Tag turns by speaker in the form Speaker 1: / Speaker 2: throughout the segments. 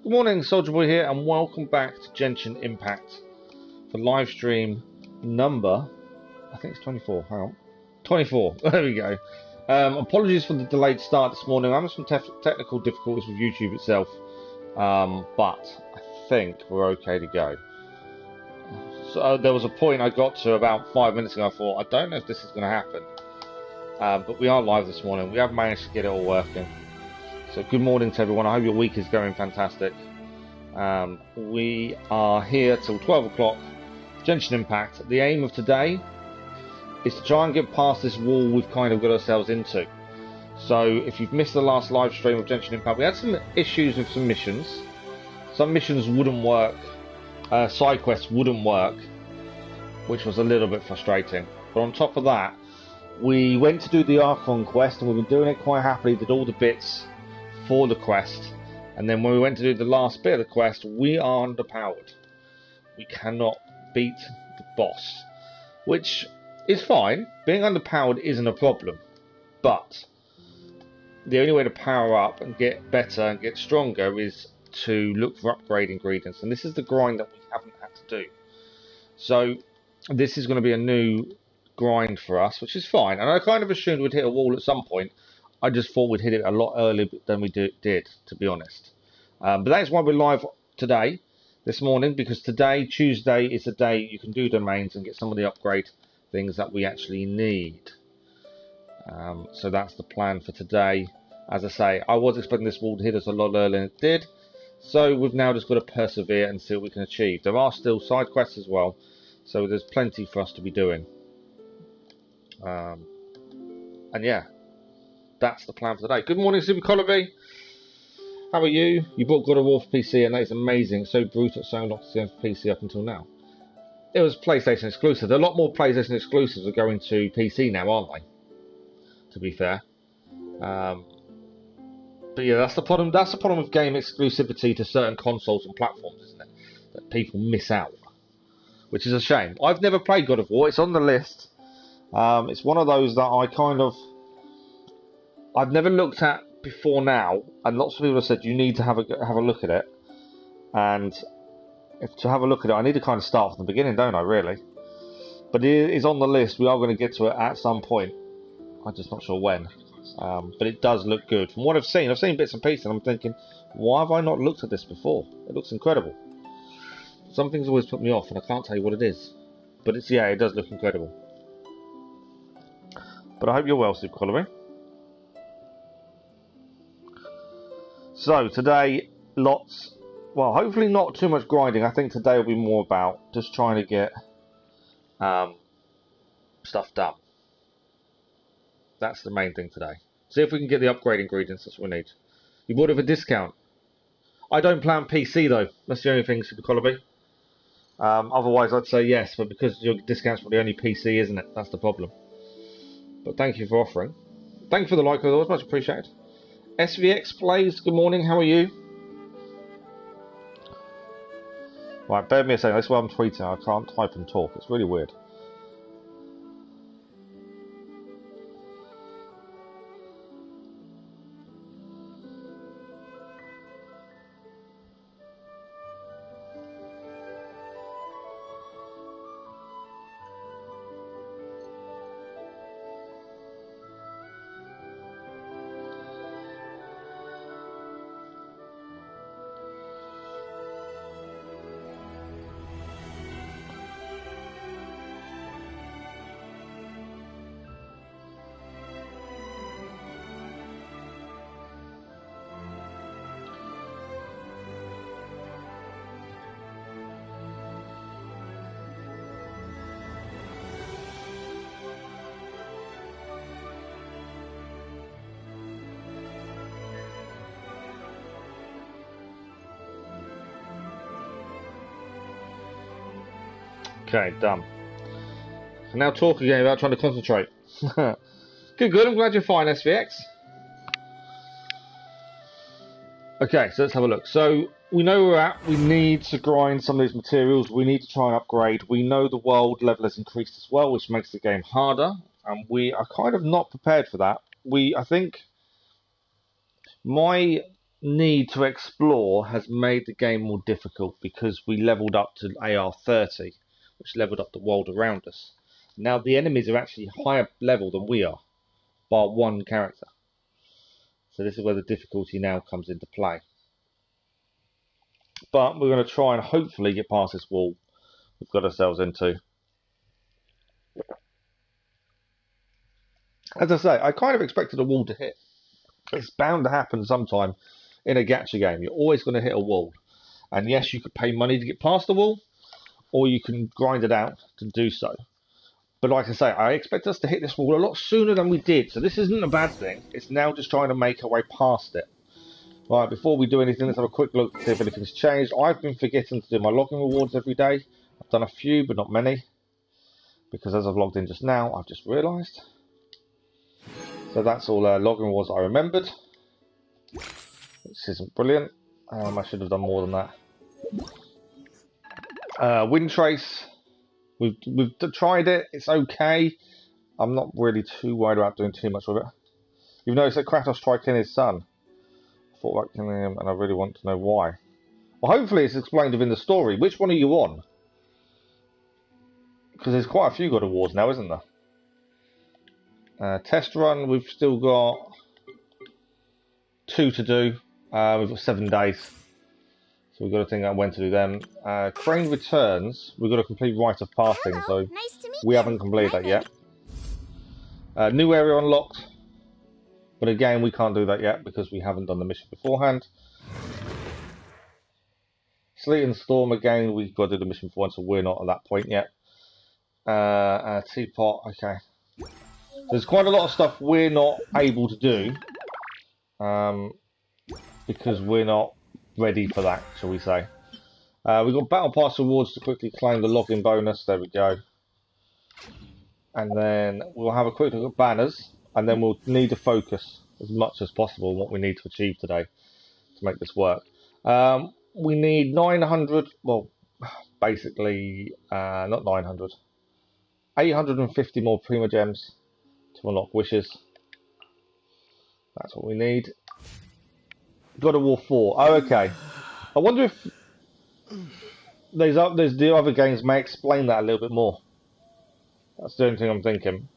Speaker 1: Good morning, Soldier Boy here, and welcome back to Genshin Impact for live stream number, I think it's 24, hang on, 24, there we go. Apologies for the delayed start this morning. I'm having some technical difficulties with YouTube itself, but I think we're okay to go. So there was a point I got to about 5 minutes ago, I thought, I don't know if this is going to happen, but we are live this morning. We have managed to get it all working. So good morning to everyone. I hope your week is going fantastic. We are here till 12 o'clock, Genshin Impact. The aim of today is to try and get past this wall we've kind of got ourselves into. So if you've missed the last live stream of Genshin Impact, we had some issues with some missions. Some missions wouldn't work, side quests wouldn't work, which was a little bit frustrating. But on top of that, we went to do the Archon Quest, and we've been doing it quite happily, did all the bits for the quest, and then when we went to do the last bit of the quest, we are underpowered. We cannot beat the boss, which is fine. Being underpowered isn't a problem, but the only way to power up and get better and get stronger is to look for upgrade ingredients, and this is the grind that we haven't had to do. So this is going to be a new grind for us, which is fine, and I kind of assumed we'd hit a wall at some point. I just thought we'd hit it a lot earlier than we did, to be honest. But that's why we're live today, this morning, because today, Tuesday, is the day you can do domains and get some of the upgrade things that we actually need. So that's the plan for today. As I say, I was expecting this wall to hit us a lot earlier than it did. So we've now just got to persevere and see what we can achieve. There are still side quests as well, so there's plenty for us to be doing. And yeah. That's the plan for today. Good morning, Super Colby. How are you? You bought God of War for PC, and that is amazing. So brutal, so not to see for PC up until now. It was PlayStation exclusive. A lot more PlayStation exclusives are going to PC now, aren't they? To be fair. But yeah, that's the problem. That's the problem with game exclusivity to certain consoles and platforms, isn't it? That people miss out, which is a shame. I've never played God of War. It's on the list. It's one of those that I've never looked at before now, and lots of people have said you need to have a look at it. And to have a look at it, I need to kind of start from the beginning, don't I? Really, but it is on the list. We are going to get to it at some point. I'm just not sure when. But it does look good from what I've seen. I've seen bits and pieces, and I'm thinking, why have I not looked at this before? It looks incredible. Some things always put me off, and I can't tell you what it is. But it does look incredible. But I hope you're well, Super Colby. So today, hopefully not too much grinding. I think today will be more about just trying to get stuff done. That's the main thing today. See if we can get the upgrade ingredients. That's what we need. You bought it for discount. I don't play on PC though. That's the only thing, Super Colby. Otherwise, I'd say yes, but because your discount's for the only PC, isn't it? That's the problem. But thank you for offering. Thank you for the like, as always, much appreciated. SVX Plays, good morning, how are you? Right, bear with me a second, that's why I'm tweeting, I can't type and talk, it's really weird. Okay, done. And now talk again about trying to concentrate. Good, I'm glad you're fine, SVX. Okay, so let's have a look. So we know where we're at. We need to grind some of these materials. We need to try and upgrade. We know the world level has increased as well, which makes the game harder. And we are kind of not prepared for that. I think my need to explore has made the game more difficult because we leveled up to AR30, which leveled up the world around us. Now the enemies are actually higher level than we are, bar one character. So this is where the difficulty now comes into play. But we're going to try and hopefully get past this wall we've got ourselves into. As I say, I kind of expected a wall to hit. It's bound to happen sometime in a gacha game. You're always going to hit a wall. And yes, you could pay money to get past the wall, or you can grind it out to do so. But like I say, I expect us to hit this wall a lot sooner than we did. So this isn't a bad thing. It's now just trying to make our way past it. Right, before we do anything, let's have a quick look to see if anything's changed. I've been forgetting to do my logging rewards every day. I've done a few, but not many. Because as I've logged in just now, I've just realised. So that's all logging rewards I remembered. This isn't brilliant. I should have done more than that. Wind Trace. We've tried it. It's okay. I'm not really too worried about doing too much with it. You've noticed that Kratos tried killing his son. I thought about killing him, and I really want to know why. Well, hopefully it's explained within the story. Which one are you on? Because there's quite a few God of Wars now, isn't there? Test run, we've still got 2 to do. We've got 7 days. So we've got to think out when to do them. Crane Returns, we've got to complete Rite of Passing, so we haven't completed that yet. New area unlocked. But again, we can't do that yet because we haven't done the mission beforehand. Sleet and Storm, again, we've got to do the mission beforehand, so we're not at that point yet. Teapot, okay. There's quite a lot of stuff we're not able to do. Because we're not ready for that, shall we say. We've got Battle Pass rewards to quickly claim the login bonus. There we go. And then we'll have a quick look at banners. And then we'll need to focus as much as possible on what we need to achieve today to make this work. We need 900, well, basically, not 900, 850 more Prima Gems to unlock wishes. That's what we need. God of War 4. Oh, okay. I wonder if there's the other games may explain that a little bit more. That's the only thing I'm thinking.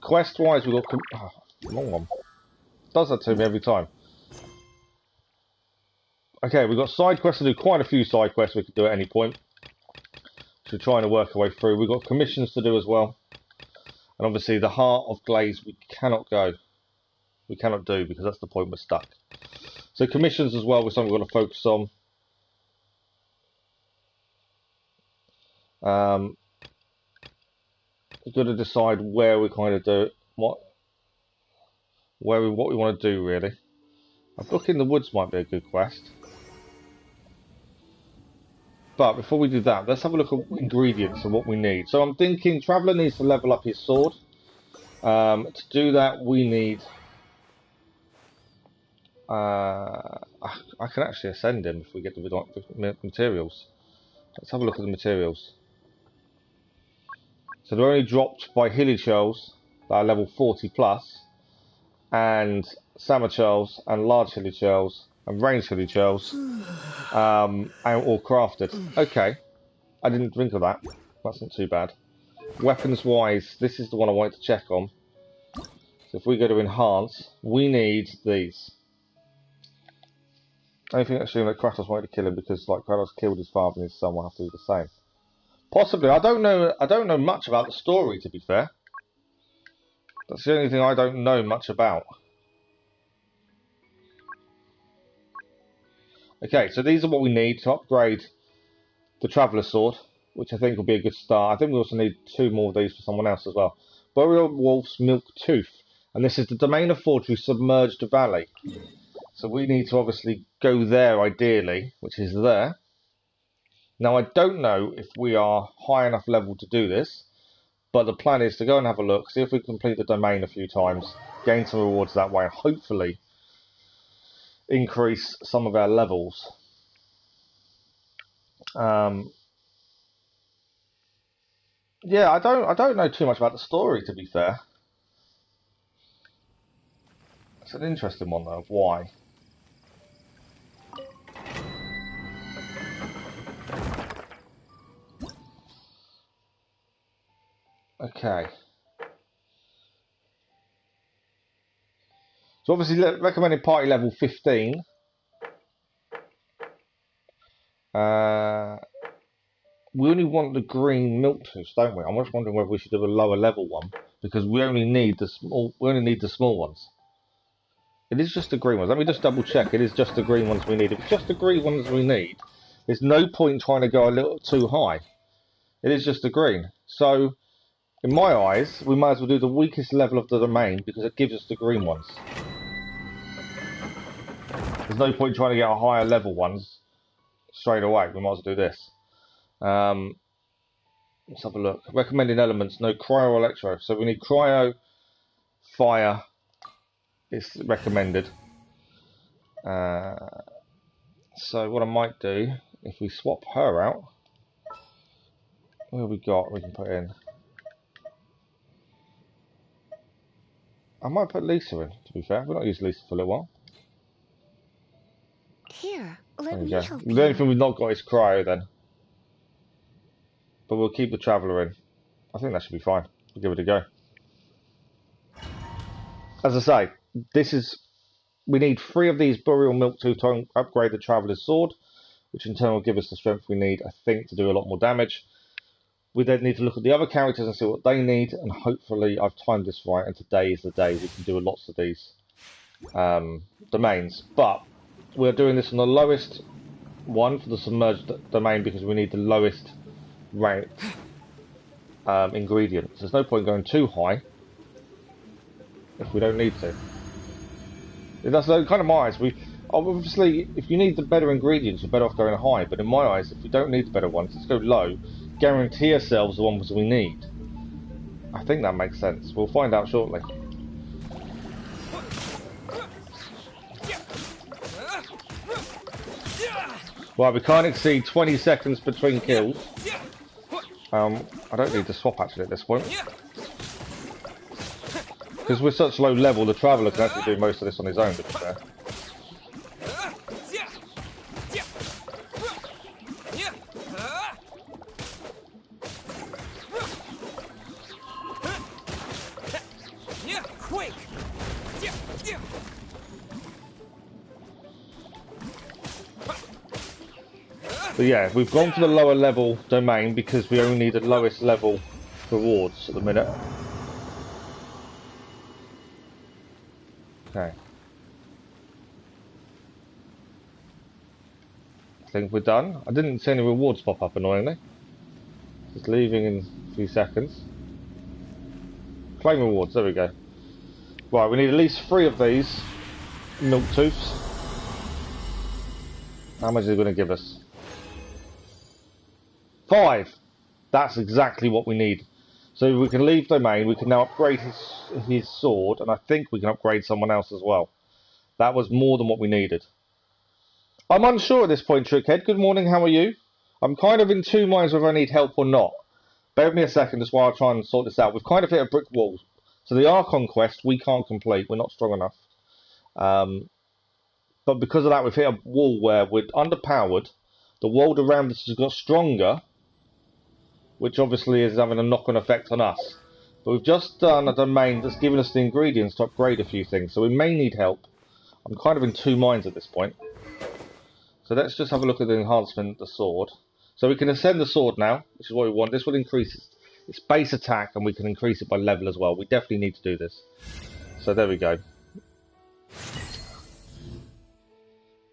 Speaker 1: Quest-wise, we've got... wrong one. Does that to me every time. Okay, we've got side quests to do. Quite a few side quests we could do at any point. So we're trying to work our way through. We've got commissions to do as well. And obviously the Heart of Glaze we cannot go. We cannot do because that's the point we're stuck. So commissions as well was something we're going to focus on. We've got to decide where we kind of do what we want to do really. A book in the woods might be a good quest. But before we do that, let's have a look at ingredients and what we need. So I'm thinking Traveller needs to level up his sword. To do that, we need... I can actually ascend him if we get the materials. Let's have a look at the materials. So they're only dropped by Hilly Shells that are level 40 plus, and Summer Shells, and Large Hilly Shells, and Range Hilly Shells, and all crafted. Okay, I didn't think of that. That's not too bad. Weapons wise, this is the one I wanted to check on. So if we go to Enhance, we need these. I think actually that Kratos wanted to kill him because like Kratos killed his father and his son will have to do the same. Possibly. I don't know much about the story, to be fair. That's the only thing I don't know much about. Okay, so these are what we need to upgrade the Traveller Sword, which I think will be a good start. I think we also need 2 more of these for someone else as well. Burial Wolf's Milk Tooth. And this is the Domain of Forgery Submerged Valley. So we need to obviously go there ideally, which is there. Now I don't know if we are high enough level to do this, but the plan is to go and have a look, see if we can complete the domain a few times, gain some rewards that way, and hopefully increase some of our levels. Yeah, I don't know too much about the story, to be fair. It's an interesting one though, of why. Okay. So obviously recommended party level 15. We only want the green milk tooths, don't we? I'm just wondering whether we should do a lower level one because we only need the small. We only need the small ones. It is just the green ones. Let me just double check. It is just the green ones we need. If it's just the green ones we need, there's no point trying to go a little too high. It is just the green. So, in my eyes, we might as well do the weakest level of the domain because it gives us the green ones. There's no point trying to get a higher level ones straight away. We might as well do this. Let's have a look. Recommending elements, no cryo or electro. So we need cryo, fire. It's recommended. So what I might do, if we swap her out, what have we got we can put in? I might put Lisa in, to be fair. We've not used Lisa for a little while.
Speaker 2: Here, let me help
Speaker 1: The
Speaker 2: you.
Speaker 1: only thing we've not got is cryo then. But we'll keep the traveller in. I think that should be fine. We'll give it a go. As I say, we need 3 of these Boreal Milk Tooth to upgrade the Traveller's Sword, which in turn will give us the strength we need, I think, to do a lot more damage. We then need to look at the other characters and see what they need, and hopefully I've timed this right, and today is the day we can do lots of these domains. But we're doing this on the lowest one for the submerged domain because we need the lowest ranked ingredients. There's no point going too high if we don't need to. That's kind of my eyes. Obviously, if you need the better ingredients, you're better off going high. But in my eyes, if we don't need the better ones, let's go low. Guarantee ourselves the ones we need. I think that makes sense. We'll find out shortly. Right, we can't exceed 20 seconds between kills. I don't need to swap actually at this point. Because we're such low level, the Traveller can actually do most of this on his own, to be fair. But yeah, we've gone for the lower level domain because we only need the lowest level rewards at the minute. Okay. I think we're done. I didn't see any rewards pop up, annoyingly. Just leaving in a few seconds. Claim rewards, there we go. Right, we need at least 3 of these milk tooths. How much is it going to give us? 5! That's exactly what we need. So we can leave domain, we can now upgrade his sword, and I think we can upgrade someone else as well. That was more than what we needed. I'm unsure at this point, Trickhead. Good morning, how are you? I'm kind of in 2 minds whether I need help or not. Bear with me a second, just while I try and sort this out. We've kind of hit a brick wall. So the Archon Quest, we can't complete. We're not strong enough. But because of that, we've hit a wall where we're underpowered. The world around us has got stronger, which obviously is having a knock-on effect on us. But we've just done a domain that's given us the ingredients to upgrade a few things, so we may need help. I'm kind of in 2 minds at this point. So let's just have a look at the enhancement of the sword. So we can ascend the sword now, which is what we want. This will increase its base attack, and we can increase it by level as well. We definitely need to do this. So there we go.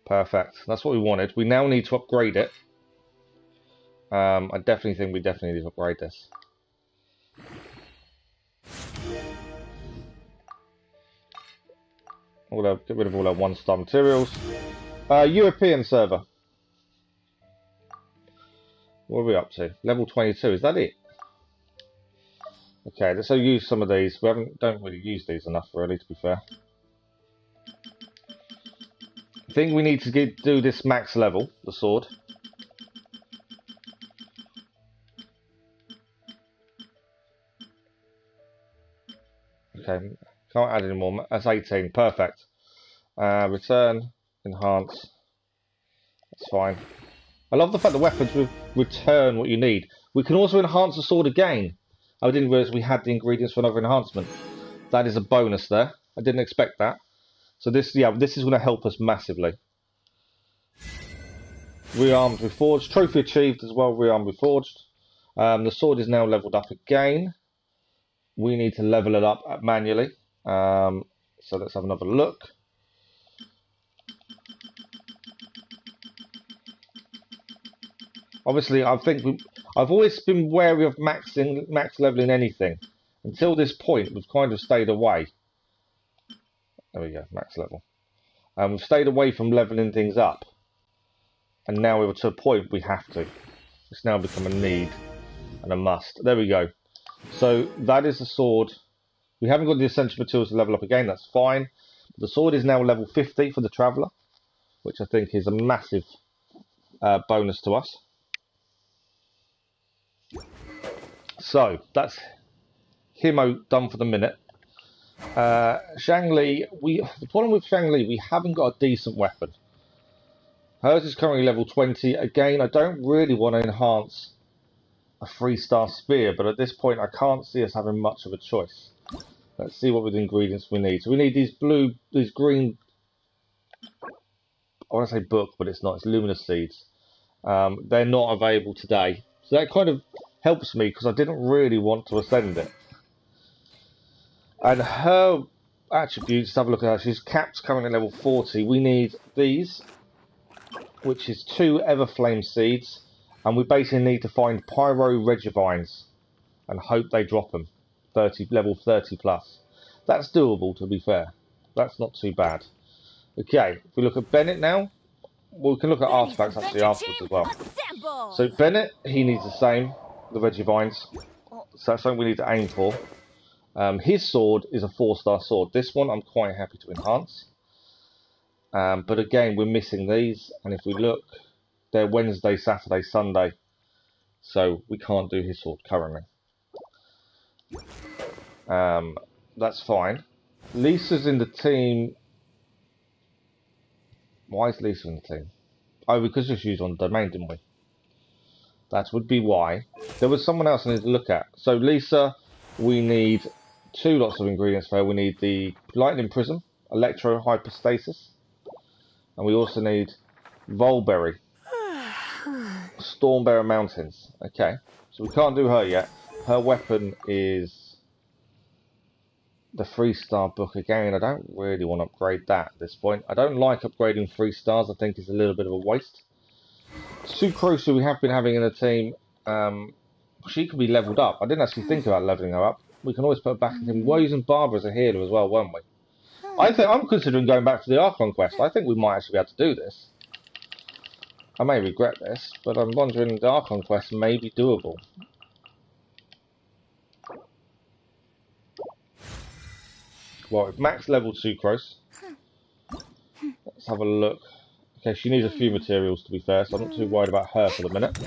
Speaker 1: Perfect. That's what we wanted. We now need to upgrade it. I definitely think we definitely need to upgrade this. Get rid of all our 1-star materials. European server. What are we up to? Level 22. Is that it? Okay, let's use some of these. We don't really use these enough, really, to be fair. I think we need to do this max level, the sword. Okay, can't add any more. That's 18. Perfect. Return, enhance. That's fine. I love the fact the weapons will return what you need. We can also enhance the sword again. I didn't realise we had the ingredients for another enhancement. That is a bonus there. I didn't expect that. So this, yeah, this is going to help us massively. Rearmed, reforged. Trophy achieved as well, rearmed, reforged. The sword is now leveled up again. We need to level it up manually. So let's have another look. Obviously, I think I've always been wary of max leveling anything. Until this point, we've kind of stayed away. There we go, max level. We've stayed away from leveling things up. And now we're to a point we have to. It's now become a need and a must. There we go. So that is the sword. We haven't got the essential materials to level up again, that's fine. The sword is now level 50 for the Traveller, which I think is a massive bonus to us. So that's Himo done for the minute. Shangli, the problem with Shangli, we haven't got a decent weapon. Hers is currently level 20. Again, I don't really want to enhance a 3-star spear, but at this point I can't see us having much of a choice. Let's see what ingredients we need. So we need these green, I want to say book, but it's not, it's luminous seeds. They're not available today. So that kind of helps me because I didn't really want to ascend it. And her attributes, let's have a look at her. She's capped currently at level 40. We need these, which is 2 Everflame seeds. And we basically need to find Pyro Regivines and hope they drop them. Level 30 plus. That's doable, to be fair. That's not too bad. Okay, if we look at Bennett now, well, we can look at artifacts actually afterwards as well. So Bennett, he needs the same, the Regivines. So that's something we need to aim for. His sword is a 4-star sword. This one I'm quite happy to enhance. But again, we're missing these. And if we look, they're Wednesday, Saturday, Sunday. So we can't do his sword currently. That's fine. Lisa's in the team. Why is Lisa in the team? Oh, because she was on domain, didn't we? That would be why. There was someone else I need to look at. So Lisa, we need 2 lots of ingredients for her. We need the Lightning Prism, Electro Hypostasis, and we also need Volberry, Stormbearer Mountains. Okay, so we can't do her yet. Her weapon is the 3-star book again. I don't really want to upgrade that at this point. I don't like upgrading 3 stars. I think it's a little bit of a waste. Sucrose, who we have been having in the team, she could be leveled up. I didn't actually think about leveling her up. We can always put her back in the team. We were using Barbara as a healer as well, weren't we? I'm considering going back to the Archon Quest. I think we might actually be able to do this. I may regret this, but I'm wondering if the Archon Quest may be doable. Well, we've max level Sucrose. Let's have a look. Okay, she needs a few materials to be fair, so I'm not too worried about her for the minute.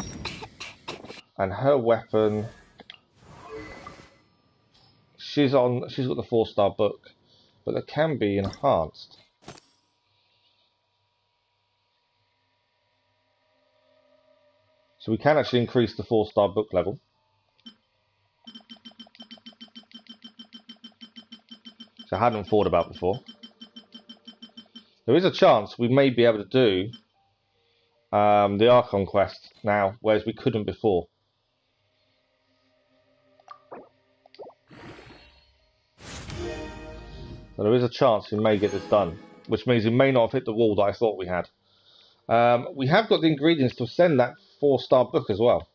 Speaker 1: And her weapon, she's got the 4-star book, but it can be enhanced. So we can actually increase the 4-star book level. Which I hadn't thought about before. There is a chance we may be able to do the Archon Quest now, whereas we couldn't before. So there is a chance we may get this done, which means we may not have hit the wall that I thought we had. We have got the ingredients to ascend that 4-star book as well.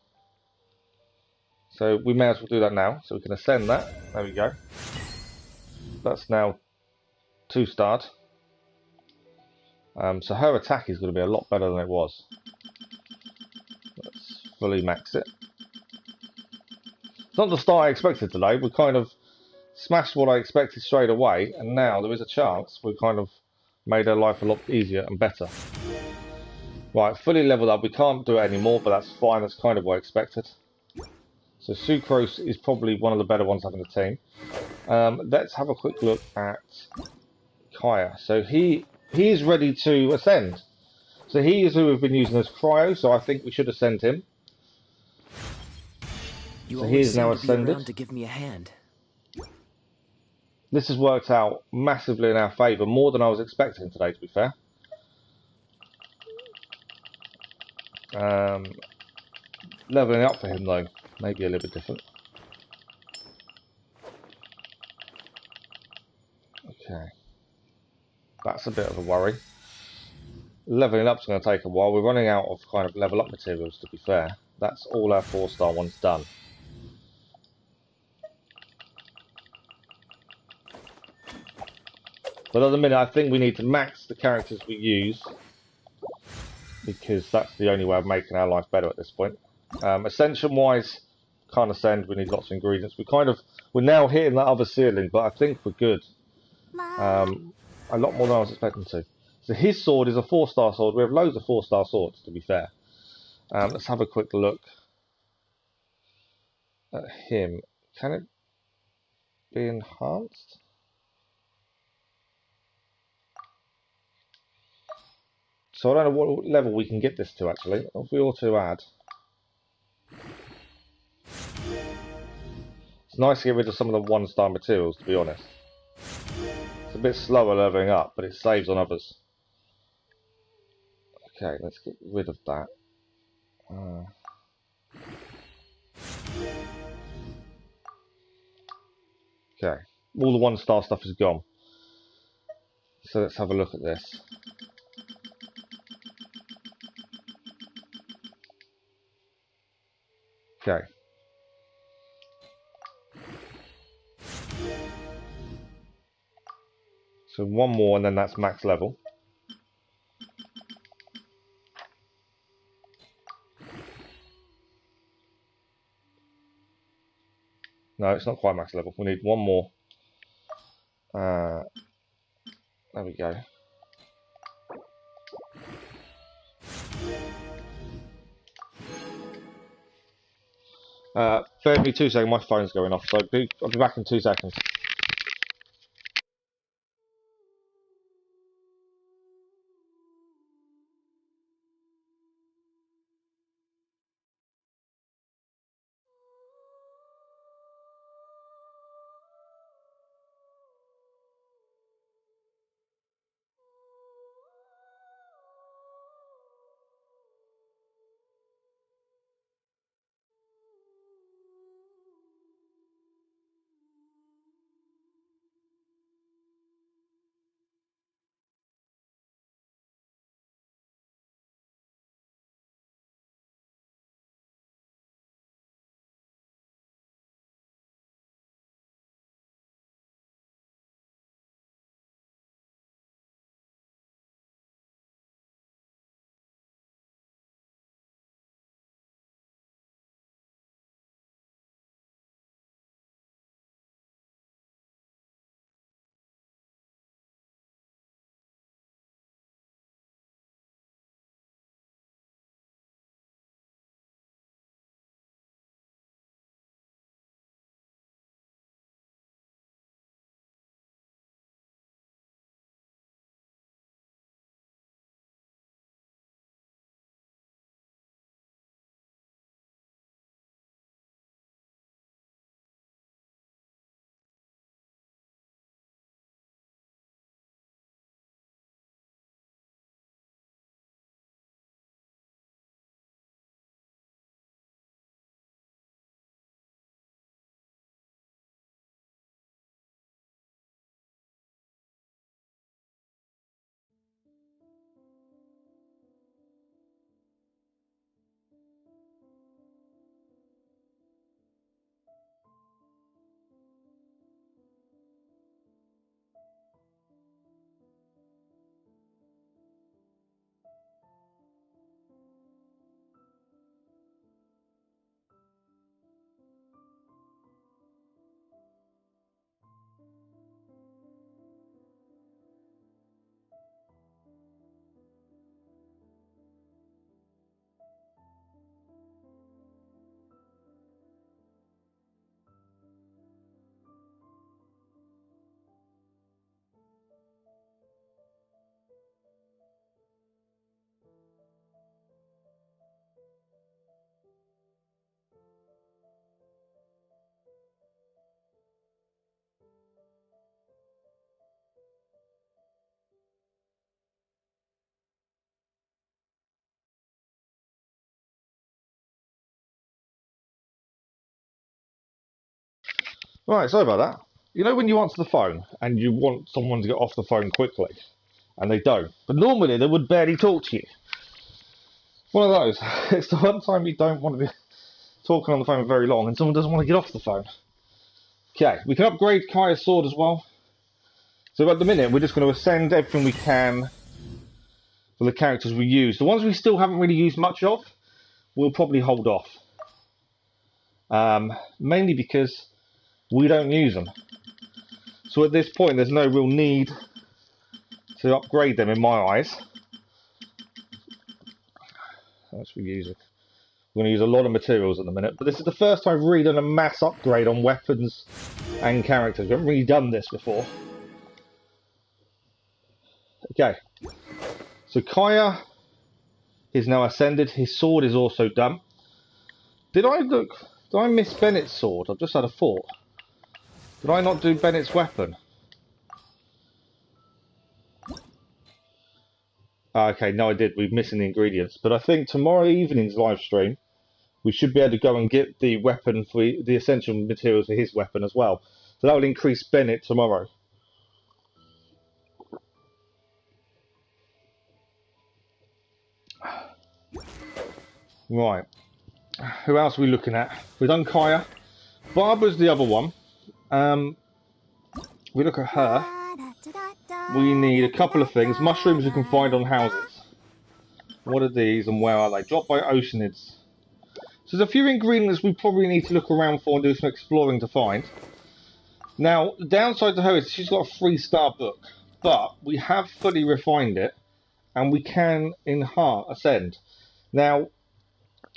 Speaker 1: So we may as well do that now, so we can ascend that. There we go. That's now 2-starred. So her attack is going to be a lot better than it was. Let's fully max it. It's not the start I expected today. We kind of smashed what I expected straight away, and now there is a chance we've kind of made her life a lot easier and better. Right, fully leveled up. We can't do it anymore, but that's fine. That's kind of what I expected. So Sucrose is probably one of the better ones having the team. Let's have a quick look at Kaeya. So he is ready to ascend. So he is who we've been using as Cryo, so I think we should ascend him. So he is now ascended.
Speaker 3: Around to give me a hand.
Speaker 1: This has worked out massively in our favour, more than I was expecting today, to be fair. Levelling up for him, though, maybe a little bit different. Okay. That's a bit of a worry. Levelling up's going to take a while. We're running out of kind of level up materials, to be fair. That's all our 4-star ones done. But at the minute, I think we need to max the characters we use, because that's the only way of making our life better at this point. Ascension-wise, can't ascend. We need lots of ingredients. We're now hitting that other ceiling, but I think we're good. A lot more than I was expecting to. So his sword is a 4-star sword. We have loads of 4-star swords, to be fair. Let's have a quick look at him. Can it be enhanced? So I don't know what level we can get this to, actually. If we auto add. It's nice to get rid of some of the 1-star materials, to be honest. It's a bit slower leveling up, but it saves on others. Okay, let's get rid of that. Okay, all the 1-star stuff is gone. So let's have a look at this. Okay. So one more and then that's max level. No, it's not quite max level. We need one more. There we go. Bear with me 2 seconds, my phone's going off, so I'll be back in 2 seconds. Right, sorry about that. You know when you answer the phone and you want someone to get off the phone quickly, and they don't, but normally they would barely talk to you. One of those. It's the one time you don't want to be talking on the phone very long and someone doesn't want to get off the phone. Okay, we can upgrade Kaeya's sword as well. So at the minute, we're just going to ascend everything we can for the characters we use. The ones we still haven't really used much of, we'll probably hold off. Mainly because we don't use them. So at this point, there's no real need to upgrade them in my eyes. How much we use it? We're going to use a lot of materials at the minute, but this is the first time I've really done a mass upgrade on weapons and characters. We haven't really done this before. Okay, so Kaeya is now ascended. His sword is also done. Did I miss Bennett's sword? I've just had a thought. Did I not do Bennett's weapon? Okay, no I did. We're missing the ingredients. But I think tomorrow evening's live stream, we should be able to go and get the weapon for the essential materials for his weapon as well. So that will increase Bennett tomorrow. Right. Who else are we looking at? We've done Kaeya. Barbara's the other one. We look at her. We need a couple of things. Mushrooms you can find on houses. What are these and where are they? Dropped by oceanids. So there's a few ingredients we probably need to look around for and do some exploring to find. Now, the downside to her is she's got a 3-star book. But we have fully refined it. And we can ascend. Now,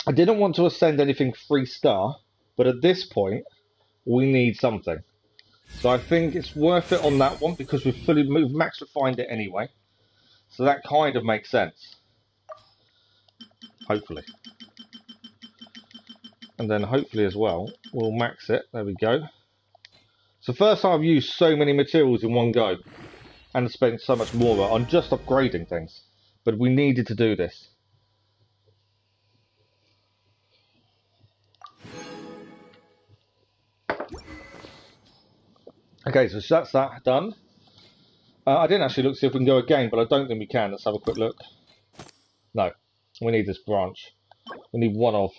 Speaker 1: I didn't want to ascend anything 3-star, but at this point, we need something. So I think it's worth it on that one because we've max refined it anyway. So that kind of makes sense. Hopefully. And then hopefully as well, we'll max it. There we go. So first time I've used so many materials in one go. And spent so much more on just upgrading things. But we needed to do this. Okay, so that's that done. I didn't actually look to see if we can go again, but I don't think we can. Let's have a quick look. No, we need this branch. We need one of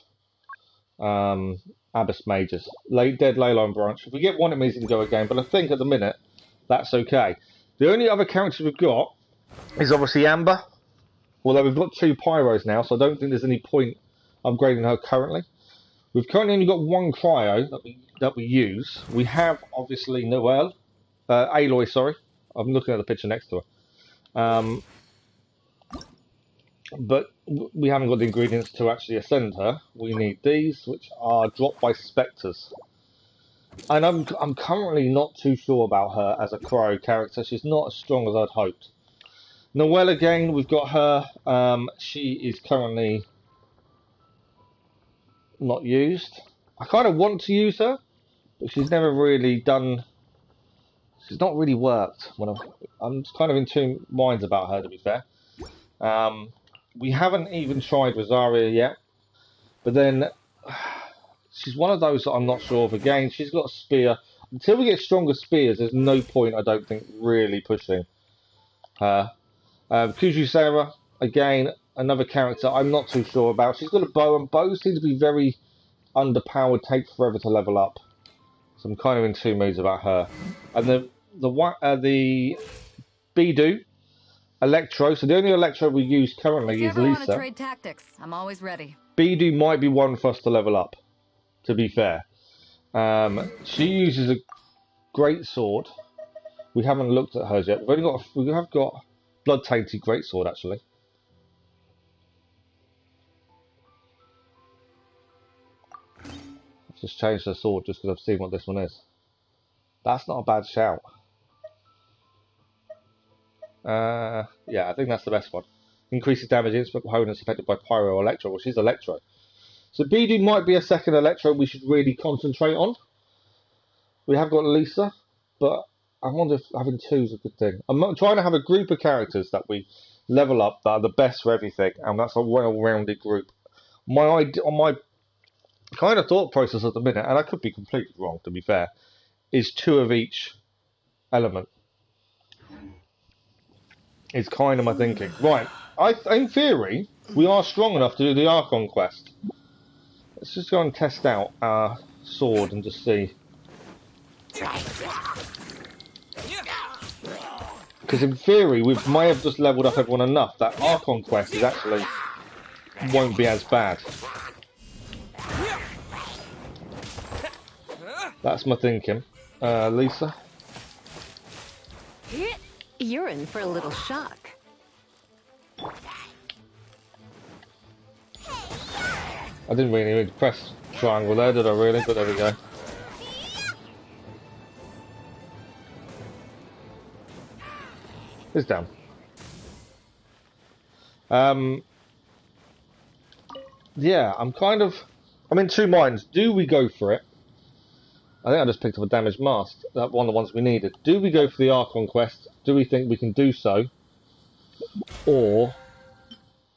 Speaker 1: Abyss Mages. Dead Leyline branch. If we get one, it means we can go again, but I think at the minute, that's okay. The only other character we've got is obviously Amber. Although we've got 2 Pyros now, so I don't think there's any point upgrading her currently. We've currently only got 1 Cryo that we use. We have obviously Aloy, sorry. I'm looking at the picture next to her. But we haven't got the ingredients to actually ascend her. We need these, which are dropped by Spectres. And I'm currently not too sure about her as a Cryo character. She's not as strong as I'd hoped. Noelle again, we've got her. She is currently not used. I kind of want to use her, but she's never really done. She's not really worked. I'm kind of in 2 minds about her, to be fair. We haven't even tried Rosaria yet, but then she's one of those that I'm not sure of. Again, she's got a spear. Until we get stronger spears, there's no point, I don't think, really pushing her. Kuju Sarah, again, another character I'm not too sure about. She's got a bow, and bows seem to be very underpowered, take forever to level up. So I'm kind of in 2 moods about her. And the Bidu, Electro. So the only Electro we use currently is Lisa. Want to trade tactics? I'm always ready. Bidu might be one for us to level up, to be fair. She uses a great sword. We haven't looked at hers yet. We have got Blood Tainted Greatsword, actually. I've just changed the sword just because I've seen what this one is. That's not a bad shout. Yeah, I think that's the best one. Increases damage against opponents affected by Pyro or Electro. Well, she's Electro. So BD might be a second Electro we should really concentrate on. We have got Lisa, but I wonder if having 2 is a good thing. I'm trying to have a group of characters that we level up that are the best for everything, and that's a well-rounded group. My kind of thought process at the minute, and I could be completely wrong, to be fair, is 2 of each element. Is kind of my thinking. Right, in theory, we are strong enough to do the Archon Quest. Let's just go and test out our sword and just see. Because in theory, we may have just leveled up everyone enough that Archon Quest is actually won't be as bad. That's my thinking. Lisa?
Speaker 2: You're in for a little shock.
Speaker 1: I didn't really need to press triangle there, did I really? But there we go. It's down. Yeah, I'm in two minds. Do we go for it? I think I just picked up a damaged mast. That one of the ones we needed. Do we go for the Archon Quest? Do we think we can do so? Or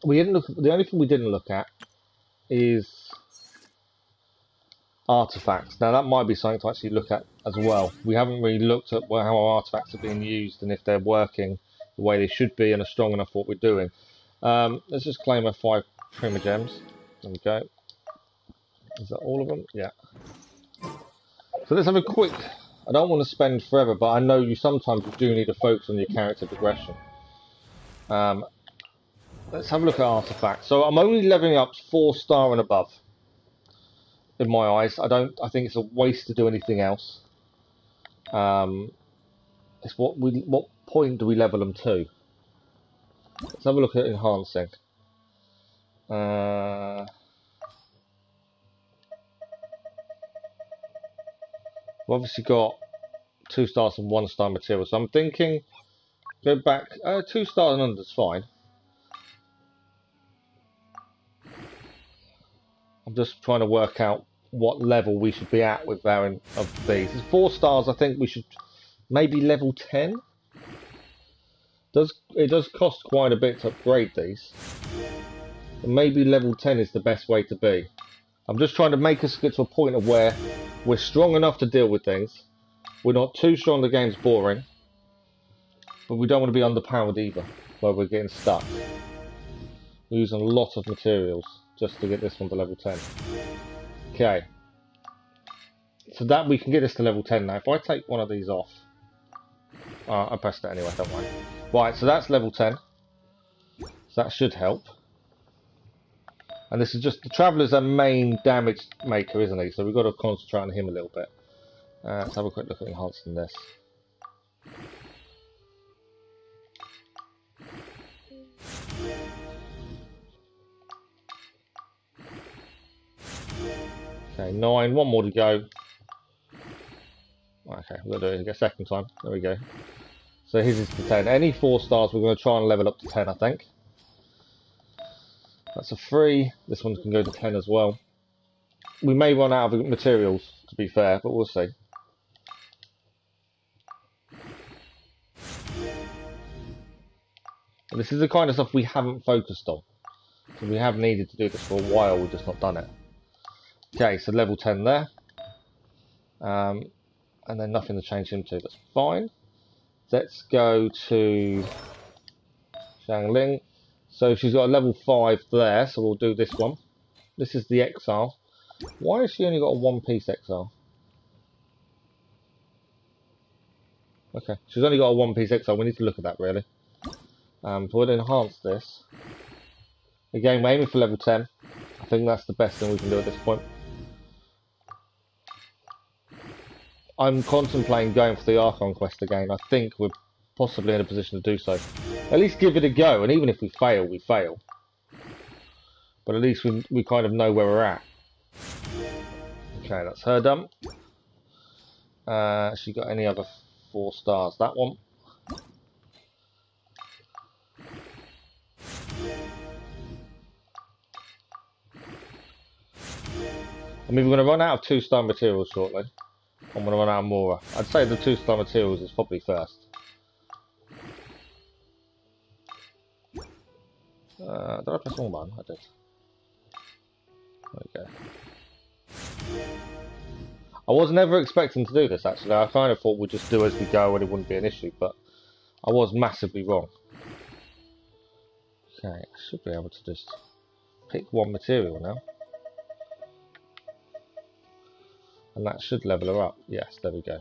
Speaker 1: we didn't look. The only thing we didn't look at is artifacts. Now that might be something to actually look at as well. We haven't really looked at how our artifacts are being used and if they're working the way they should be and are strong enough for what we're doing. Let's just claim our 5 primogems. There we go. Is that all of them? Yeah. So let's have a quick. I don't want to spend forever, but I know you sometimes do need to focus on your character progression. Let's have a look at artifacts. So I'm only leveling up 4-star and above. In my eyes, I think it's a waste to do anything else. It's what point do we level them to? Let's have a look at enhancing. We've obviously got 2 stars and 1-star material, so I'm thinking go back 2 stars and under is fine. I'm just trying to work out what level we should be at with our of these. 4 stars, I think we should maybe level 10. It does cost quite a bit to upgrade these. And maybe level 10 is the best way to be. I'm just trying to make us get to a point of where we're strong enough to deal with things. We're not too strong, the game's boring. But we don't want to be underpowered either, where we're getting stuck. We're using a lot of materials just to get this one to level 10. Okay. So that we can get this to level 10 now. If I take one of these off. I pressed it anyway, don't worry. Right, so that's level 10. So that should help. And this is just, the Traveller's our main damage maker, isn't he? So we've got to concentrate on him a little bit. Let's have a quick look at enhancing this. Okay, 9, one more to go. Okay, we'll do it a second time. There we go. So his is to 10. Any 4 stars, we're going to try and level up to 10, I think. That's a 3. This one can go to 10 as well. We may run out of materials, to be fair, but we'll see. But this is the kind of stuff we haven't focused on. So we have needed to do this for a while, we've just not done it. Okay, so level 10 there. And then nothing to change him to, that's fine. Let's go to Xiangling. So she's got a level 5 there, so we'll do this one. This is the Exile. Why has she only got a 1-piece Exile? Okay, she's only got a 1-piece Exile, we need to look at that really. So we'll enhance this. Again, we're aiming for level 10. I think that's the best thing we can do at this point. I'm contemplating going for the Archon Quest again. I think we're possibly in a position to do so. At least give it a go, and even if we fail, we fail. But at least we kind of know where we're at. Okay, that's her done. She got any other 4 stars? That one. I mean, we're going to run out of 2-star materials shortly. I'm going to run out of more. I'd say the 2-star materials is probably first. Did I press all one? I did. There we go. I was never expecting to do this, actually. I kind of thought we'd just do as we go and it wouldn't be an issue, but I was massively wrong. Okay, I should be able to just pick one material now. And that should level her up. Yes, there we go.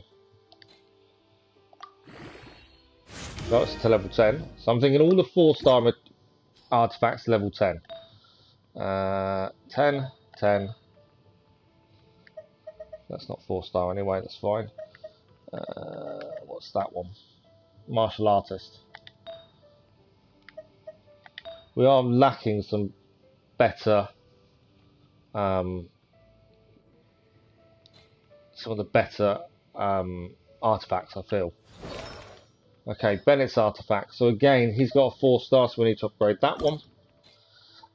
Speaker 1: Got us to level 10. So I'm thinking all the 4-star artifacts level 10. 10, 10. That's not 4-star anyway, that's fine. What's that one? Martial Artist. We are lacking some better, some of the better artifacts, I feel. Okay, Bennett's artifact. So again, he's got a 4-star, so we need to upgrade that one.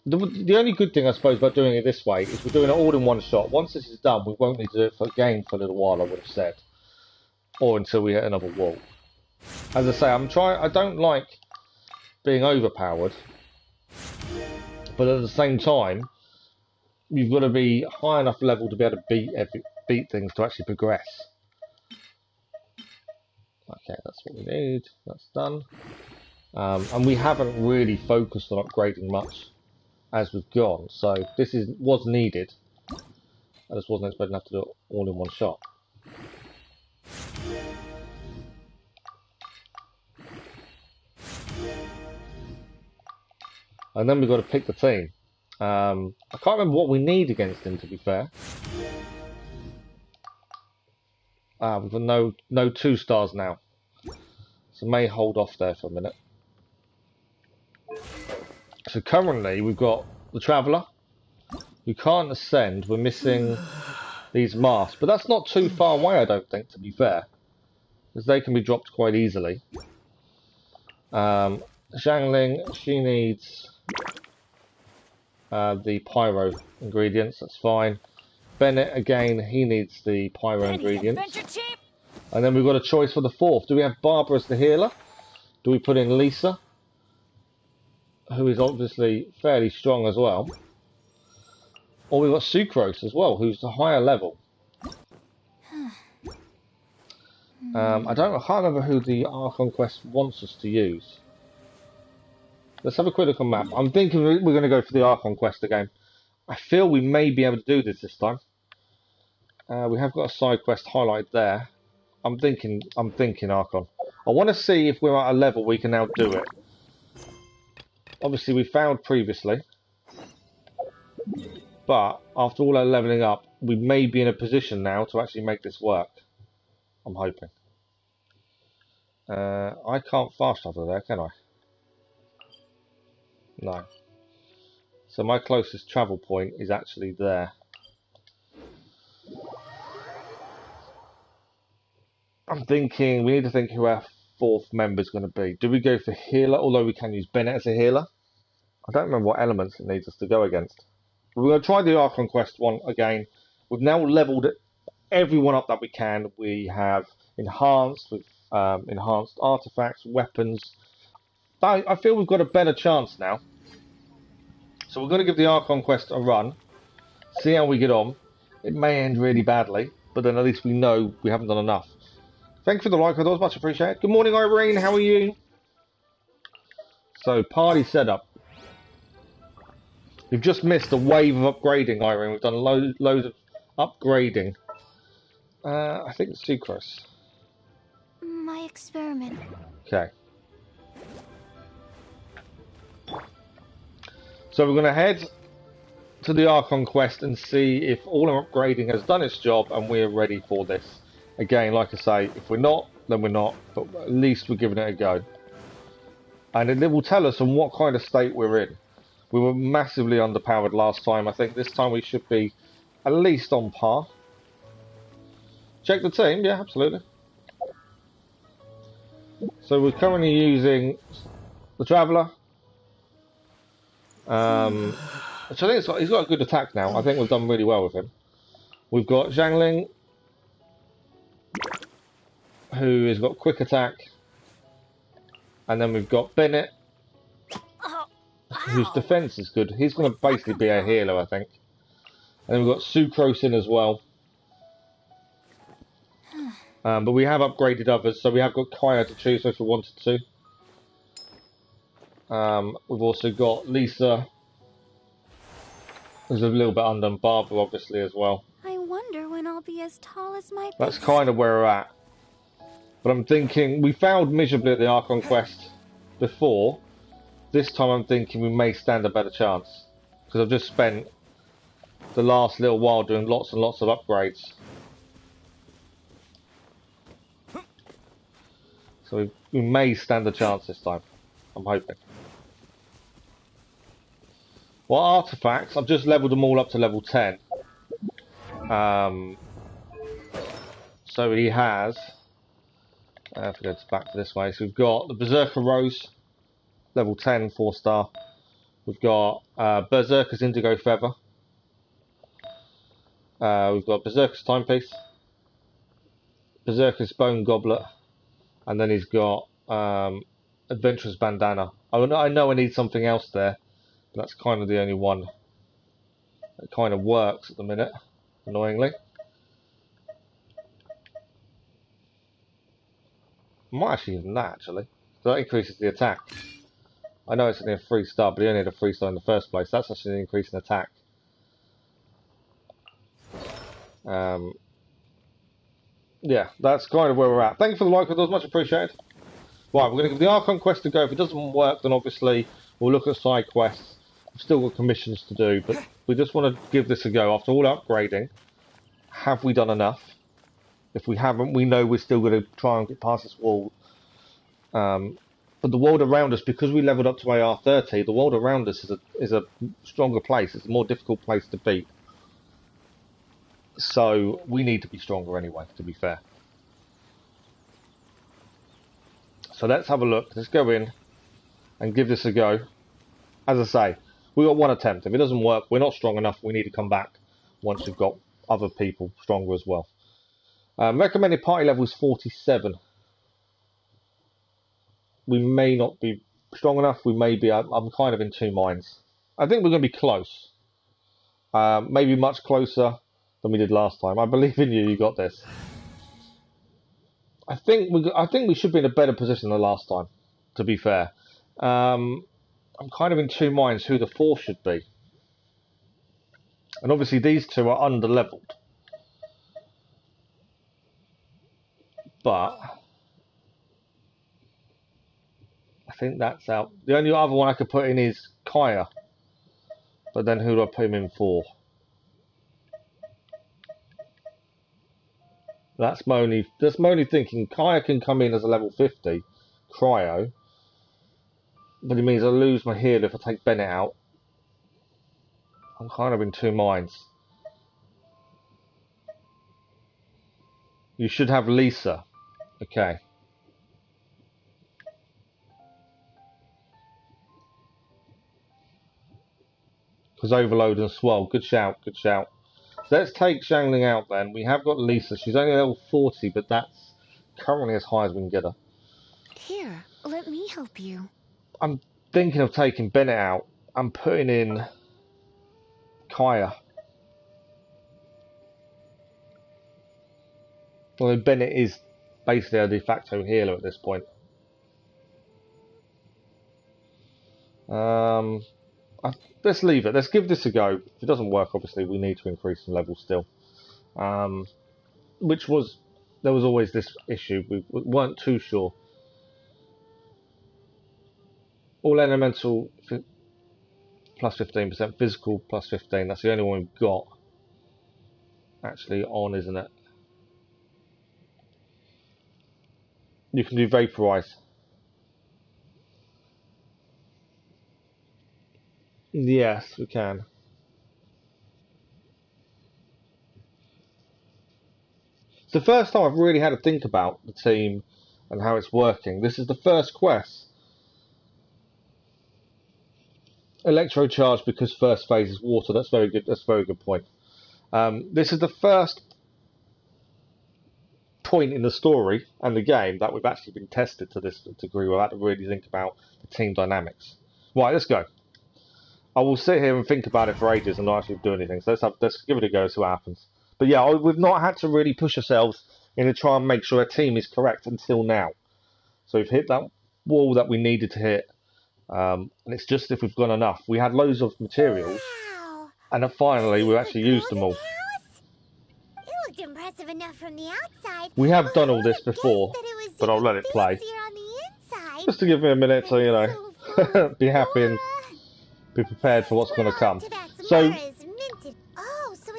Speaker 1: The only good thing, I suppose, about doing it this way is we're doing it all in one shot. Once this is done, we won't need to do it again for a little while, I would have said. Or until we hit another wall. As I say, I don't like being overpowered. But at the same time, you've got to be high enough level to be able to beat things to actually progress. Okay, that's what we need. That's done. And we haven't really focused on upgrading much as we've gone, so this was needed. I just wasn't expecting to have to do it all in one shot. And then we've got to pick the team. I can't remember what we need against him, to be fair. We've got no 2-stars now. So may hold off there for a minute. So currently we've got the Traveller. We can't ascend, we're missing these masks. But that's not too far away, I don't think, to be fair. Because they can be dropped quite easily. Xiangling, she needs the pyro ingredients, that's fine. Bennett, again, he needs the pyro ingredients. And then we've got a choice for the 4th. Do we have Barbara as the healer? Do we put in Lisa, who is obviously fairly strong as well? Or we've got Sucrose as well, who's the higher level. I can't remember who the Archon Quest wants us to use. Let's have a quick look on map. I'm thinking we're going to go for the Archon Quest again. I feel we may be able to do this time. We have got a side quest highlighted there. I'm thinking Archon. I want to see if we're at a level we can now do it. Obviously we failed previously. But after all our leveling up, we may be in a position now to actually make this work. I'm hoping. I can't fast travel there, can I? No. So my closest travel point is actually there. I'm thinking we need to think who our 4th member is going to be. Do we go for healer? Although we can use Bennett as a healer. I don't remember what elements it needs us to go against. We're going to try the Archon Quest one again. We've now leveled everyone up that we can. We have enhanced with enhanced artifacts, weapons. I feel we've got a better chance now. So we're going to give the Archon Quest a run. See how we get on. It may end really badly, but then at least we know we haven't done enough. Thanks for the like, that was much appreciated. Good morning, Irene, how are you? So, party setup. We've just missed a wave of upgrading, Irene. We've done loads of upgrading. I think it's Sucrose.
Speaker 3: My experiment.
Speaker 1: Okay. So we're going to head to the Archon Quest and see if all our upgrading has done its job and we're ready for this. Again, like I say, if we're not, then we're not, but at least we're giving it a go. And it will tell us on what kind of state we're in. We were massively underpowered last time. I think this time we should be at least on par. Check the team, yeah, absolutely. So we're currently using the Traveller. Which I think he's got a good attack now. I think we've done really well with him. We've got Xiangling, who has got quick attack. And then we've got Bennett, whose defense is good. He's going to basically be a healer, I think. And then we've got Sucrose in as well. But we have upgraded others, so we have got Kaeya to choose if we wanted to. We've also got Lisa, who's a little bit under, and Barbara obviously as well.
Speaker 3: I wonder when I'll be as tall as my
Speaker 1: That's
Speaker 3: big
Speaker 1: kind of where we're at. But I'm thinking, we failed miserably at the Archon Quest before. This time I'm thinking we may stand a better chance. Because I've just spent the last little while doing lots and lots of upgrades. So we may stand a chance this time. I'm hoping. Well, artifacts, I've just leveled them all up to level 10. So he has... if we go back to this way, so we've got the Berserker Rose, level 10, 4-star. We've got Berserker's Indigo Feather. We've got Berserker's Timepiece. Berserker's Bone Goblet. And then he's got Adventurer's Bandana. I know I need something else there, but that's kind of the only one that kind of works at the minute, annoyingly. I might actually use that, actually. So that increases the attack. I know it's only a 3-star, but he only had a 3-star in the first place. That's actually an increase in attack. Yeah, that's kind of where we're at. Thank you for the like, it was much appreciated. Right, we're going to give the Archon Quest a go. If it doesn't work, then obviously we'll look at side quests. We've still got commissions to do, but we just want to give this a go. After all upgrading, have we done enough? If we haven't, we know we're still going to try and get past this wall. But the world around us, because we leveled up to AR30, the world around us is a stronger place. It's a more difficult place to beat. So we need to be stronger anyway, to be fair. So let's have a look. Let's go in and give this a go. As I say, we got one attempt. If it doesn't work, we're not strong enough. We need to come back once we've got other people stronger as well. Recommended party level is 47. We may not be strong enough. We may be. I'm kind of in two minds. I think we're going to be close. Maybe much closer than we did last time. I believe in you. You got this. I think we should be in a better position than last time. To be fair, I'm kind of in two minds who the fourth should be. And obviously these two are under-leveled. But I think that's out. The only other one I could put in is Kaeya. But then who do I put him in for? That's my only thinking. Kaeya can come in as a level 50 cryo. But it means I lose my heal if I take Bennett out. I'm kind of in two minds. You should have Lisa. Okay. Because Overload and Swell. Good shout, good shout. So let's take Xiangling out then. We have got Lisa. She's only level 40, but that's currently as high as we can get her.
Speaker 3: Here, let me help you.
Speaker 1: I'm thinking of taking Bennett out and putting in Kaeya. Although Bennett is basically a de facto healer at this point. Let's leave it. Let's give this a go. If it doesn't work, obviously, we need to increase the level still. There was always this issue. We weren't too sure. All elemental plus 15%, physical plus 15. That's the only one we've got actually on, isn't it? You can do vaporize. Yes, we can. It's the first time I've really had to think about the team and how it's working. This is the first quest. Electro charge because first phase is water. That's very good. That's a very good point. This is the first point in the story and the game that we've actually been tested to this degree. We've had to really think about the team dynamics. Right, let's go. I will sit here and think about it for ages and not actually do anything. So let's give it a go, see what happens. But yeah, we've not had to really push ourselves in to try and make sure our team is correct until now. So we've hit that wall that we needed to hit, and it's just if we've got enough. We had loads of materials,
Speaker 3: Wow.
Speaker 1: and then finally we actually used them all.
Speaker 3: It looked impressive enough from the outside.
Speaker 1: We have done
Speaker 3: Who
Speaker 1: all this
Speaker 3: would have
Speaker 1: before,
Speaker 3: guessed that it was
Speaker 1: but I'll
Speaker 3: even
Speaker 1: let it play.
Speaker 3: fancier on the inside?
Speaker 1: Just to give me a minute to, you know,
Speaker 3: So full of
Speaker 1: be happy and
Speaker 3: flora.
Speaker 1: be prepared for what's going to come.
Speaker 3: So
Speaker 1: So,
Speaker 3: it's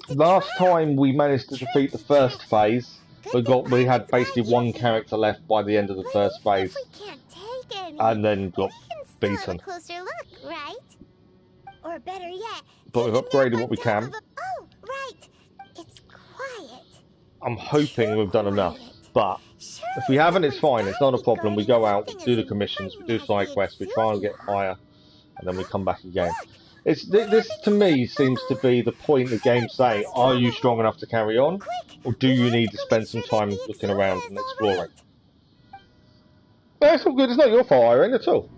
Speaker 3: a
Speaker 1: last
Speaker 3: trap.
Speaker 1: time we managed to defeat the first phase, we had basically one character left by the end of the
Speaker 3: But
Speaker 1: first
Speaker 3: even
Speaker 1: phase,
Speaker 3: if we can't take any,
Speaker 1: and then got
Speaker 3: we can still have
Speaker 1: beaten.
Speaker 3: a closer look, right? Or better yet,
Speaker 1: But we've
Speaker 3: take a
Speaker 1: upgraded
Speaker 3: nap
Speaker 1: what
Speaker 3: on
Speaker 1: we
Speaker 3: top
Speaker 1: can.
Speaker 3: of oh, right. It's quiet.
Speaker 1: I'm hoping we've done enough,
Speaker 3: Quiet.
Speaker 1: but
Speaker 3: Surely
Speaker 1: if we haven't, it's
Speaker 3: someone's
Speaker 1: fine. It's
Speaker 3: gotta
Speaker 1: not a
Speaker 3: be
Speaker 1: problem. We
Speaker 3: guarding
Speaker 1: go out, we
Speaker 3: something
Speaker 1: do
Speaker 3: as
Speaker 1: the commissions, we do
Speaker 3: important as
Speaker 1: side quests, we try and get
Speaker 3: Exuvia.
Speaker 1: higher, and then we come back again.
Speaker 3: Look,
Speaker 1: It's
Speaker 3: what
Speaker 1: this to
Speaker 3: happened
Speaker 1: me
Speaker 3: here?
Speaker 1: seems to be the point of the game saying, are you strong enough to carry on,
Speaker 3: Quick,
Speaker 1: or do
Speaker 3: we
Speaker 1: you
Speaker 3: have
Speaker 1: need
Speaker 3: to
Speaker 1: to
Speaker 3: go make
Speaker 1: spend some
Speaker 3: sure that
Speaker 1: time
Speaker 3: the
Speaker 1: looking
Speaker 3: Exuvia
Speaker 1: around
Speaker 3: is
Speaker 1: and
Speaker 3: all
Speaker 1: exploring?
Speaker 3: right.
Speaker 1: No, it's all good. It's not your fault, Irene, at all.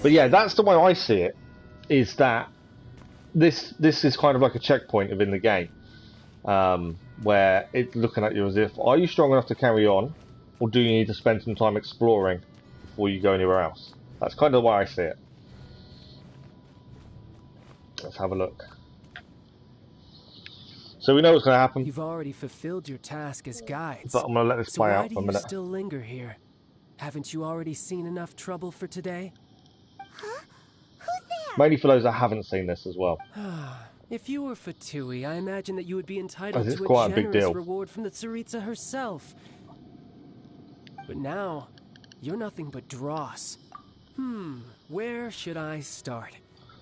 Speaker 1: But yeah, that's the way I see it. Is that this is kind of like a checkpoint within the game, where it's looking at you as if, are you strong enough to carry on, or do you need to spend some time exploring before you go anywhere else? That's kind of the way I see it. Let's have a look. So we know what's going to happen,
Speaker 4: You've already fulfilled your task as guides.
Speaker 1: but I'm going to let this
Speaker 4: So
Speaker 1: play
Speaker 4: why
Speaker 1: out
Speaker 4: do
Speaker 1: for a
Speaker 4: you
Speaker 1: minute.
Speaker 4: still linger here? Haven't you already seen enough trouble for today?
Speaker 3: Huh? Who's there?
Speaker 1: Mainly for those that haven't seen this as well.
Speaker 4: If you were F2P, I imagine that you would be entitled
Speaker 1: It's
Speaker 4: to
Speaker 1: quite
Speaker 4: a
Speaker 1: a big
Speaker 4: generous
Speaker 1: deal.
Speaker 4: reward from the Tsaritsa herself. But now, you're nothing but dross. Where should I start?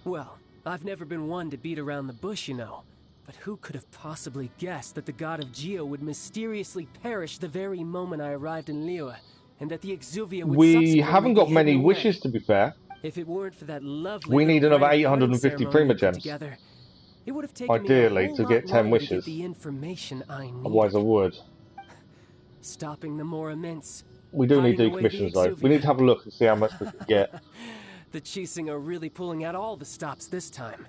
Speaker 4: Well, I've never been one to beat around the bush, you know. But who could have possibly guessed that the god of Geo would mysteriously perish the very moment I arrived in Liyue, and that the Exuvia would
Speaker 1: We
Speaker 4: subsequently
Speaker 1: haven't
Speaker 4: be
Speaker 1: got many
Speaker 4: hidden
Speaker 1: wishes,
Speaker 4: away?
Speaker 1: to be fair.
Speaker 4: If it weren't for that lovely
Speaker 1: We need
Speaker 4: little
Speaker 1: another
Speaker 4: rite of guarding
Speaker 1: 850
Speaker 4: ceremony we put
Speaker 1: primogems.
Speaker 4: together, it would have taken
Speaker 1: Ideally,
Speaker 4: me a whole
Speaker 1: to
Speaker 4: lot
Speaker 1: get 10
Speaker 4: longer to
Speaker 1: wishes.
Speaker 4: get the information I needed.
Speaker 1: Otherwise I would.
Speaker 4: Stopping the more immense.
Speaker 1: We do need to do
Speaker 4: hiding away the
Speaker 1: commissions though. We
Speaker 4: Exuvia.
Speaker 1: need to have a look and see how much we can get.
Speaker 4: The Chising are really pulling out all the stops this time.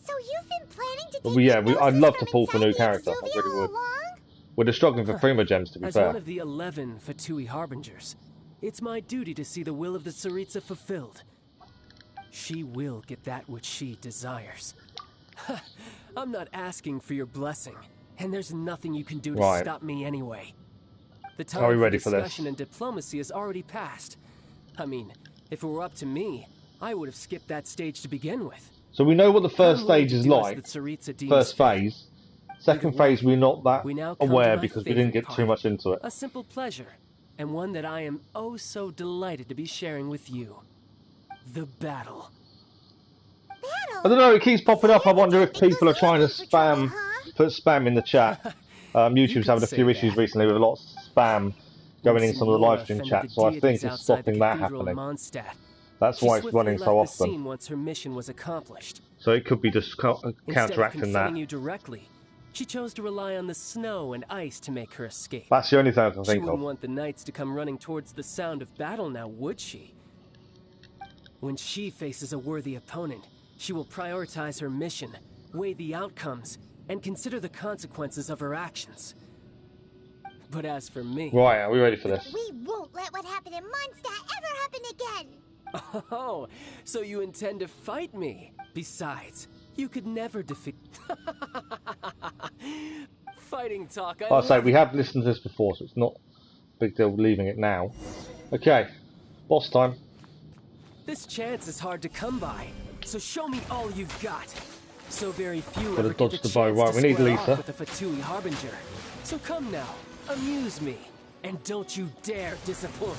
Speaker 3: So you've been planning to
Speaker 1: But
Speaker 3: take
Speaker 1: I'd
Speaker 3: hypnosis
Speaker 1: love to
Speaker 3: from
Speaker 1: pull for a
Speaker 3: inside
Speaker 1: new
Speaker 3: the
Speaker 1: character. I
Speaker 3: Exuvia
Speaker 1: really
Speaker 3: all
Speaker 1: would.
Speaker 3: along?
Speaker 1: We're just struggling for primogems, to be
Speaker 4: As
Speaker 1: fair.
Speaker 4: one of the 11 F2P harbingers, it's my duty to see the will of the Tsaritsa fulfilled. She will get that which she desires. I'm not asking for your blessing, and there's nothing you can do to
Speaker 1: Right.
Speaker 4: stop me anyway. The time
Speaker 1: Are we
Speaker 4: for
Speaker 1: ready for this?
Speaker 4: discussion and diplomacy has already passed. I mean, if it were up to me, I would have skipped that stage to begin with.
Speaker 1: So we know what the first
Speaker 4: I'm willing
Speaker 1: stage
Speaker 4: to
Speaker 1: is
Speaker 4: do as
Speaker 1: like.
Speaker 4: the Tsaritsa deems
Speaker 1: First
Speaker 4: fit.
Speaker 1: phase. Second
Speaker 4: Either way,
Speaker 1: phase, we're not that
Speaker 4: we now come to
Speaker 1: aware
Speaker 4: my
Speaker 1: because we didn't
Speaker 4: favorite
Speaker 1: get too
Speaker 4: part.
Speaker 1: much into it.
Speaker 4: A simple pleasure, and one that I am oh so delighted to be sharing with you. The battle.
Speaker 1: I don't know, it keeps popping up. I wonder if people are trying to
Speaker 3: Looking for trouble,
Speaker 1: spam,
Speaker 3: huh?
Speaker 1: put spam in the chat. YouTube's
Speaker 4: could
Speaker 1: having a
Speaker 4: say
Speaker 1: few issues
Speaker 4: that.
Speaker 1: recently with lots of spam going in some of the
Speaker 4: Signora
Speaker 1: live stream
Speaker 4: offended
Speaker 1: chats,
Speaker 4: the
Speaker 1: so I think
Speaker 4: deities
Speaker 1: it's
Speaker 4: outside
Speaker 1: stopping
Speaker 4: the
Speaker 1: that
Speaker 4: cathedral in
Speaker 1: happening.
Speaker 4: Mondstadt.
Speaker 1: That's
Speaker 4: She
Speaker 1: why it's
Speaker 4: swiftly
Speaker 1: running
Speaker 4: left
Speaker 1: so
Speaker 4: the
Speaker 1: often.
Speaker 4: scene once her mission was accomplished.
Speaker 1: So it could be just
Speaker 4: Instead of
Speaker 1: counteracting
Speaker 4: confronting
Speaker 1: that.
Speaker 4: you directly, she chose to rely on the snow and ice to make her escape.
Speaker 1: That's the only thing I can
Speaker 4: She
Speaker 1: think
Speaker 4: wouldn't
Speaker 1: of.
Speaker 4: want the knights to come running towards the sound of battle now, would she? When she faces a worthy opponent, she will prioritize her mission, weigh the outcomes, and consider the consequences of her actions. But as for me...
Speaker 1: Right, are we ready for this?
Speaker 3: We won't let what happened in Mondstadt ever happen again!
Speaker 4: Oh, so you intend to fight me? Besides, you could never defeat... Fighting talk, I
Speaker 1: I'll say,
Speaker 4: love
Speaker 1: we
Speaker 4: it.
Speaker 1: have listened to this before, so it's not a big deal leaving it now. Okay, boss time.
Speaker 4: This chance is hard to come by, so show me all you've got. So very few
Speaker 1: Gotta
Speaker 4: ever get
Speaker 1: dodge
Speaker 4: the
Speaker 1: the bow.
Speaker 4: chance
Speaker 1: Right,
Speaker 4: to
Speaker 1: we need
Speaker 4: square
Speaker 1: Lisa.
Speaker 4: off with the F2P harbinger. So come now, amuse me, and don't you dare disappoint.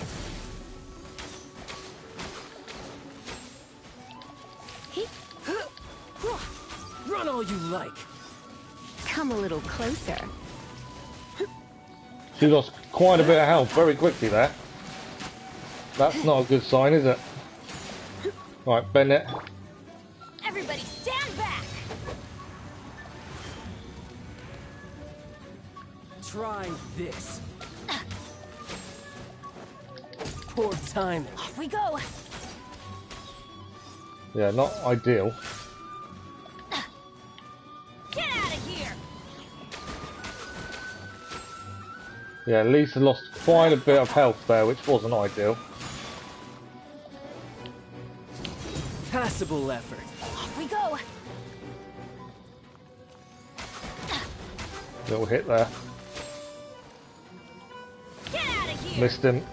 Speaker 4: Run all you like.
Speaker 2: Come a little closer.
Speaker 1: She lost quite a bit of health very quickly there. That's not a good sign, is it? Right, Bennett.
Speaker 3: Everybody stand back!
Speaker 4: Try this. Poor timing.
Speaker 3: Off we go!
Speaker 1: Yeah, not ideal.
Speaker 3: Get out of here!
Speaker 1: Yeah, Lisa lost quite a bit of health there, which wasn't ideal.
Speaker 4: Passable effort.
Speaker 3: Off we go.
Speaker 1: Little hit there.
Speaker 3: Get out of here.
Speaker 1: Missed him.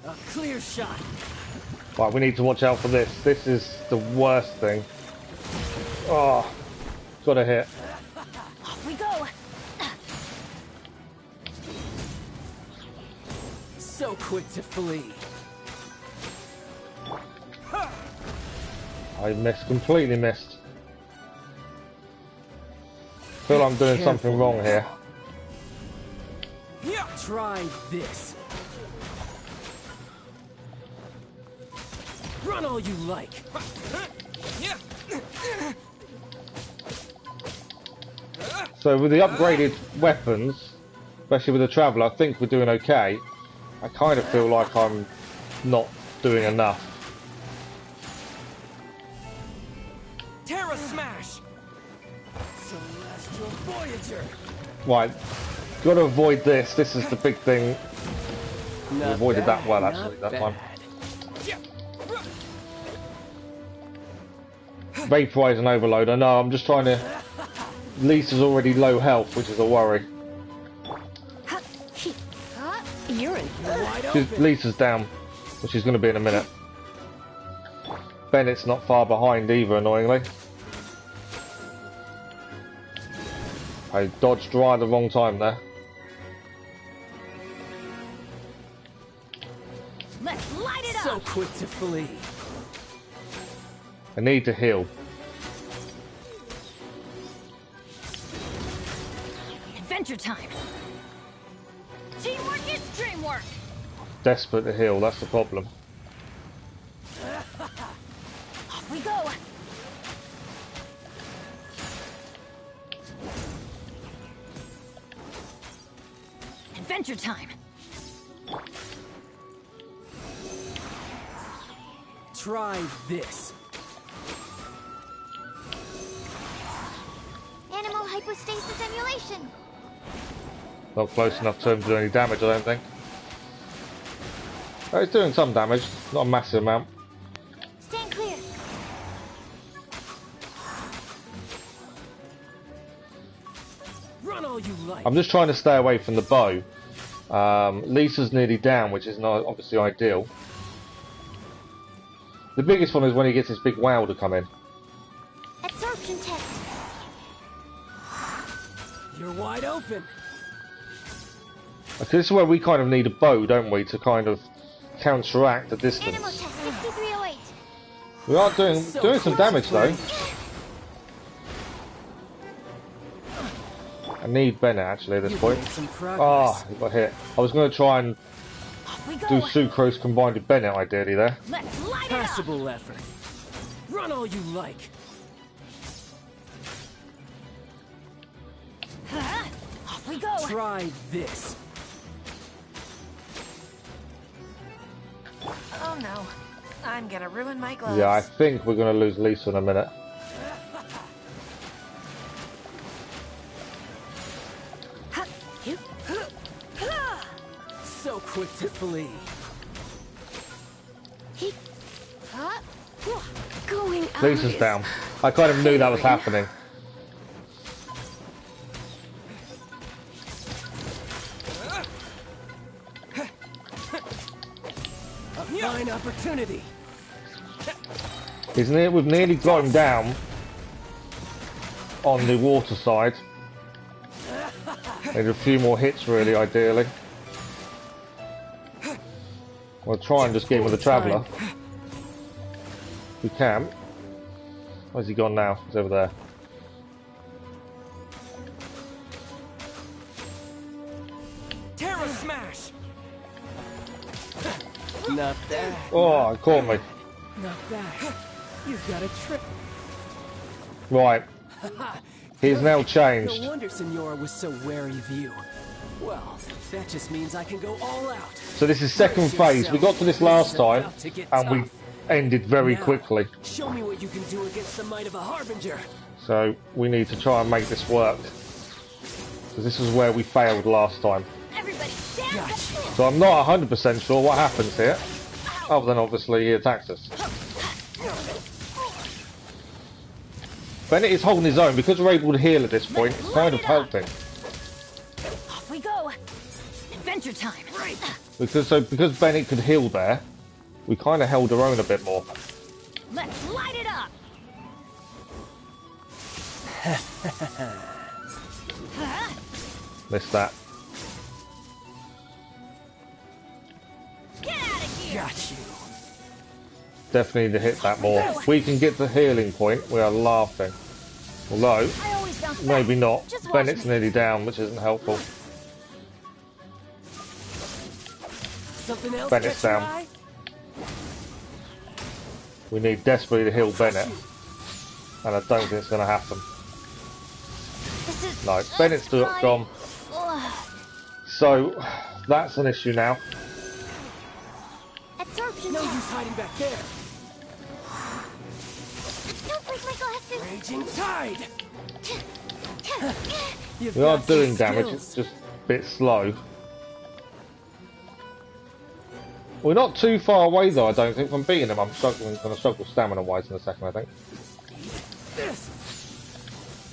Speaker 4: A clear shot.
Speaker 1: Right, we need to watch out for this. This is the worst thing. Oh, got a hit.
Speaker 3: Off we go.
Speaker 4: So quick to flee.
Speaker 1: I missed, completely missed. Feel I'm doing something wrong here.
Speaker 4: Try this. Run all you like.
Speaker 1: So with the upgraded weapons, especially with the Traveller, I think we're doing okay. I kind of feel like I'm not doing enough.
Speaker 4: Terra Smash! Celestial Voyager!
Speaker 1: Right, got to avoid this. This is the big thing. We avoided that well, actually, that time. Vaporize and overload. I know, I'm just trying to... Lisa's already low health, which is a worry.
Speaker 2: You're in wide
Speaker 1: open. Lisa's down, which she's going to be in a minute. Bennett's not far behind either, annoyingly. I dodged right at the wrong time there.
Speaker 3: Let's light it up.
Speaker 4: So quick to flee.
Speaker 1: I need to heal.
Speaker 3: Adventure time. Teamwork is dreamwork.
Speaker 1: Desperate to heal, that's the problem.
Speaker 3: Off we go. Adventure time.
Speaker 4: Try this.
Speaker 3: Animal hypostasis emulation.
Speaker 1: Not close enough to him to do any damage, I don't think. Oh, he's doing some damage, not a massive amount.
Speaker 3: Stand clear.
Speaker 4: Run all you like.
Speaker 1: I'm just trying to stay away from the bow. Lisa's nearly down, which is not obviously ideal. The biggest one is when he gets his big wow to come in.
Speaker 3: Absorption test.
Speaker 4: You're wide open.
Speaker 1: Okay, this is where we kind of need a bow, don't we, to kind of counteract the
Speaker 3: Animal
Speaker 1: distance.
Speaker 3: test 6308.
Speaker 1: We are doing some damage though. I need Bennett actually at this point. Ah, he got hit. I was going to try and
Speaker 3: Off we go.
Speaker 1: do Sucrose combined with Bennett ideally there.
Speaker 3: Let's light it up.
Speaker 4: Passable effort. Run all you like.
Speaker 3: Off we go.
Speaker 4: Try this.
Speaker 5: Oh no. I'm gonna ruin my gloves.
Speaker 1: Yeah, I think we're going to lose Lisa in a minute.
Speaker 4: So quick to flee.
Speaker 2: going out.
Speaker 1: Lisa's down. I kind of knew that was happening.
Speaker 4: A fine opportunity.
Speaker 1: We've nearly got him down on the water side. Need a few more hits really, ideally. We'll try and just get him with the Traveller. We can. Where's he gone now? He's over there.
Speaker 4: Terra Smash. Not bad.
Speaker 1: Oh, it caught me.
Speaker 4: Not bad. You've got a trick.
Speaker 1: Right. He's now changed.
Speaker 4: No wonder Senora was so wary of you. Well, that just means I can go all out.
Speaker 1: So this is second phase. We got to this last time, and we ended very quickly.
Speaker 4: Show me what you can do against the might of a Harbinger.
Speaker 1: So we need to try and make this work. Because this is where we failed last time.
Speaker 2: Everybody stand
Speaker 4: Gotcha.
Speaker 1: So I'm not 100% sure what happens here. Other than obviously he attacks us. Bennett is holding his own. Because we're able to heal at this point, it's kind of helping.
Speaker 2: Off we go. Adventure time. Right.
Speaker 1: Because Bennett could heal there, we kind of held our own a bit more.
Speaker 2: Let's light it up.
Speaker 1: Missed that.
Speaker 2: Get out of here.
Speaker 4: Got you.
Speaker 1: Definitely need to hit that more. If we can get the healing point, we are laughing. Although,
Speaker 2: I always bounce back.
Speaker 1: maybe not.
Speaker 2: Just watch
Speaker 1: Bennett's
Speaker 2: me.
Speaker 1: nearly down, which isn't helpful.
Speaker 4: Something else
Speaker 1: Bennett's
Speaker 4: catch your
Speaker 1: down.
Speaker 4: eye?
Speaker 1: We need desperately to heal Bennett. And I don't think it's going to happen.
Speaker 2: This is
Speaker 1: No,
Speaker 2: just
Speaker 1: Bennett's still
Speaker 2: fine.
Speaker 1: gone.
Speaker 2: Ugh.
Speaker 1: So, that's an issue now.
Speaker 3: Absorption
Speaker 4: No
Speaker 3: test.
Speaker 4: use hiding back there.
Speaker 3: Don't break my glasses.
Speaker 4: Raging tide. You've
Speaker 1: We are
Speaker 4: got some
Speaker 1: doing damage,
Speaker 4: skills.
Speaker 1: it's just a bit slow. We're not too far away though, I don't think, from beating him. I'm going to struggle stamina-wise in a second, I think.
Speaker 4: This.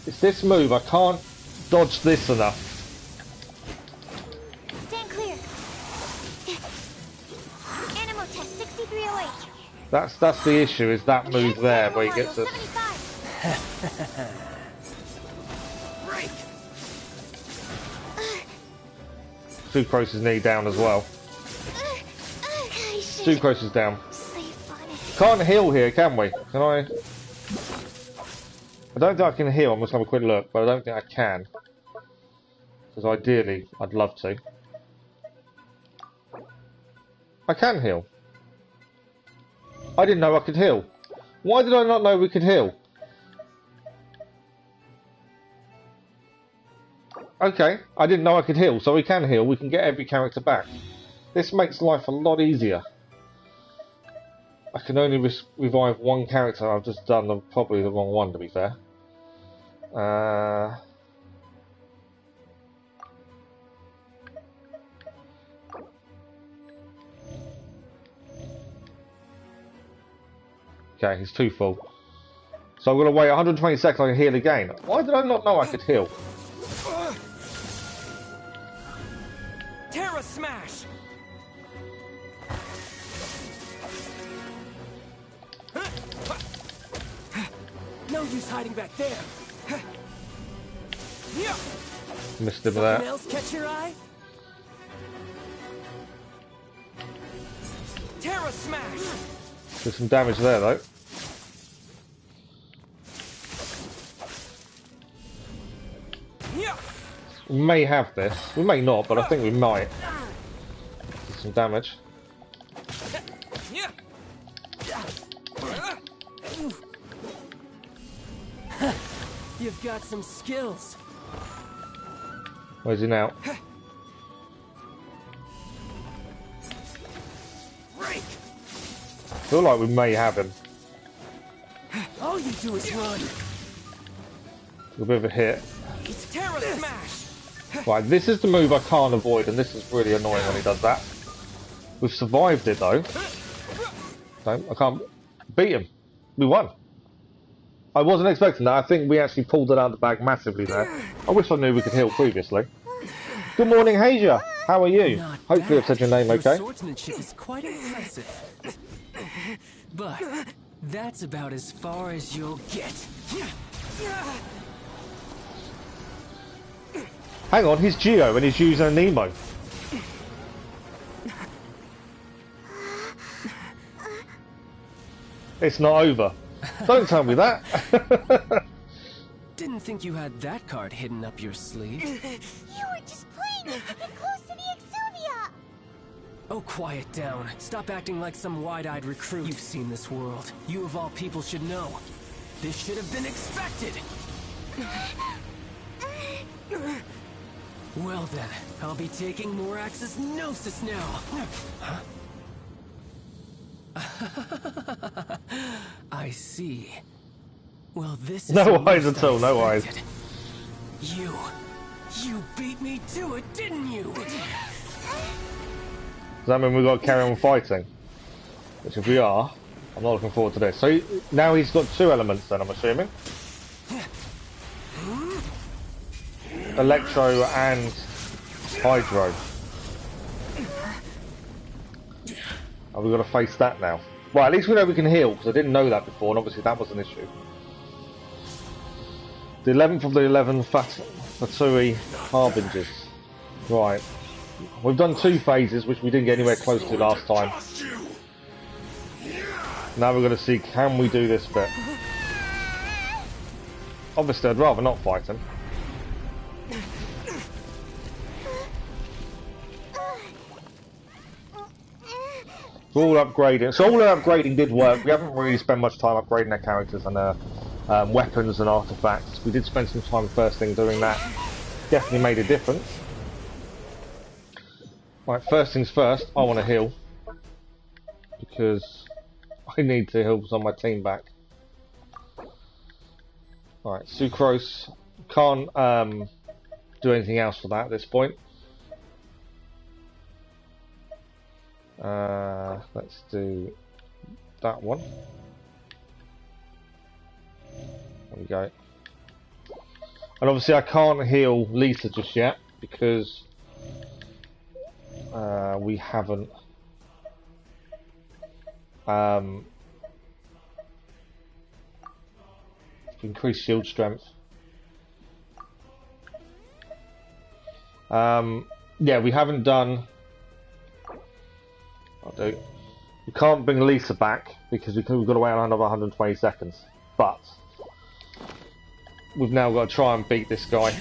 Speaker 1: It's this move, I can't dodge this enough.
Speaker 3: Stand clear. Animal test 6308.
Speaker 1: That's the issue, is that move there where he gets us.
Speaker 3: 75.
Speaker 4: Break.
Speaker 1: Sucrose is nearly down as well.
Speaker 3: I should
Speaker 1: Sucrose is down.
Speaker 3: sleep on it.
Speaker 1: Can't heal here, can we? Can I? I don't think I can heal. I'm just going to have a quick look, but I don't think I can. Because ideally, I'd love to. I can heal. I didn't know I could heal. Why did I not know we could heal? Okay, I didn't know I could heal, so we can heal. We can get every character back. This makes life a lot easier. I can only revive one character. I've just done probably the wrong one, to be fair. Okay, he's too full. So I'm going to wait 120 seconds I can heal again. Why did I not know I could heal?
Speaker 4: Terra smash. No use hiding back there.
Speaker 1: Missed him
Speaker 4: Something
Speaker 1: there.
Speaker 4: else catch your eye? Terra smash.
Speaker 1: There's some damage there though. We may have this. We may not, but I think we might. There's some damage.
Speaker 4: You've got some skills.
Speaker 1: Where's he now?
Speaker 4: Break.
Speaker 1: I feel like we may have him.
Speaker 4: All you do is run.
Speaker 1: A bit of a hit.
Speaker 4: It's Terra smash.
Speaker 1: Right, this is the move I can't avoid, and this is really annoying when he does that. We've survived it though. I can't beat him. We won. I wasn't expecting that. I think we actually pulled it out of the bag massively there. I wish I knew we could heal previously. Good morning, Hasia. How are you?
Speaker 4: Not
Speaker 1: Hopefully I've said your name
Speaker 4: Your
Speaker 1: okay.
Speaker 4: swordsmanship is quite impressive. But that's about as far as you'll get.
Speaker 1: Hang on, he's Geo and he's using a Nemo. It's not over. Don't tell me that.
Speaker 4: Didn't think you had that card hidden up your sleeve.
Speaker 3: You were just playing us to get close to the Exuvia.
Speaker 4: Oh, quiet down. Stop acting like some wide-eyed recruit. You've seen this world. You of all people should know. This should have been expected. Well then, I'll be taking Morax's Gnosis now. Huh? I see. Well, this is
Speaker 1: No
Speaker 4: worse
Speaker 1: eyes at
Speaker 4: than
Speaker 1: all, no eyes.
Speaker 4: expected. You You beat me to it, didn't you?
Speaker 1: Does that mean we've got to carry on fighting? Which if we are, I'm not looking forward to this. So now he's got two elements then, I'm assuming. Electro and Hydro. And we've got to face that now. Well, at least we know we can heal, because I didn't know that before, and obviously that was an issue. The 11th of the 11 Fatui Harbingers. Right. We've done 2 phases, which we didn't get anywhere close to last time. Now we're going to see, can we do this bit? Obviously, I'd rather not fight him. We're all upgrading. So all our upgrading did work. We haven't really spent much time upgrading our characters and weapons and artifacts. We did spend some time first thing doing that. Definitely made a difference. Right, first things first, I want to heal. Because I need to heal some of my team back. Right, Sucrose. Can't do anything else for that at this point. Let's do that one. There we go. And obviously I can't heal Lisa just yet because we haven't increased shield strength. Yeah, we haven't done. I'll do. We can't bring Lisa back because we've got to wait another 120 seconds. But we've now got to try and beat this guy.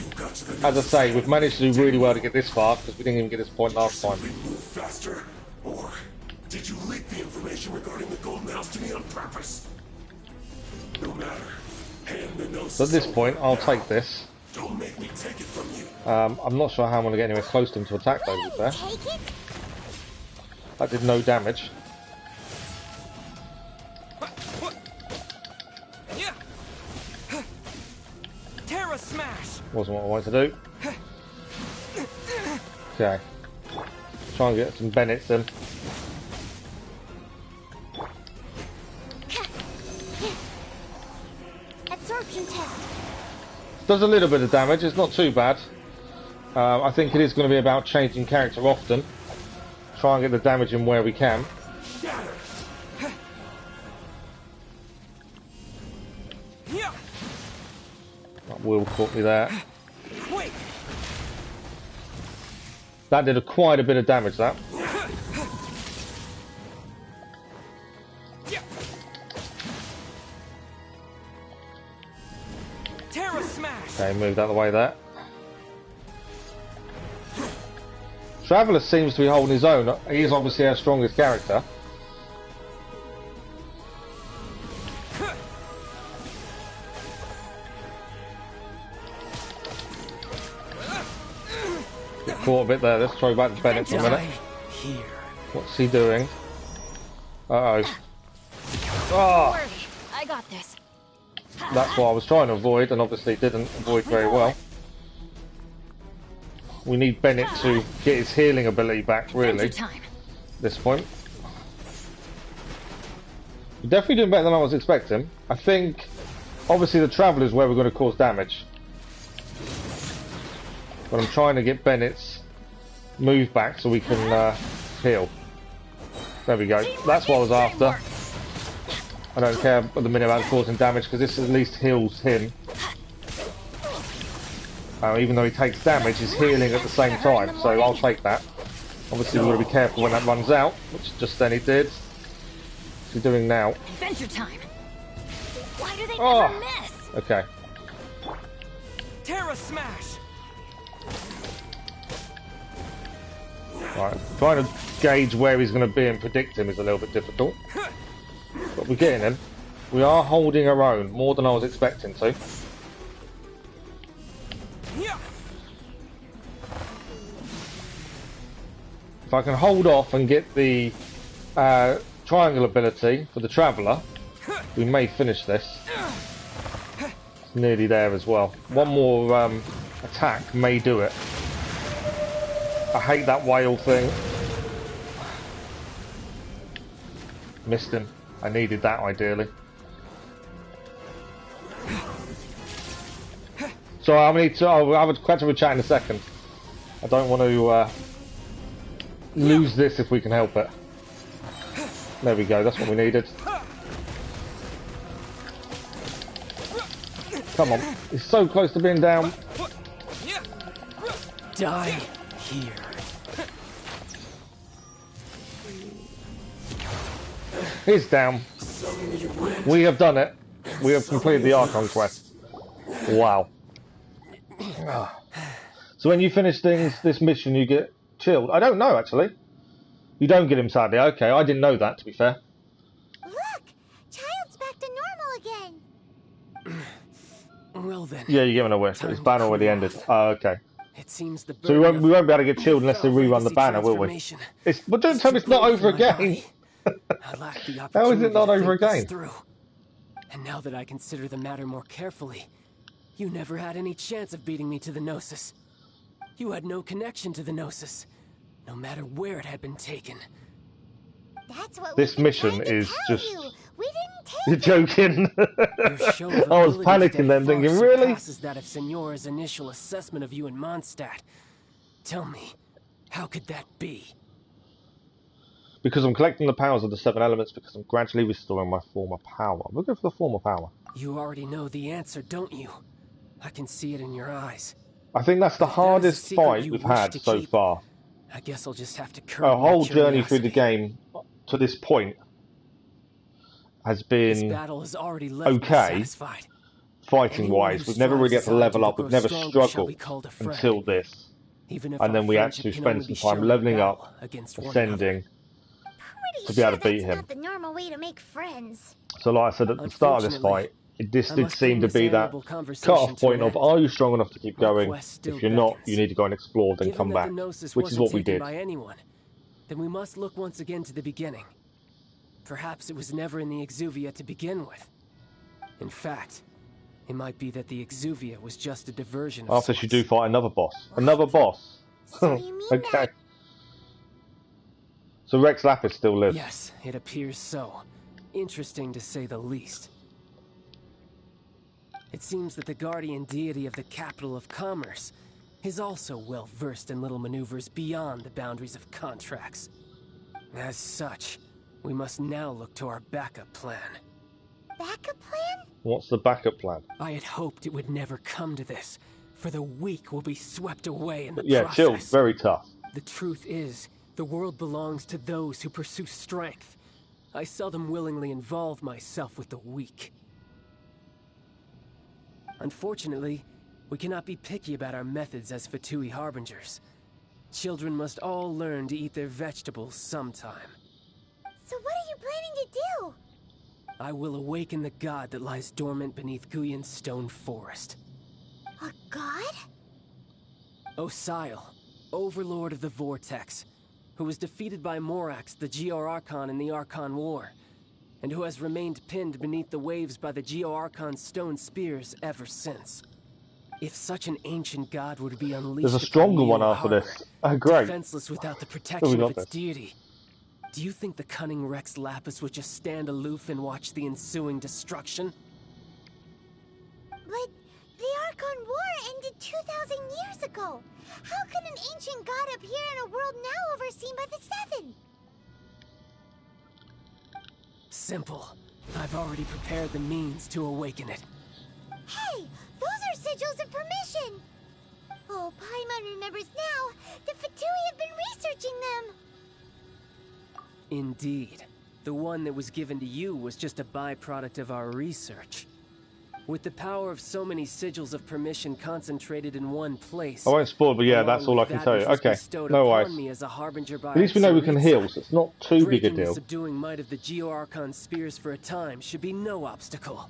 Speaker 1: As I say, we've managed to do really well to get this far because we didn't even get this point last time.
Speaker 6: Move faster, or did you leak the information regarding the golden house to me on purpose? No matter. Hand the nose.
Speaker 1: So at this point, I'll take this.
Speaker 6: Don't make me take it from you.
Speaker 1: I'm not sure how I'm going to get anywhere close to him to attack though, to be fair. That did no damage.
Speaker 4: Terra smash.
Speaker 1: Wasn't what I wanted to do. Okay. Try and get some Bennetts in.
Speaker 3: Absorption test.
Speaker 1: Does a little bit of damage, it's not too bad. I think it is going to be about changing character often. Try and get the damage in where we can. That will caught me there. That did quite a bit of damage, that. Okay, moved out of the way there. Traveller seems to be holding his own. He is obviously our strongest character. Get caught a bit there. Let's throw back to Bennett for a minute. What's he doing? Uh-oh. Oh!
Speaker 2: I got this.
Speaker 1: That's what I was trying to avoid, and obviously didn't avoid very well. We need Bennett to get his healing ability back, really, at this point. We're definitely doing better than I was expecting. I think, obviously, the Traveller is where we're going to cause damage. But I'm trying to get Bennett's move back so we can heal. There we go. That's what I was after. I don't care at the minute about causing damage because this at least heals him. Even though he takes damage, he's healing at the same time, so I'll take that. Obviously we've got to be careful when that runs out, which just then he did. What's he doing now?
Speaker 2: Adventure time. Why do they never miss?
Speaker 1: Okay.
Speaker 4: Terra smash.
Speaker 1: Right, trying to gauge where he's going to be and predict him is a little bit difficult. But we're getting him. We are holding our own, more than I was expecting to. If I can hold off and get the triangle ability for the Traveller, we may finish this. It's nearly there as well. One more attack may do it. I hate that whale thing. Missed him. I needed that ideally. So I'll have a catch up with chat in a second. I don't want to lose this if we can help it. There we go, that's what we needed. Come on, he's so close to being down.
Speaker 4: Die here.
Speaker 1: He's down. We have done it. We have completed the Archon Quest. Wow. So when you finish this mission, you get chilled. I don't know, actually. You don't get him, sadly. Okay, I didn't know that, to be fair.
Speaker 3: Look! Child's back to normal again!
Speaker 4: Well then.
Speaker 1: Yeah, you're giving a wish. His banner already ended. Oh, okay.
Speaker 4: It seems the
Speaker 1: So we won't be able to get chilled unless they rerun the banner, will we? But don't tell me it's not over again! How is it not over again?
Speaker 4: And now that I consider the matter more carefully, you never had any chance of beating me to the Gnosis. You had no connection to the Gnosis, no matter where it had been taken.
Speaker 3: That's what
Speaker 1: this mission is just...
Speaker 3: We didn't take
Speaker 1: You're joking. I was panicking then, thinking, really?
Speaker 4: That of Signora's initial assessment of you in Mondstadt. Tell me, how could that be?
Speaker 1: Because I'm collecting the powers of the 7 elements, because I'm gradually restoring my former power. We'll go for the former power.
Speaker 4: You already know the answer, don't you? I can see it in your eyes.
Speaker 1: I think that's the hardest fight we've had so far.
Speaker 4: I guess I'll just have to curb
Speaker 1: our whole
Speaker 4: my
Speaker 1: journey through the game to this point has been okay, fighting-wise. We've never really had to level up. We've never struggled until this. And then we actually spend some time leveling up, ascending, to be able to beat him.
Speaker 3: Not the normal way to make friends.
Speaker 1: So like I said at the start of this fight, this did seem to be that cut-off point of, are you strong enough to keep going? If you're not, you need to go and explore, then come back. Which is what we did.
Speaker 4: Then we must look once again to the beginning. Perhaps it was never in the Exuvia to begin with. In fact, it might be that the Exuvia was just a diversion of
Speaker 1: After you do fight another boss. Another boss.
Speaker 3: So you mean
Speaker 1: okay.
Speaker 3: that...
Speaker 1: So Rex Lapis still lives.
Speaker 4: Yes, it appears so. Interesting to say the least. It seems that the guardian deity of the capital of commerce is also well versed in little maneuvers beyond the boundaries of contracts. As such, we must now look to our backup plan.
Speaker 3: Backup plan?
Speaker 1: What's the backup plan?
Speaker 4: I had hoped it would never come to this, for the weak will be swept away in the
Speaker 1: yeah,
Speaker 4: process.
Speaker 1: Chilled, very tough.
Speaker 4: The truth is, the world belongs to those who pursue strength. I seldom willingly involve myself with the weak. Unfortunately, we cannot be picky about our methods as F2P harbingers. Children must all learn to eat their vegetables sometime.
Speaker 3: So what are you planning to do?
Speaker 4: I will awaken the god that lies dormant beneath Guyon's stone forest.
Speaker 3: A god?
Speaker 4: Osial, overlord of the Vortex, who was defeated by Morax, the Geo-Archon in the Archon War, and who has remained pinned beneath the waves by the Geo-Archon's stone spears ever since. If such an ancient god were to be unleashed,
Speaker 1: there's a stronger one after this. Oh, great.
Speaker 4: Defenseless without the protection of its deity. Do you think the cunning Rex Lapis would just stand aloof and watch the ensuing destruction?
Speaker 3: But the Archon War ended 2,000 years ago. How can an ancient god appear in a world now overseen by the Seven?
Speaker 4: Simple. I've already prepared the means to awaken it.
Speaker 3: Hey, those are sigils of permission. Oh, Paimon remembers now. The F2P have been researching them.
Speaker 4: Indeed. The one that was given to you was just a byproduct of our research. With the power of so many sigils of permission concentrated in one place...
Speaker 1: I won't spoil, but yeah, that's all I can tell you. Okay, no worries. At least we know we can heal, so it's not too big a deal.
Speaker 4: The subduing might of the Geo-Archon spears for a time should be no obstacle.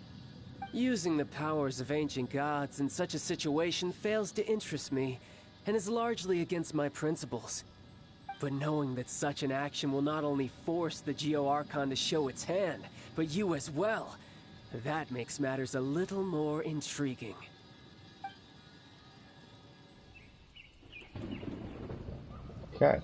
Speaker 4: Using the powers of ancient gods in such a situation fails to interest me, and is largely against my principles. But knowing that such an action will not only force the Geo-Archon to show its hand, but you as well, that makes matters a little more intriguing.
Speaker 1: Okay.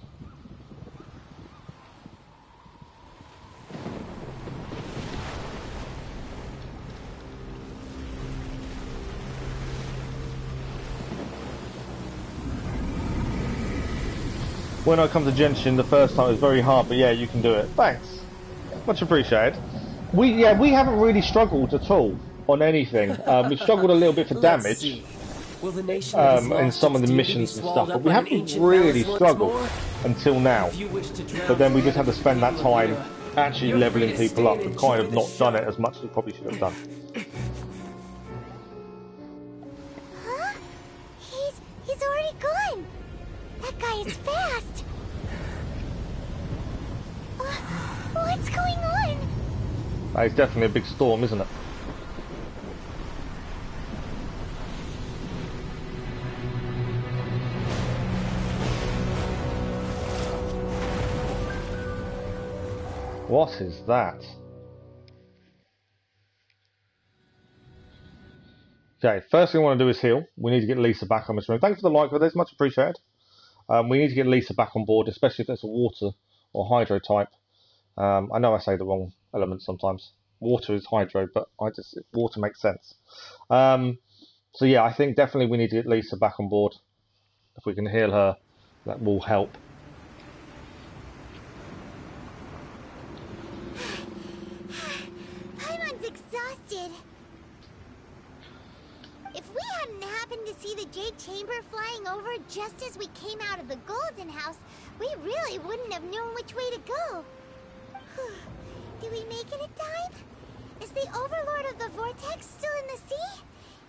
Speaker 1: When I come to Genshin the first time it was very hard, but yeah, you can do it. Thanks. Much appreciated. We haven't really struggled at all on anything. We've struggled a little bit for damage in some of the missions and stuff, but we haven't really struggled until now. But then we just had to spend that time actually leveling people up and kind of not done it as much as we probably should have done.
Speaker 3: Huh? He's already gone. That guy is fast. What's going on?
Speaker 1: It's definitely a big storm, isn't it? What is that? Okay, first thing I want to do is heal. We need to get Lisa back on this room. Thanks for the like for this, much appreciated. We need to get Lisa back on board, especially if it's a water or hydro type. I know I say the wrong element sometimes. Water is hydro, but water makes sense. So yeah, I think definitely we need to get Lisa back on board. If we can heal her, that will help.
Speaker 3: Paimon's exhausted. If we hadn't happened to see the Jade Chamber flying over just as we came out of the Golden House, we really wouldn't have known which way to go. Did we make it in time? Is the Overlord of the Vortex still in the sea?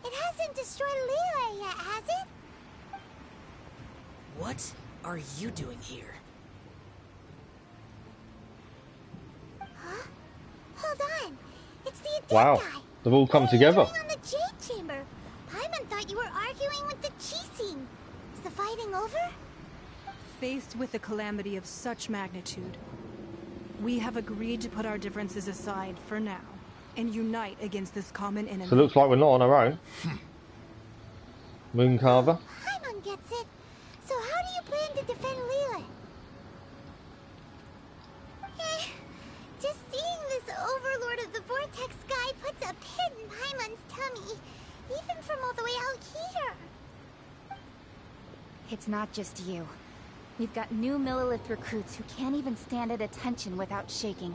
Speaker 3: It hasn't destroyed Liyue yet, has it?
Speaker 2: What are you doing here?
Speaker 3: Huh? Hold on. It's the Adepti.
Speaker 1: Wow, they've all come together.
Speaker 3: What are you doing on the Jade Chamber? Paimon thought you were arguing with the Qixing. Is the fighting over?
Speaker 7: Faced with a calamity of such magnitude, we have agreed to put our differences aside for now and unite against this common enemy.
Speaker 1: So it looks like we're not on our own. Mooncarver.
Speaker 3: Paimon gets it. So how do you plan to defend Liyue? Just seeing this Overlord of the Vortex guy puts a pit in Paimon's tummy, even from all the way out here.
Speaker 8: It's not just you. We've got new Millilith recruits who can't even stand at attention without shaking.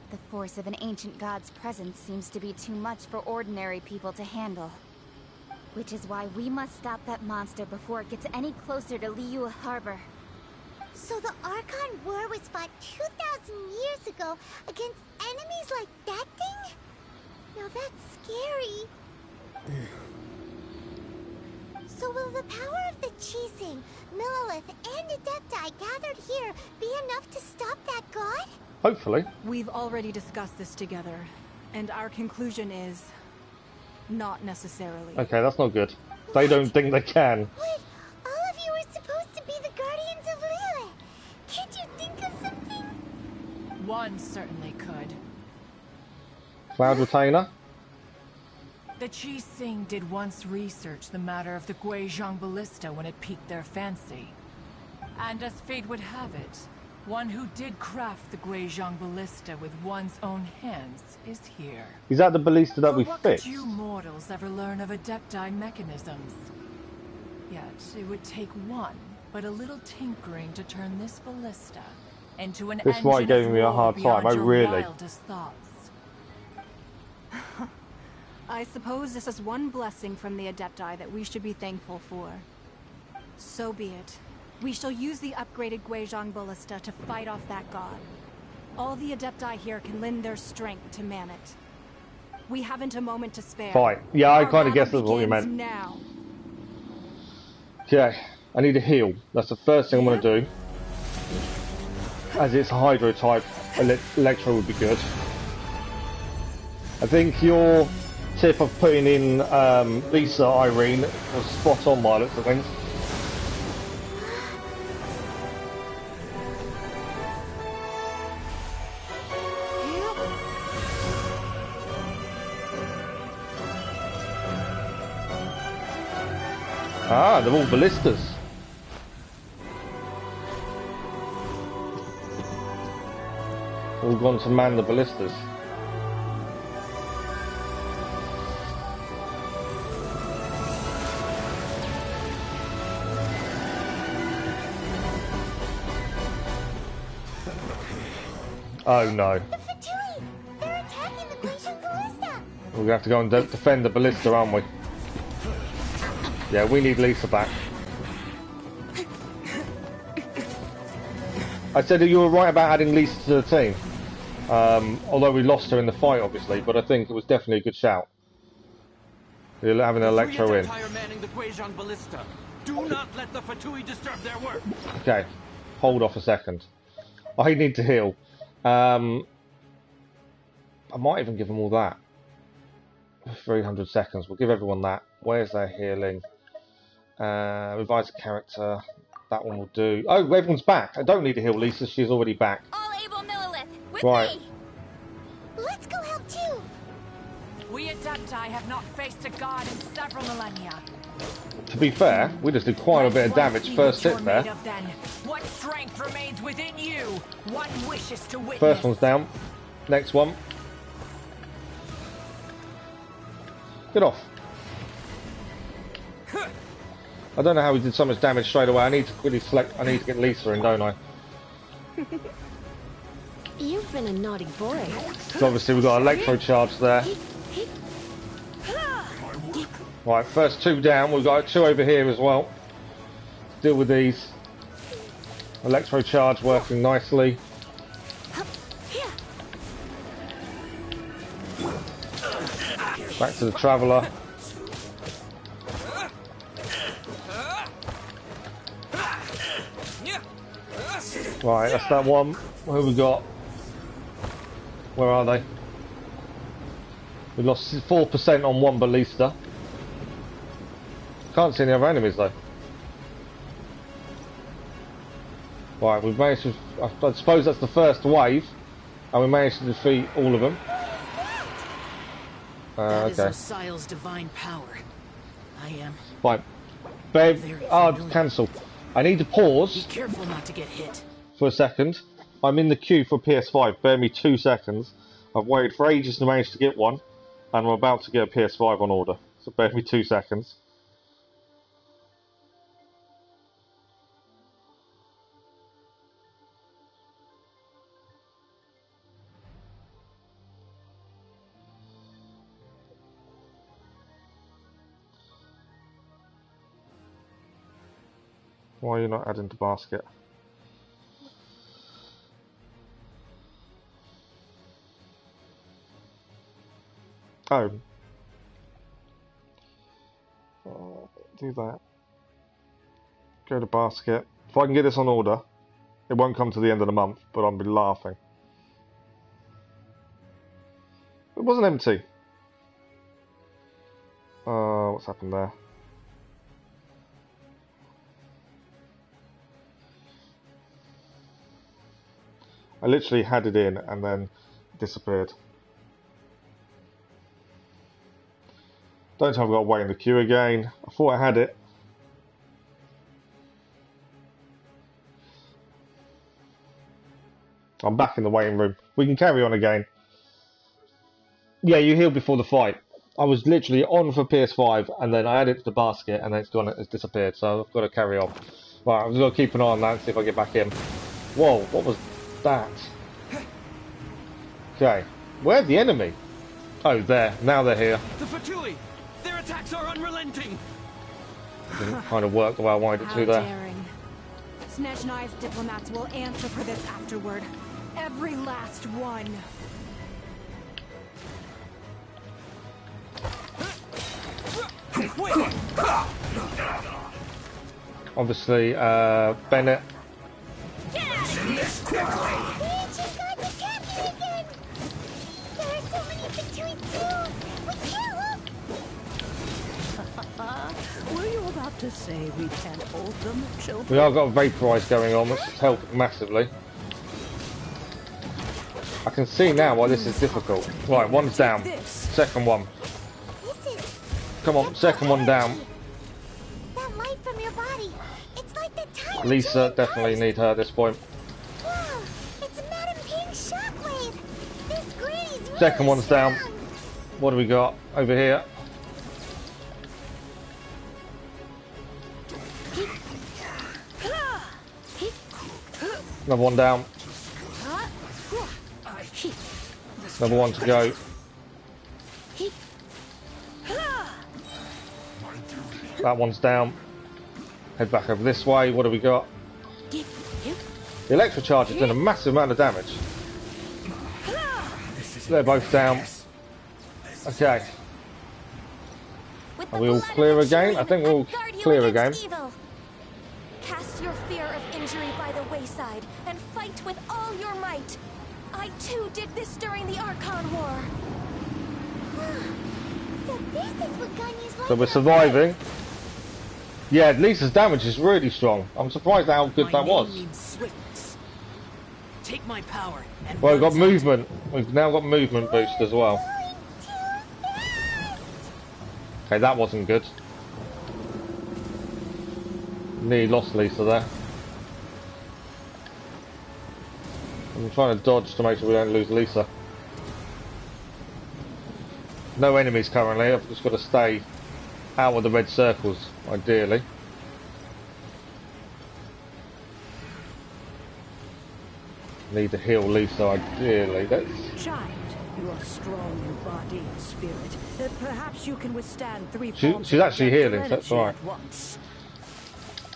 Speaker 8: The force of an ancient god's presence seems to be too much for ordinary people to handle. Which is why we must stop that monster before it gets any closer to Liyue Harbor.
Speaker 3: So the Archon War was fought 2,000 years ago against enemies like that thing? Now that's scary. So will the power of the Qixing, Millilith, and Adepti gathered here be enough to stop that god?
Speaker 1: Hopefully.
Speaker 7: We've already discussed this together, and our conclusion is not necessarily.
Speaker 1: Okay, that's not good. They don't think they can.
Speaker 3: Wait, all of you were supposed to be the guardians of Liyue. Can't you think of something?
Speaker 5: One certainly could.
Speaker 1: Cloud Retainer.
Speaker 5: The Qixing did once research the matter of the Guizhong Ballista when it piqued their fancy. And as fate would have it, one who did craft the Guizhong Ballista with one's own hands is here.
Speaker 1: Is that the ballista that we
Speaker 5: what
Speaker 1: fixed?
Speaker 5: could you mortals ever learn of Adepti mechanisms? Yet it would take one, but a little tinkering to turn this ballista into an
Speaker 1: This
Speaker 5: engine
Speaker 1: might give
Speaker 5: of
Speaker 1: me a
Speaker 5: war
Speaker 1: hard time,
Speaker 5: beyond
Speaker 1: I
Speaker 5: your
Speaker 1: really.
Speaker 5: wildest thoughts.
Speaker 7: I suppose this is one blessing from the Adepti that we should be thankful for. So be it. We shall use the upgraded Guizhong Ballista to fight off that god. All the Adepti here can lend their strength to man it. We haven't a moment to spare.
Speaker 1: Fight. Yeah, I
Speaker 7: Our
Speaker 1: kind of guessed
Speaker 7: battle
Speaker 1: that's what you meant.
Speaker 7: begins now.
Speaker 1: Okay, I need to heal. That's the first thing I'm going to do. As it's a hydro type, Electro would be good. I think your tip of putting in Lisa Irene was spot on by the looks of things. Ah, they're all ballistas. We've gone to man the ballistas. Oh no.
Speaker 3: The Fatui! They're attacking the Genshin Ballista!
Speaker 1: We're gonna have to go and defend the ballista, aren't we? Yeah, we need Lisa back. I said that you were right about adding Lisa to the team. Although we lost her in the fight, obviously, but I think it was definitely a good shout. You're having an Electro in.
Speaker 9: Do not let the Fatui disturb their work.
Speaker 1: Okay, hold off a second. I need to heal. I might even give them all that. 300 seconds. We'll give everyone that. Where's their healing? Revise a character. That one will do. Oh, everyone's back. I don't need to heal Lisa. She's already back.
Speaker 8: All able Millilith, with
Speaker 1: Right.
Speaker 8: me!
Speaker 3: Let's go help too!
Speaker 5: We Adepti have not faced a god in several millennia.
Speaker 1: To be fair, we just did quite a bit of damage first hit there.
Speaker 5: What strength remains within you? One wishes to witness.
Speaker 1: First one's down. Next one. Get off. I don't know how we did so much damage straight away. I need to quickly select. I need to get Lisa in, don't I?
Speaker 2: You've been a naughty boy.
Speaker 1: So obviously we've got Electro Charge there. Right, first two down. We've got two over here as well. Deal with these. Electro Charge working nicely. Back to the Traveller. Right, that's that one. Who we got? Where are they? We lost 4% on one ballista. Can't see any other enemies though. Right, we've managed to. I suppose that's the first wave, and we managed to defeat all of them.
Speaker 2: That is
Speaker 1: Okay.
Speaker 2: Osial's divine power. I am.
Speaker 1: Right, Bev. Cancel. I need to
Speaker 2: Be
Speaker 1: pause
Speaker 2: careful not to get hit.
Speaker 1: for a second. I'm in the queue for PS5. Bear me 2 seconds. I've waited for ages to manage to get one, and we're about to get a PS5 on order. So bear me 2 seconds. Why are you not adding to basket? Oh. Do that. Go to basket. If I can get this on order, it won't come to the end of the month, but I'll be laughing. It wasn't empty. What's happened there? I literally had it in and then disappeared. Don't tell me I've got to wait in the queue again. I thought I had it. I'm back in the waiting room. We can carry on again. Yeah, you healed before the fight. I was literally on for PS5 and then I added it to the basket and then it's gone. It's disappeared. So I've got to carry on. Right, I've got to keep an eye on that and see if I get back in. Whoa, what was that? Okay, where's the enemy? Oh, there. Now they're here.
Speaker 9: The Fatui! Their attacks are unrelenting!
Speaker 1: Didn't kind of work the way I wanted it
Speaker 7: How
Speaker 1: to there.
Speaker 7: daring. Snezhnai's diplomats will answer for this afterward. Every last one.
Speaker 1: Obviously, Bennett.
Speaker 3: The ancient gods attacking again! There are so many Fatui too! We can't look!
Speaker 2: Were you about to say we can't hold them, children?
Speaker 1: We have got a vaporize going on, which is helping massively. I can see now why this is difficult. Right, one's down. Second one.
Speaker 3: This is...
Speaker 1: Come on, second one down.
Speaker 3: That light from your body. It's like the time
Speaker 1: Lisa, definitely need her at this point.
Speaker 3: Wow, it's Madame Ping's shockwave!
Speaker 1: Second one's down. What do we got over here? Another one down. Another one to go. That one's down. Head back over this way. What do we got? The electric charge has done a massive amount of damage. They're both down. Okay. Are we all clear again? I think we're all clear again.
Speaker 10: Cast your fear of injury by the wayside and fight with all your might. I too did this during the Archon War.
Speaker 3: So this is what Ganya's like.
Speaker 1: So we're surviving. Yeah, Lisa's damage is really strong. I'm surprised at how good that was.
Speaker 9: Take my power and
Speaker 1: well, we've got movement. We've now got movement boost as well. Okay, that wasn't good. Nearly lost Lisa there. I'm trying to dodge to make sure we don't lose Lisa. No enemies currently. I've just got to stay out of the red circles, ideally. Need to heal Lisa, ideally.
Speaker 11: Child, you are strong in body and spirit. Perhaps you can withstand three
Speaker 1: she's actually healing, so that's alright.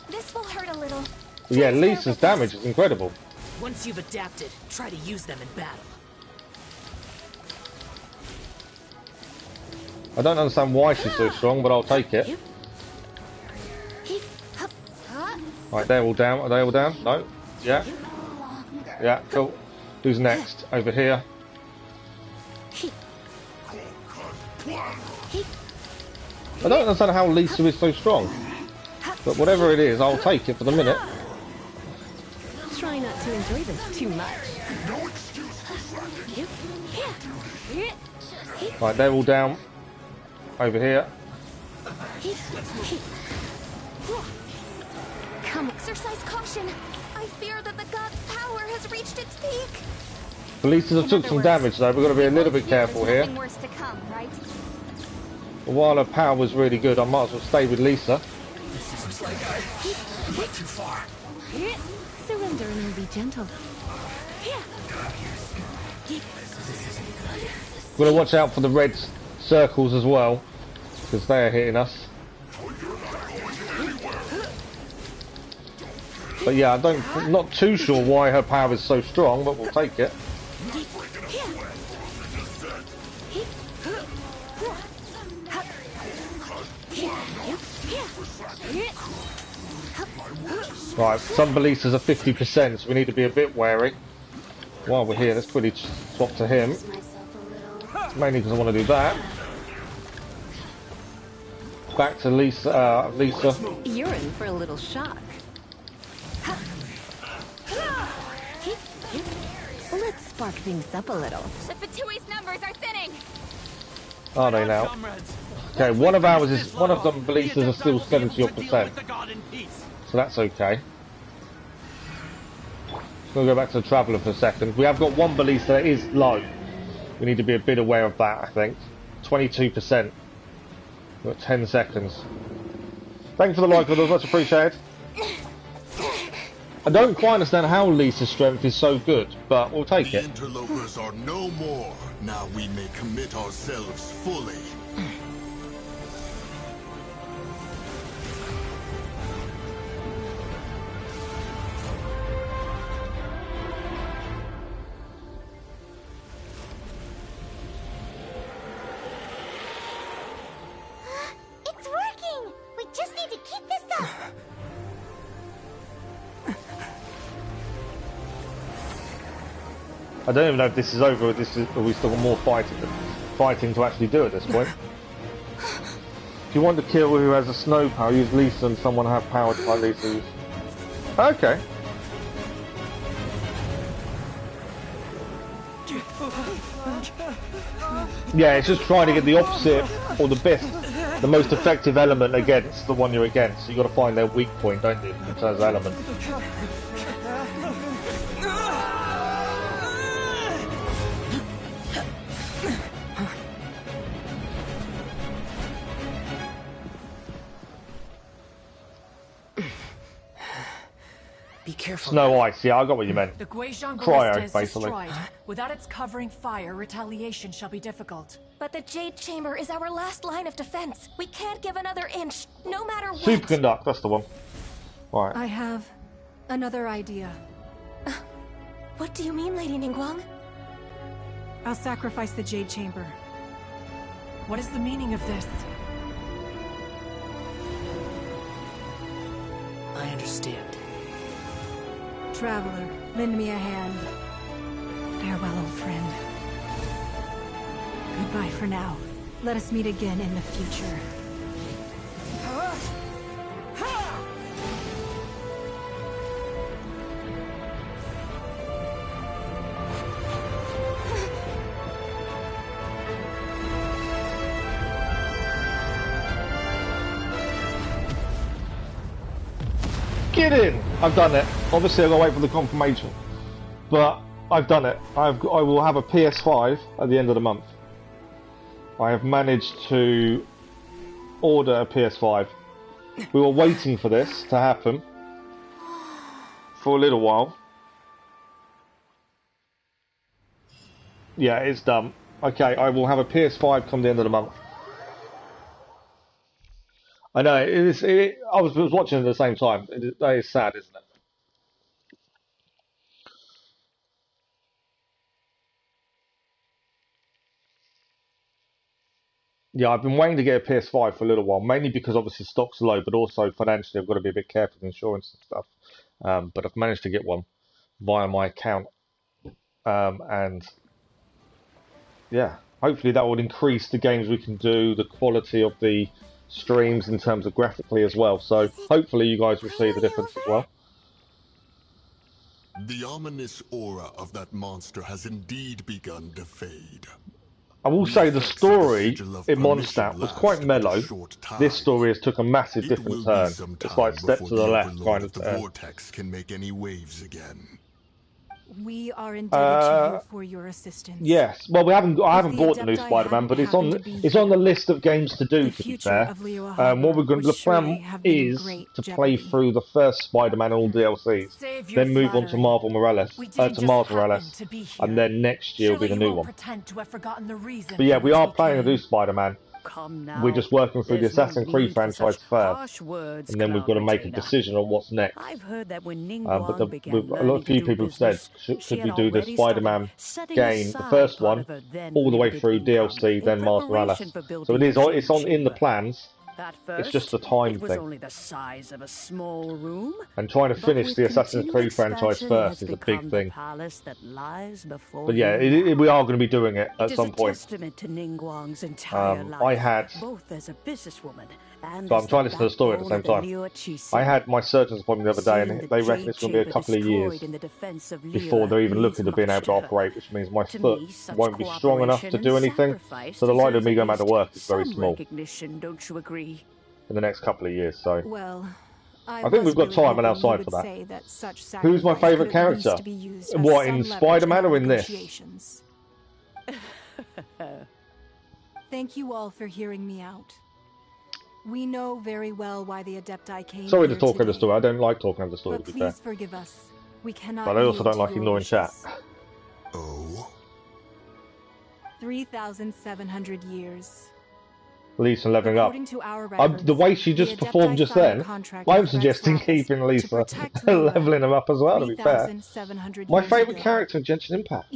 Speaker 10: This will hurt a little.
Speaker 1: Yeah, Lisa's damage is incredible.
Speaker 12: Once you've adapted, try to use them in battle.
Speaker 1: I don't understand why she's so strong, but I'll take it. Right, they're all down. Are they all down? No? Yeah. Yeah, cool. Who's next? Over here. I don't understand how Lisa is so strong. But whatever it is, I'll take it for the minute.
Speaker 2: Try not to enjoy this too much.
Speaker 1: Right, they're all down. Over here.
Speaker 10: Come, exercise caution. I fear that the god's power has reached its peak.
Speaker 1: Lisa's took some damage though, we've got to be a little bit careful here.
Speaker 3: Worse to come, right?
Speaker 1: But while her power was really good, I might as well stay with Lisa.
Speaker 6: Looks like I went too far.
Speaker 2: Surrender and be gentle.
Speaker 1: We've got to watch out for the red circles as well, because they are hitting us. But yeah, I'm not too sure why her power is so strong, but we'll take it. Right, some Belisas are 50%, so we need to be a bit wary. While we're here, let's quickly swap to him. Mainly because I want to do that. Back to Lisa.
Speaker 2: You're in for a little shock. Let's spark things up a little.
Speaker 10: The Fatui's numbers are thinning.
Speaker 1: Are they now? Okay, one of them Belisas are still 70%. So that's okay. We'll go back to the Traveller for a second. We have got one Belisa that is low. We need to be a bit aware of that, I think. 22%. We've got 10 seconds. Thanks for the like, brothers. Much appreciated. I don't quite understand how Lisa's strength is so good, but we'll take it.
Speaker 6: The interlopers are no more. Now we may commit ourselves fully.
Speaker 3: It's working! We just need to keep this up!
Speaker 1: I don't even know if this is over or we still got more fighting to actually do at this point. If you want to kill who has a snow power, use Lisa and someone have power like Lisa. Okay. Yeah, it's just trying to get the opposite or the most effective element against the one you're against. So you got to find their weak point, don't you, in terms of element.
Speaker 12: Be careful.
Speaker 1: Snow ice, yeah, I got what you meant.
Speaker 5: The Guizhong
Speaker 1: Cryo,
Speaker 5: Ballista is
Speaker 1: basically.
Speaker 5: destroyed. Without its covering fire, retaliation shall be difficult.
Speaker 10: But the Jade Chamber is our last line of defense. We can't give another inch, no matter what.
Speaker 1: Superconduct, that's the one. Right.
Speaker 7: I have another idea.
Speaker 10: What do you mean, Lady Ningguang?
Speaker 7: I'll sacrifice the Jade Chamber.
Speaker 5: What is the meaning of this?
Speaker 12: I understand.
Speaker 7: Traveler, lend me a hand. Farewell, old friend. Goodbye for now. Let us meet again in the future.
Speaker 1: Get in! I've done it. Obviously, I've got to wait for the confirmation. But I've done it. I will have a PS5 at the end of the month. I have managed to order a PS5. We were waiting for this to happen for a little while. Yeah, it's done. Okay, I will have a PS5 come the end of the month. I know, I was watching it at the same time. That is sad, isn't it? Yeah, I've been waiting to get a PS5 for a little while, mainly because obviously stock's low, but also financially I've got to be a bit careful with insurance and stuff. But I've managed to get one via my account. And yeah, hopefully that will increase the games we can do, the quality of the streams in terms of graphically as well. So hopefully you guys will see the difference as well.
Speaker 6: The ominous aura of that monster has indeed begun to fade.
Speaker 1: I will say the story in Mondstadt was quite mellow. This story has took a massive different turn. It's like step to the left kind of turn.
Speaker 6: The vortex can make any waves again.
Speaker 7: We are indebted to you for your assistance.
Speaker 1: Yes. Well, I haven't bought the new Spider-Man, but it's on the list of games to do. To be fair, what we're going to plan is to play through the first Spider-Man all DLCs, then move on to Miles Morales, and then next year will be the new one. But yeah, we are playing a new Spider-Man. We're just working through the Assassin's Creed franchise first, and then we've got to make a decision on what's next.
Speaker 11: I've heard that when
Speaker 1: But a few people have said, should we do the Spider-Man game, the first one, all the way through DLC, then Miles Morales? So it's in the plans. It's just a time thing.
Speaker 11: Only the size of a small room,
Speaker 1: and trying to finish the Assassin's Creed franchise first is a big thing. But yeah, we are going to be doing it at some point. I had... So I'm trying to listen to the story at the same time. I had my surgeon's appointment the other day, and they reckon it's going to be a couple of years before they're even looking to being able to operate, which means my foot won't be strong enough to do anything. So the likelihood of me going back to work is very small in the next couple of years. So I think we've got time on our side for that. Who's my favourite character? What, in Spider-Man or in this?
Speaker 7: Thank you all for hearing me out. We know very well why the Adepti came.
Speaker 1: Sorry to talk over the story. I don't like talking over the story, to be fair.
Speaker 7: Please forgive us. We cannot.
Speaker 1: But I also don't like ignoring chat.
Speaker 6: Oh.
Speaker 7: 3,700 years.
Speaker 1: Lisa leveling up. The way she just performed just then, I'm suggesting keeping Lisa leveling him up as well, to be fair. My favourite character in Genshin Impact.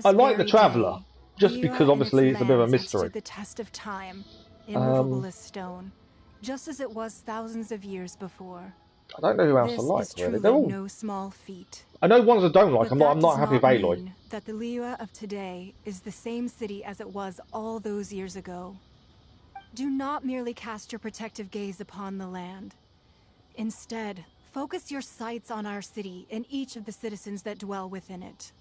Speaker 1: I like the Traveller, just because obviously it's a bit of a mystery.
Speaker 7: The test of time, immovable as stone, just as it was thousands of years before.
Speaker 1: I don't know who else I like, really. They're all...
Speaker 7: no small feat.
Speaker 1: I know ones I don't like. I'm not happy with Aloy.
Speaker 7: That the Liyue of today is the same city as it was all those years ago. Do not merely cast your protective gaze upon the land. Instead, focus your sights on our city and each of the citizens that dwell within it.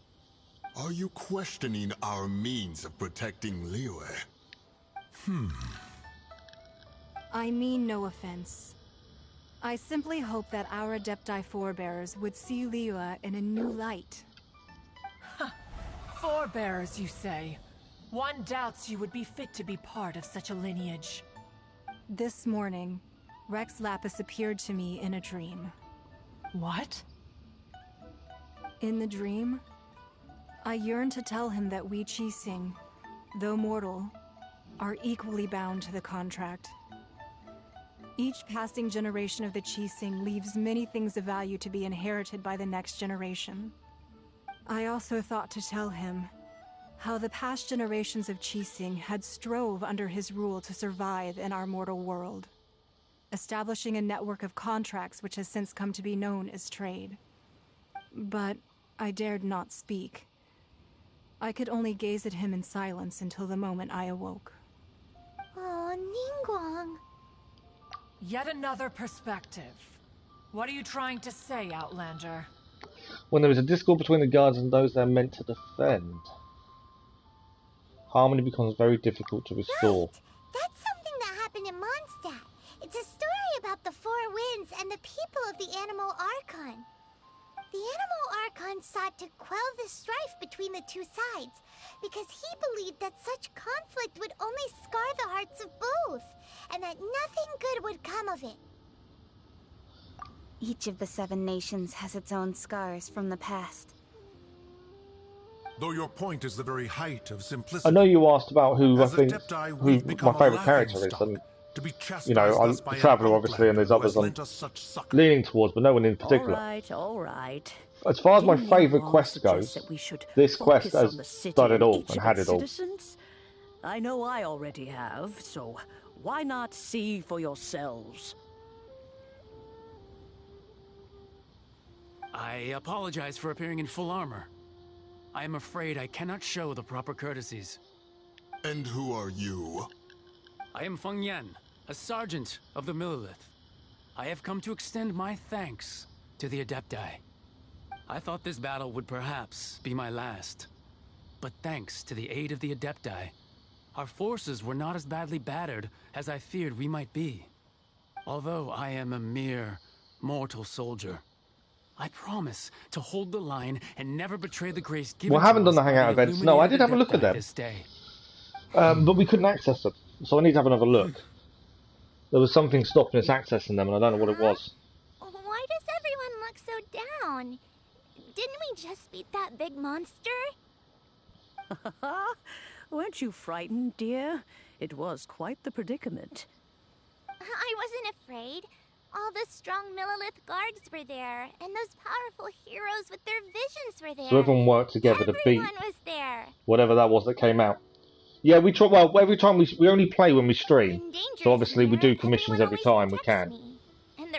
Speaker 6: Are you questioning our means of protecting Liyue?
Speaker 7: I mean no offense. I simply hope that our Adepti forebears would see Liyue in a new light.
Speaker 5: Forebears, you say? One doubts you would be fit to be part of such a lineage.
Speaker 7: This morning, Rex Lapis appeared to me in a dream.
Speaker 5: What?
Speaker 7: In the dream, I yearned to tell him that we Qixing, though mortal, are equally bound to the contract. Each passing generation of the Qixing leaves many things of value to be inherited by the next generation. I also thought to tell him how the past generations of Qixing had strove under his rule to survive in our mortal world, establishing a network of contracts which has since come to be known as trade. But I dared not speak. I could only gaze at him in silence until the moment I awoke.
Speaker 3: Oh, Ningguang.
Speaker 5: Yet another perspective. What are you trying to say, Outlander?
Speaker 1: When there is a discord between the guards and those they're meant to defend, harmony becomes very difficult to restore.
Speaker 3: Right. That's something that happened in Mondstadt. It's a story about the Four Winds and the people of the Animal Archon. The Animal Archon sought to quell the strife between the two sides, because he believed that such conflict would only scar the hearts of both, and that nothing good would come of it.
Speaker 8: Each of the 7 nations has its own scars from the past.
Speaker 6: Though your point is the very height of simplicity.
Speaker 1: I know you asked about who
Speaker 6: As
Speaker 1: I think
Speaker 6: Adepti,
Speaker 1: who
Speaker 6: we've become
Speaker 1: my
Speaker 6: a
Speaker 1: favourite character is,
Speaker 6: laughingstock,
Speaker 1: and
Speaker 6: to be
Speaker 1: you know,
Speaker 6: chastised by
Speaker 1: the
Speaker 6: an
Speaker 1: Traveller obviously, and there's
Speaker 6: outlander
Speaker 1: others
Speaker 6: who has
Speaker 1: I'm
Speaker 6: lent us such succor.
Speaker 1: leaning towards, but no one in particular.
Speaker 13: All right.
Speaker 1: As far as my
Speaker 13: Didn't
Speaker 1: favourite
Speaker 13: Ningguang
Speaker 1: quest
Speaker 13: suggest
Speaker 1: goes,
Speaker 13: that we should
Speaker 1: this quest
Speaker 13: focus on
Speaker 1: has
Speaker 13: the city
Speaker 1: done it all
Speaker 13: each
Speaker 1: and
Speaker 13: of
Speaker 1: had
Speaker 13: its
Speaker 1: it all.
Speaker 13: citizens? I know I already have, so why not see for yourselves?
Speaker 9: I apologize for appearing in full armor. I am afraid I cannot show the proper courtesies.
Speaker 6: And who are you?
Speaker 9: I am Feng Yan, a sergeant of the Millelith. I have come to extend my thanks to the Adepti. I thought this battle would perhaps be my last. But thanks to the aid of the Adepti, our forces were not as badly battered as I feared we might be. Although I am a mere mortal soldier, I promise to hold the line and never betray the grace given
Speaker 1: Well, I haven't
Speaker 9: to
Speaker 1: done
Speaker 9: us
Speaker 1: the
Speaker 9: by
Speaker 1: hangout events. No, I did have a look at
Speaker 9: Adepti
Speaker 1: them.
Speaker 9: this day.
Speaker 1: But we couldn't access them, so I need to have another look. There was something stopping us accessing them, and I don't know what it was.
Speaker 3: Why does everyone look so down? Didn't we just beat that big monster?
Speaker 13: Weren't you frightened, dear? It was quite the predicament.
Speaker 3: I wasn't afraid. All the strong Millelith guards were there, and those powerful heroes with their visions were there.
Speaker 1: So everyone worked together to beat
Speaker 3: Everyone was there.
Speaker 1: whatever that was that came out. Yeah, we try. Well, every time we only play when we stream, so obviously we do commissions every time we can.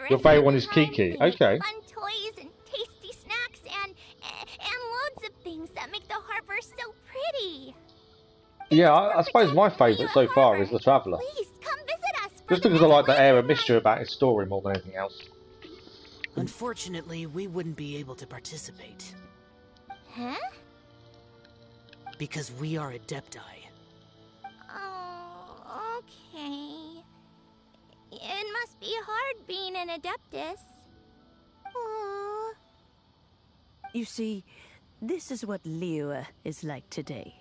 Speaker 1: Your favourite one is Kiki. Okay.
Speaker 3: Fun toys and tasty snacks and loads of things that make the harbor so pretty.
Speaker 1: Yeah, I suppose my favourite so far is the Traveller.
Speaker 3: Please come visit us.
Speaker 1: Just because I like the air of mystery about his story more than anything else.
Speaker 12: Unfortunately, we wouldn't be able to participate.
Speaker 3: Huh?
Speaker 12: Because we are Adepti.
Speaker 3: Oh, okay. It must be hard being an Adeptus. Aww.
Speaker 13: You see, this is what Liyue is like today.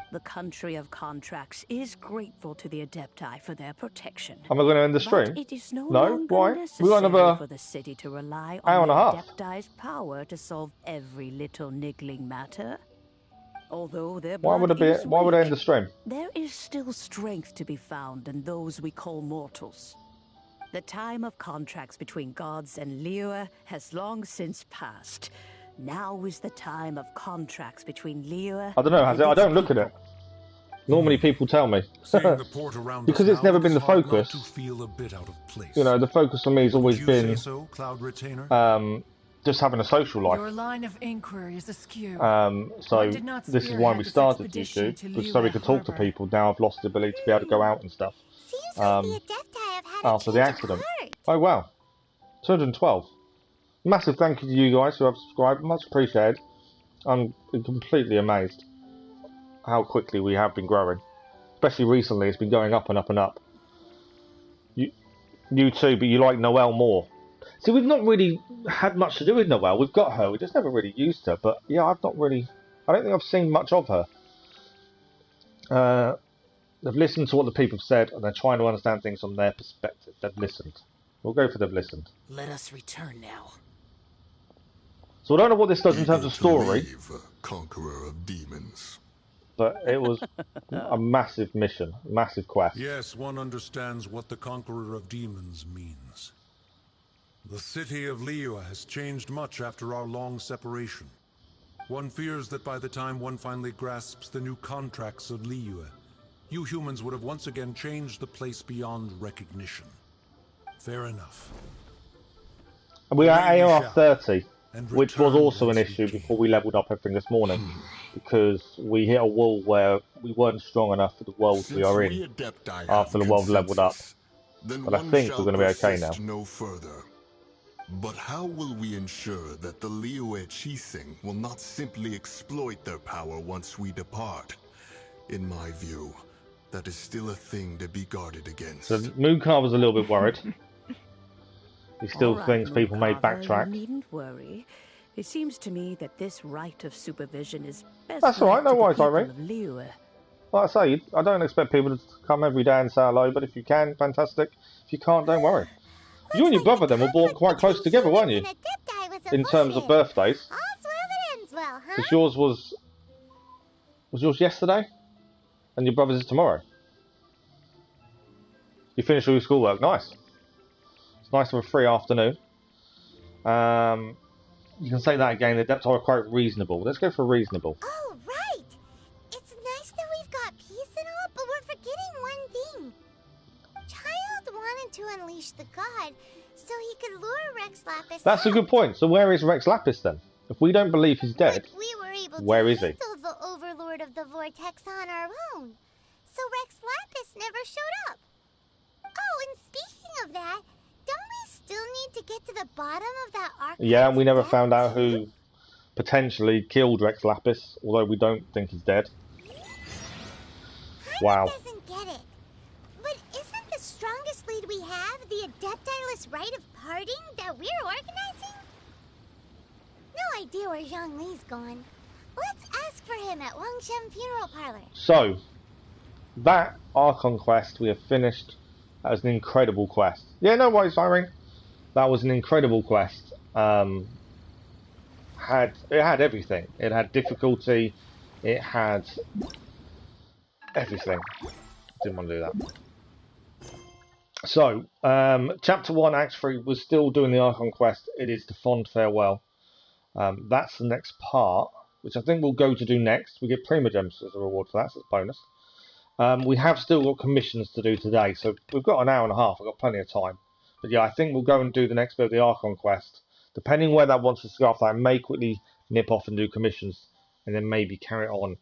Speaker 13: The country of contracts is grateful to the Adepti for their protection.
Speaker 1: Am I going to end the stream?
Speaker 13: But it is no
Speaker 1: No?
Speaker 13: longer
Speaker 1: Why?
Speaker 13: necessary
Speaker 1: We got another
Speaker 13: for the city to rely
Speaker 1: hour
Speaker 13: on
Speaker 1: and
Speaker 13: the
Speaker 1: a half.
Speaker 13: Adepti's power to solve every little niggling matter. Although their
Speaker 1: Why would
Speaker 13: blood is
Speaker 1: why would I end
Speaker 13: weak,
Speaker 1: the stream?
Speaker 13: there is still strength to be found in those we call mortals. The time of contracts between gods and Liyue has long since passed. Now is the time of contracts between Liyue.
Speaker 1: I don't know.
Speaker 13: and
Speaker 1: I
Speaker 13: its
Speaker 1: don't look at it. Normally people tell me.
Speaker 6: Seeing the port around
Speaker 1: Because
Speaker 6: us
Speaker 1: it's
Speaker 6: now,
Speaker 1: never been the
Speaker 6: it's hard not
Speaker 1: focus.
Speaker 6: to feel a bit out of place.
Speaker 1: You know, the focus for me has always
Speaker 6: Would you say
Speaker 1: been
Speaker 6: so, Cloud Retainer?
Speaker 1: just having a social life.
Speaker 5: Your line of inquiry is askew.
Speaker 1: So
Speaker 5: One did not
Speaker 1: this is why we
Speaker 5: spearhead this
Speaker 1: started
Speaker 5: expedition
Speaker 1: YouTube,
Speaker 5: to
Speaker 1: so we
Speaker 5: Liyue
Speaker 1: could talk to
Speaker 5: Harbor.
Speaker 1: people. Now I've lost the ability to be able to go out and stuff.
Speaker 3: Seems like the Adepti have had
Speaker 1: After the
Speaker 3: a change
Speaker 1: accident.
Speaker 3: of heart.
Speaker 1: Oh wow, 212. Massive thank you to you guys who have subscribed. Much appreciated. I'm completely amazed how quickly we have been growing. Especially recently, it's been going up and up and up. You too, but you like Noelle more. See, we've not really had much to do with Noelle. We've got her, we just never really used her. But yeah, I don't think I've seen much of her. They've listened to what the people have said, and they're trying to understand things from their perspective. They've listened. We'll go for they've listened.
Speaker 12: Let us return now.
Speaker 1: So I don't know what this does in terms of story.
Speaker 6: Leave, conqueror of demons.
Speaker 1: But it was a massive mission, massive quest.
Speaker 14: Yes, one understands what the Conqueror of Demons means. The city of Liyue has changed much after our long separation. One fears that by the time one finally grasps the new contracts of Liyue, you humans would have once again changed the place beyond recognition. Fair enough.
Speaker 1: And we are AR 30, which was also an issue before we leveled up everything this morning. Because we hit a wall where we weren't strong enough for the world we are in after the world leveled up. But I think we're going to be okay now.
Speaker 6: No further. But how will we ensure that the Liyue Chising will not simply exploit their power once we depart? In my view, that is still a thing to be guarded against.
Speaker 1: So Mooncar was a little bit worried. He still thinks people may backtrack.
Speaker 13: You needn't worry. It seems to me that this right of supervision is best.
Speaker 1: That's all right, no worries, Irene.
Speaker 13: Liyue.
Speaker 1: Like I say, I don't expect people to come every day and say hello, but if you can, fantastic. If you can't, don't worry. You and your brother then were born quite close together, weren't you? In terms of birthdays. Because yours was yours yesterday? And your brother's is tomorrow. You finished all your schoolwork, nice. It's nice to have a free afternoon. You can say that again, the Adepti are quite reasonable. Let's go for reasonable.
Speaker 3: Oh, right! It's nice that we've got peace and all, but we're forgetting one thing. Child wanted to unleash the god, so he could lure Rex Lapis.
Speaker 1: That's a good point. So where is Rex Lapis then? If we don't believe he's dead,
Speaker 3: but we were able
Speaker 1: where is he?
Speaker 3: handle the Overlord of the Vortex on our own. So Rex Lapis never showed up. Oh, and speaking of that, don't we still need to get to the bottom of that Archon?
Speaker 1: Yeah, and we never found out who potentially killed Rex Lapis, although we don't think he's dead. Wow.
Speaker 3: Doesn't get it. But isn't the strongest lead we have the Adeptiless Rite of Parting that we're organizing? No idea where Zhongli's gone. Let's ask for him at Wangshen Funeral Parlor. So,
Speaker 1: that Archon Quest we have finished. That was an incredible quest. Yeah, no worries, Irene. That was an incredible quest. It had everything. It had difficulty. It had everything. Didn't want to do that. So, Chapter 1, Act 3 was still doing the Archon Quest. It is the Fond Farewell. That's the next part, which I think we'll go to do next. We get Prima Gems as a reward for that, so it's bonus. We have still got commissions to do today, so we've got an hour and a half. I've got plenty of time. But yeah, I think we'll go and do the next bit of the Archon Quest. Depending where that wants us to go after, I may quickly nip off and do commissions, and then maybe carry it on.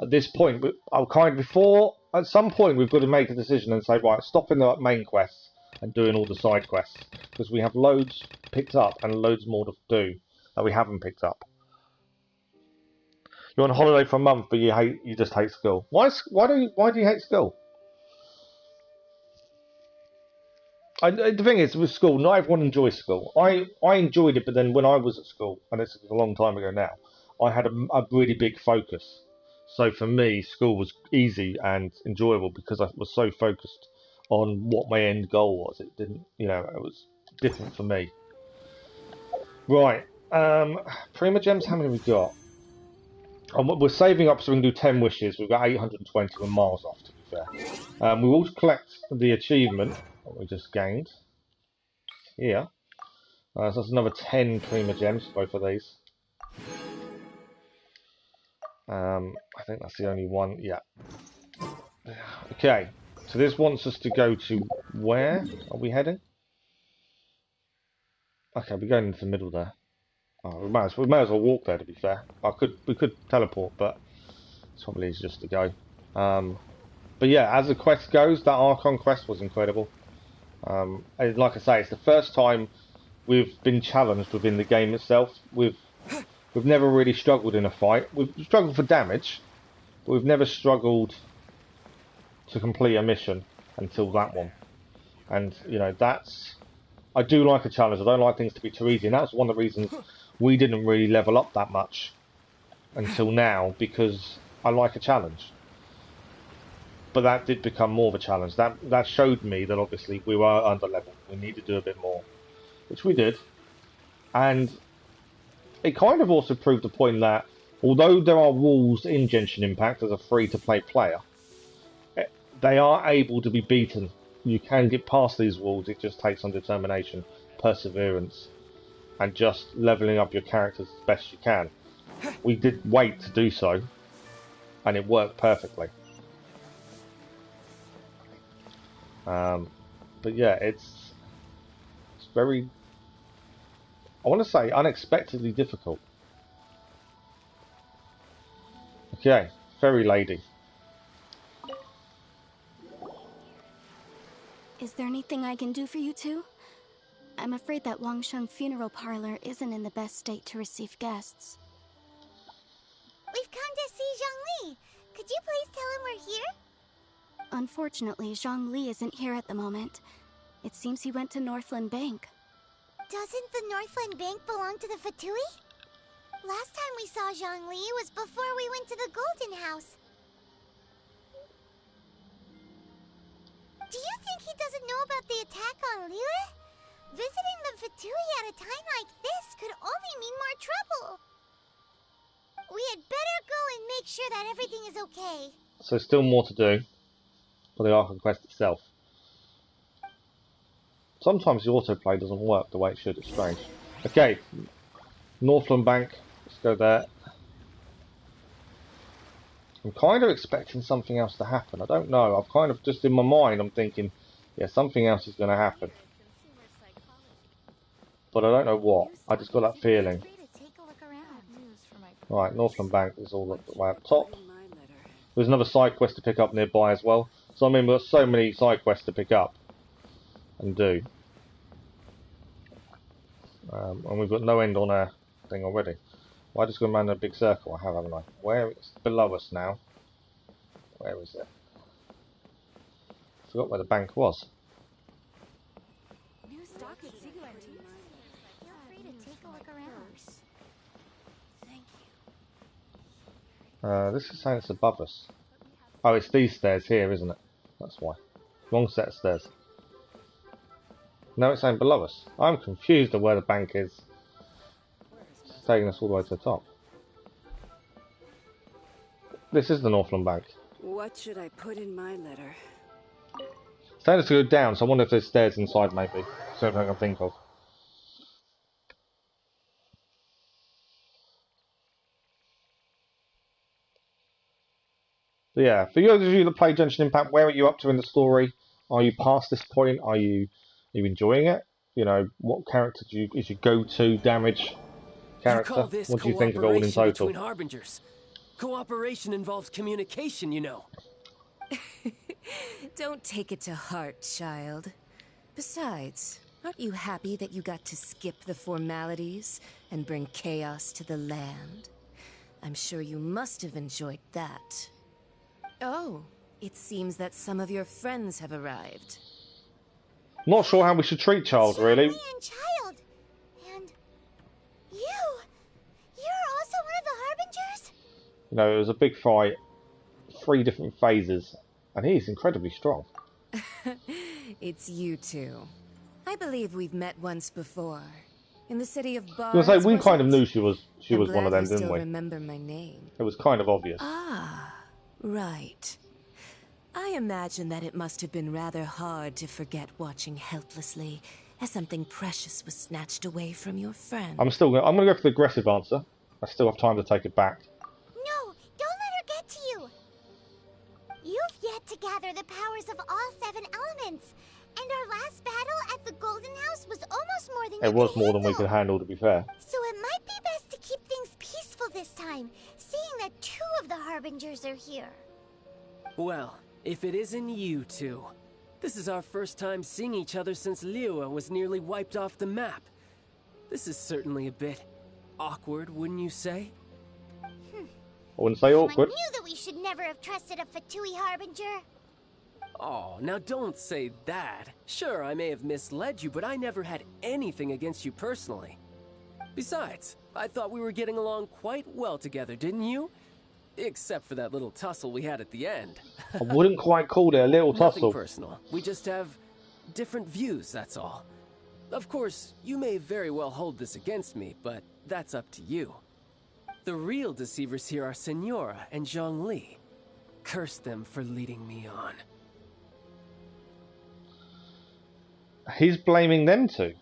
Speaker 1: At this point, at some point we've got to make a decision and say, right, stopping the main quests and doing all the side quests. Because we have loads picked up and loads more to do that we haven't picked up. You're on holiday for a month, but you just hate school. Why do you hate school? The thing is, with school, not everyone enjoys school. I enjoyed it, but then when I was at school, and it's a long time ago now, I had a really big focus. So for me, school was easy and enjoyable because I was so focused on what my end goal was. It didn't, it was different for me. Right, Prima Gems, how many have we got? We're saving up so we can do 10 wishes. We've got 820. We're miles off, to be fair. We will collect the achievement that we just gained here. So that's another 10 Prima Gems for both of these. I think that's the only one. Yeah. Okay. So this wants us to go to where are we heading? Okay, we're going into the middle there. Oh, we may as well walk there, to be fair. We could teleport, but it's probably easier just to go. But yeah, as the quest goes, that Archon Quest was incredible. And like I say, it's the first time we've been challenged within the game itself. We've never really struggled in a fight. We've struggled for damage, but we've never struggled to complete a mission until that one. And I do like a challenge. I don't like things to be too easy, and that's one of the reasons we didn't really level up that much until now, because I like a challenge. But that did become more of a challenge. That showed me that obviously we were under level. We need to do a bit more, which we did. And it kind of also proved the point that although there are rules in Genshin Impact as a free-to-play player, they are able to be beaten. You can get past these rules. It just takes some determination, perseverance, and just leveling up your characters as best you can. We did wait to do so, and it worked perfectly. But yeah, it's very, I want to say, unexpectedly difficult. Okay, Fairy Lady.
Speaker 10: Is there anything I can do for you two? I'm afraid that Wangsheng Funeral Parlor isn't in the best state to receive guests.
Speaker 3: We've come to see Zhongli. Could you please tell him we're here?
Speaker 10: Unfortunately, Zhongli isn't here at the moment. It seems he went to Northland Bank.
Speaker 3: Doesn't the Northland Bank belong to the Fatui? Last time we saw Zhongli was before we went to the Golden House. Do you think he doesn't know about the attack on Liyue? Visiting the Fatui at a time like this could only mean more trouble. We had better go and make sure that everything is okay.
Speaker 1: So still more to do for the Archon Quest itself. Sometimes the autoplay doesn't work the way it should. It's strange. Okay, Northland Bank. Let's go there. I'm kind of expecting something else to happen. I don't know. I've kind of just in my mind, I'm thinking, yeah, something else is going to happen. But I don't know what. I just got that feeling. Right, Northland Bank is all the way up top. There's another side quest to pick up nearby as well. So I mean, we've got so many side quests to pick up and do. And we've got no end on our thing already. Well, I just got around a big circle, I have, haven't I? Where it's below us now. Where is it? I forgot where the bank was.
Speaker 3: New stock at Signus. Feel free to take a look around. Thank you.
Speaker 1: This is saying it's above us. Oh, it's these stairs here, isn't it? That's why. Wrong set of stairs. No, it's saying below us. I'm confused of where the bank is. It's taking us all the way to the top. This is the Northland Bank.
Speaker 11: What should I put in my letter?
Speaker 1: It's telling us to go down, so I wonder if there's stairs inside maybe. Something I can think of. But yeah, for those of you that play Genshin Impact, where are you up to in the story? Are you past this point? Are you enjoying it? You know, what character is your go-to damage character? What do you think of it all in total?
Speaker 4: Between harbingers. Cooperation involves communication, you know.
Speaker 15: Don't take it to heart, child. Besides, aren't you happy that you got to skip the formalities and bring chaos to the land? I'm sure you must have enjoyed that. Oh, it seems that some of your friends have arrived.
Speaker 1: Not sure how we should treat Child, really.
Speaker 3: And Child! And you're also one of the Harbingers?
Speaker 1: You know, it was a big fight, 3 different phases, and he's incredibly strong.
Speaker 15: It's you two. I believe we've met once before. In the city of Bards.
Speaker 1: I was gonna say, we kind of knew she was one of them, didn't we?
Speaker 15: Remember my name.
Speaker 1: It was kind of obvious.
Speaker 15: Ah, right. I imagine that it must have been rather hard to forget watching helplessly as something precious was snatched away from your friend.
Speaker 1: I'm gonna go for the aggressive answer. I still have time to take it back.
Speaker 3: No, don't let her get to you. You've yet to gather the powers of all 7 elements. And our last battle at the Golden House was almost more than
Speaker 1: It was more than we could handle, to be fair.
Speaker 3: So it might be best to keep things peaceful this time, seeing that 2 of the Harbingers are here.
Speaker 4: Well, if it isn't you two. This is our first time seeing each other since Liyue was nearly wiped off the map. This is certainly a bit awkward, wouldn't you say?
Speaker 1: I wouldn't say awkward.
Speaker 3: I knew that we should never have trusted a Fatui Harbinger.
Speaker 4: Oh, now don't say that. Sure, I may have misled you, but I never had anything against you personally. Besides, I thought we were getting along quite well together, didn't you? Except for that little tussle we had at the end.
Speaker 1: I wouldn't quite call it a little
Speaker 4: Nothing
Speaker 1: tussle.
Speaker 4: personal. We just have different views, that's all. Of course, you may very well hold this against me, but that's up to you. The real deceivers here are Senora and Zhongli. Curse them for leading me on.
Speaker 1: He's blaming them too.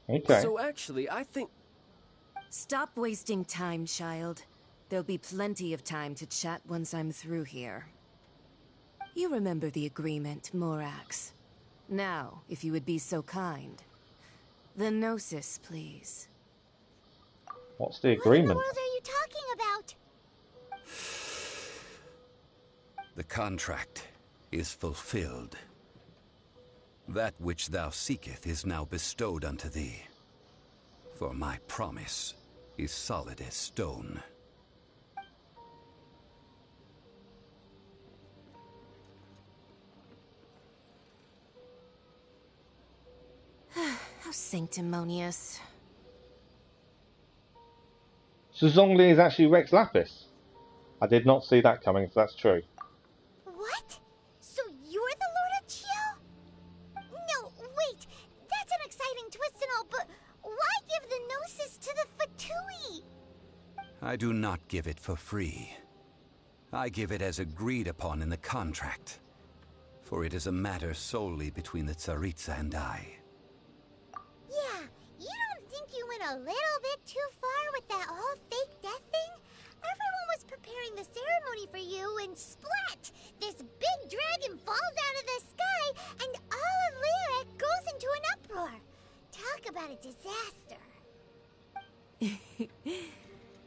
Speaker 1: Okay.
Speaker 4: So actually, I think...
Speaker 15: Stop wasting time, child. There'll be plenty of time to chat once I'm through here. You remember the agreement, Morax. Now, if you would be so kind. The Gnosis, please.
Speaker 1: What's the agreement?
Speaker 3: What in the world are you talking about?
Speaker 16: The contract is fulfilled. That which thou seeketh is now bestowed unto thee. For my promise is solid as stone.
Speaker 15: How sanctimonious.
Speaker 1: So Zhongli is actually Rex Lapis. I did not see that coming, if that's true.
Speaker 3: What? So you're the Lord of Chio? No, wait. That's an exciting twist and all, but why give the Gnosis to the Fatui?
Speaker 16: I do not give it for free. I give it as agreed upon in the contract. For it is a matter solely between the Tsaritsa and I.
Speaker 3: Yeah, you don't think you went a little bit too far with that whole fake death thing? Everyone was preparing the ceremony for you, and splat! This big dragon falls out of the sky, and all of Liyue goes into an uproar. Talk about a disaster.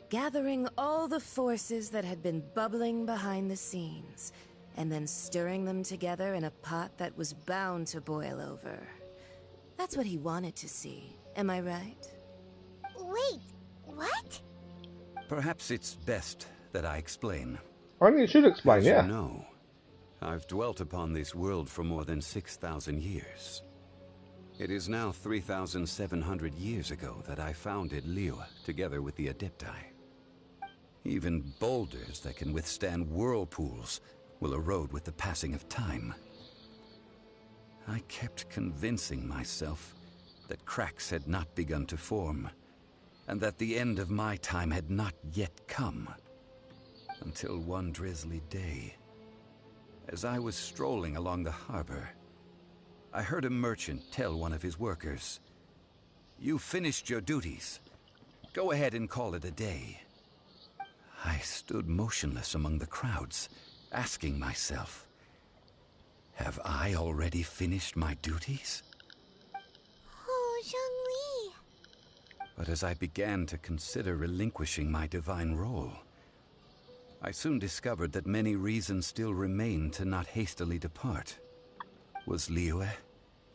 Speaker 15: Gathering all the forces that had been bubbling behind the scenes, and then stirring them together in a pot that was bound to boil over. That's what he wanted to see, am I right?
Speaker 3: Wait, what?
Speaker 16: Perhaps it's best that I explain.
Speaker 1: I think you should explain,
Speaker 16: As
Speaker 1: yeah.
Speaker 16: you know, I've dwelt upon this world for more than 6,000 years. It is now 3,700 years ago that I founded Liyue together with the Adepti. Even boulders that can withstand whirlpools will erode with the passing of time. I kept convincing myself that cracks had not begun to form, and that the end of my time had not yet come. Until one drizzly day, as I was strolling along the harbor, I heard a merchant tell one of his workers, "You finished your duties. Go ahead and call it a day." I stood motionless among the crowds, asking myself, have I already finished my duties?
Speaker 3: Oh, Zhongli.
Speaker 16: But as I began to consider relinquishing my divine role, I soon discovered that many reasons still remained to not hastily depart. Was Liyue,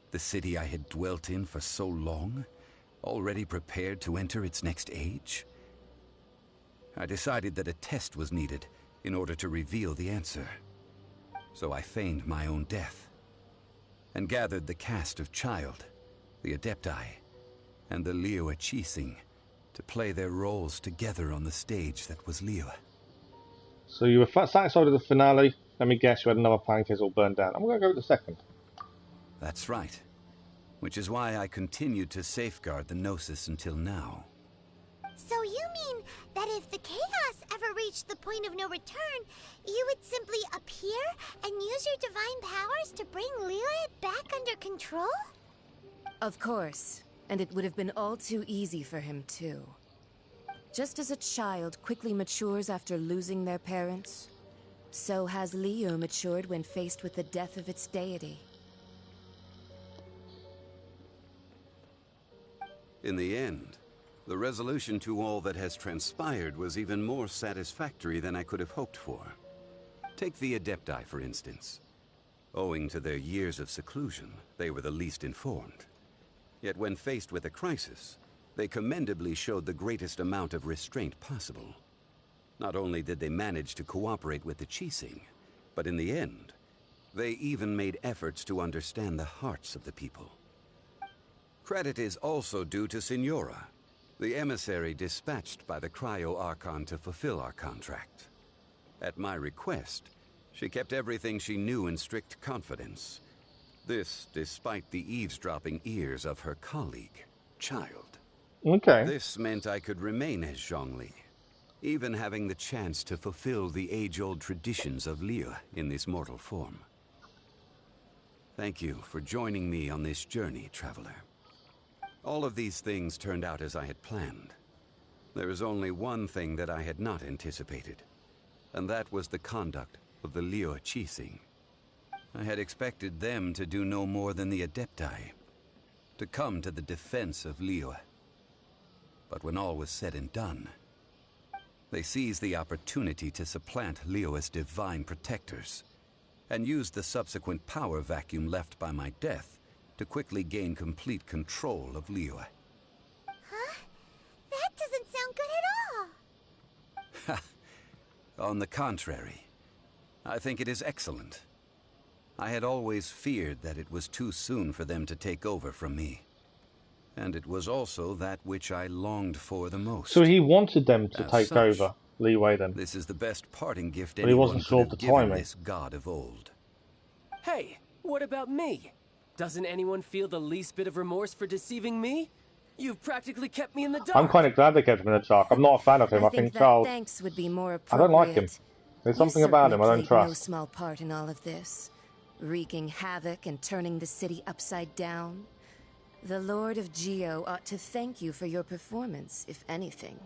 Speaker 16: the city I had dwelt in for so long, already prepared to enter its next age? I decided that a test was needed in order to reveal the answer. So I feigned my own death, and gathered the cast of Child, the Adepti, and the Liyue Qixing to play their roles together on the stage that was Liyue.
Speaker 1: So you were satisfied with the finale. Let me guess you had another planet all burned down. I'm going to go with the second.
Speaker 16: That's right. Which is why I continued to safeguard the Gnosis until now.
Speaker 3: So you mean that if the chaos ever reached the point of no return, you would simply appear and use your divine powers to bring Liyue back under control?
Speaker 15: Of course, and it would have been all too easy for him too. Just as a child quickly matures after losing their parents, so has Liyue matured when faced with the death of its deity.
Speaker 16: In the end, the resolution to all that has transpired was even more satisfactory than I could have hoped for. Take the Adepti, for instance. Owing to their years of seclusion, they were the least informed. Yet when faced with a crisis, they commendably showed the greatest amount of restraint possible. Not only did they manage to cooperate with the Qixing, but in the end, they even made efforts to understand the hearts of the people. Credit is also due to Senora, The emissary dispatched by the Cryo Archon to fulfill our contract. At my request, she kept everything she knew in strict confidence. This, despite the eavesdropping ears of her colleague, Child.
Speaker 1: Okay.
Speaker 16: This meant I could remain as Zhongli, even having the chance to fulfill the age-old traditions of Liyue in this mortal form. Thank you for joining me on this journey, Traveler. All of these things turned out as I had planned. There is only one thing that I had not anticipated, and that was the conduct of the Liyue Qixing. I had expected them to do no more than the Adepti, to come to the defense of Liyue. But when all was said and done, they seized the opportunity to supplant Liyue's divine protectors, and used the subsequent power vacuum left by my death to quickly gain complete control of Liyue.
Speaker 3: Huh? That doesn't sound good at all.
Speaker 16: On the contrary, I think it is excellent. I had always feared that it was too soon for them to take over from me. And it was also that which I longed for the most.
Speaker 1: So he wanted them to
Speaker 16: As
Speaker 1: take
Speaker 16: such,
Speaker 1: over Liyue then.
Speaker 16: This is the best parting gift
Speaker 1: But he
Speaker 16: anyone
Speaker 1: wasn't
Speaker 16: could
Speaker 1: sure
Speaker 16: have
Speaker 1: of the
Speaker 16: given
Speaker 1: timing.
Speaker 16: this god of old.
Speaker 4: Hey, what about me? Doesn't anyone feel the least bit of remorse for deceiving me? You've practically kept me in the dark.
Speaker 1: I'm kind of glad they kept him in the dark. I'm not a fan of him. I think
Speaker 15: that
Speaker 1: Charles...
Speaker 15: thanks would be more
Speaker 1: I
Speaker 15: appropriate.
Speaker 1: don't like him. There's something about him I don't
Speaker 15: You
Speaker 1: trust.
Speaker 15: no small part in all of this, wreaking havoc and turning the city upside down. The Lord of Geo ought to thank you for your performance, if anything.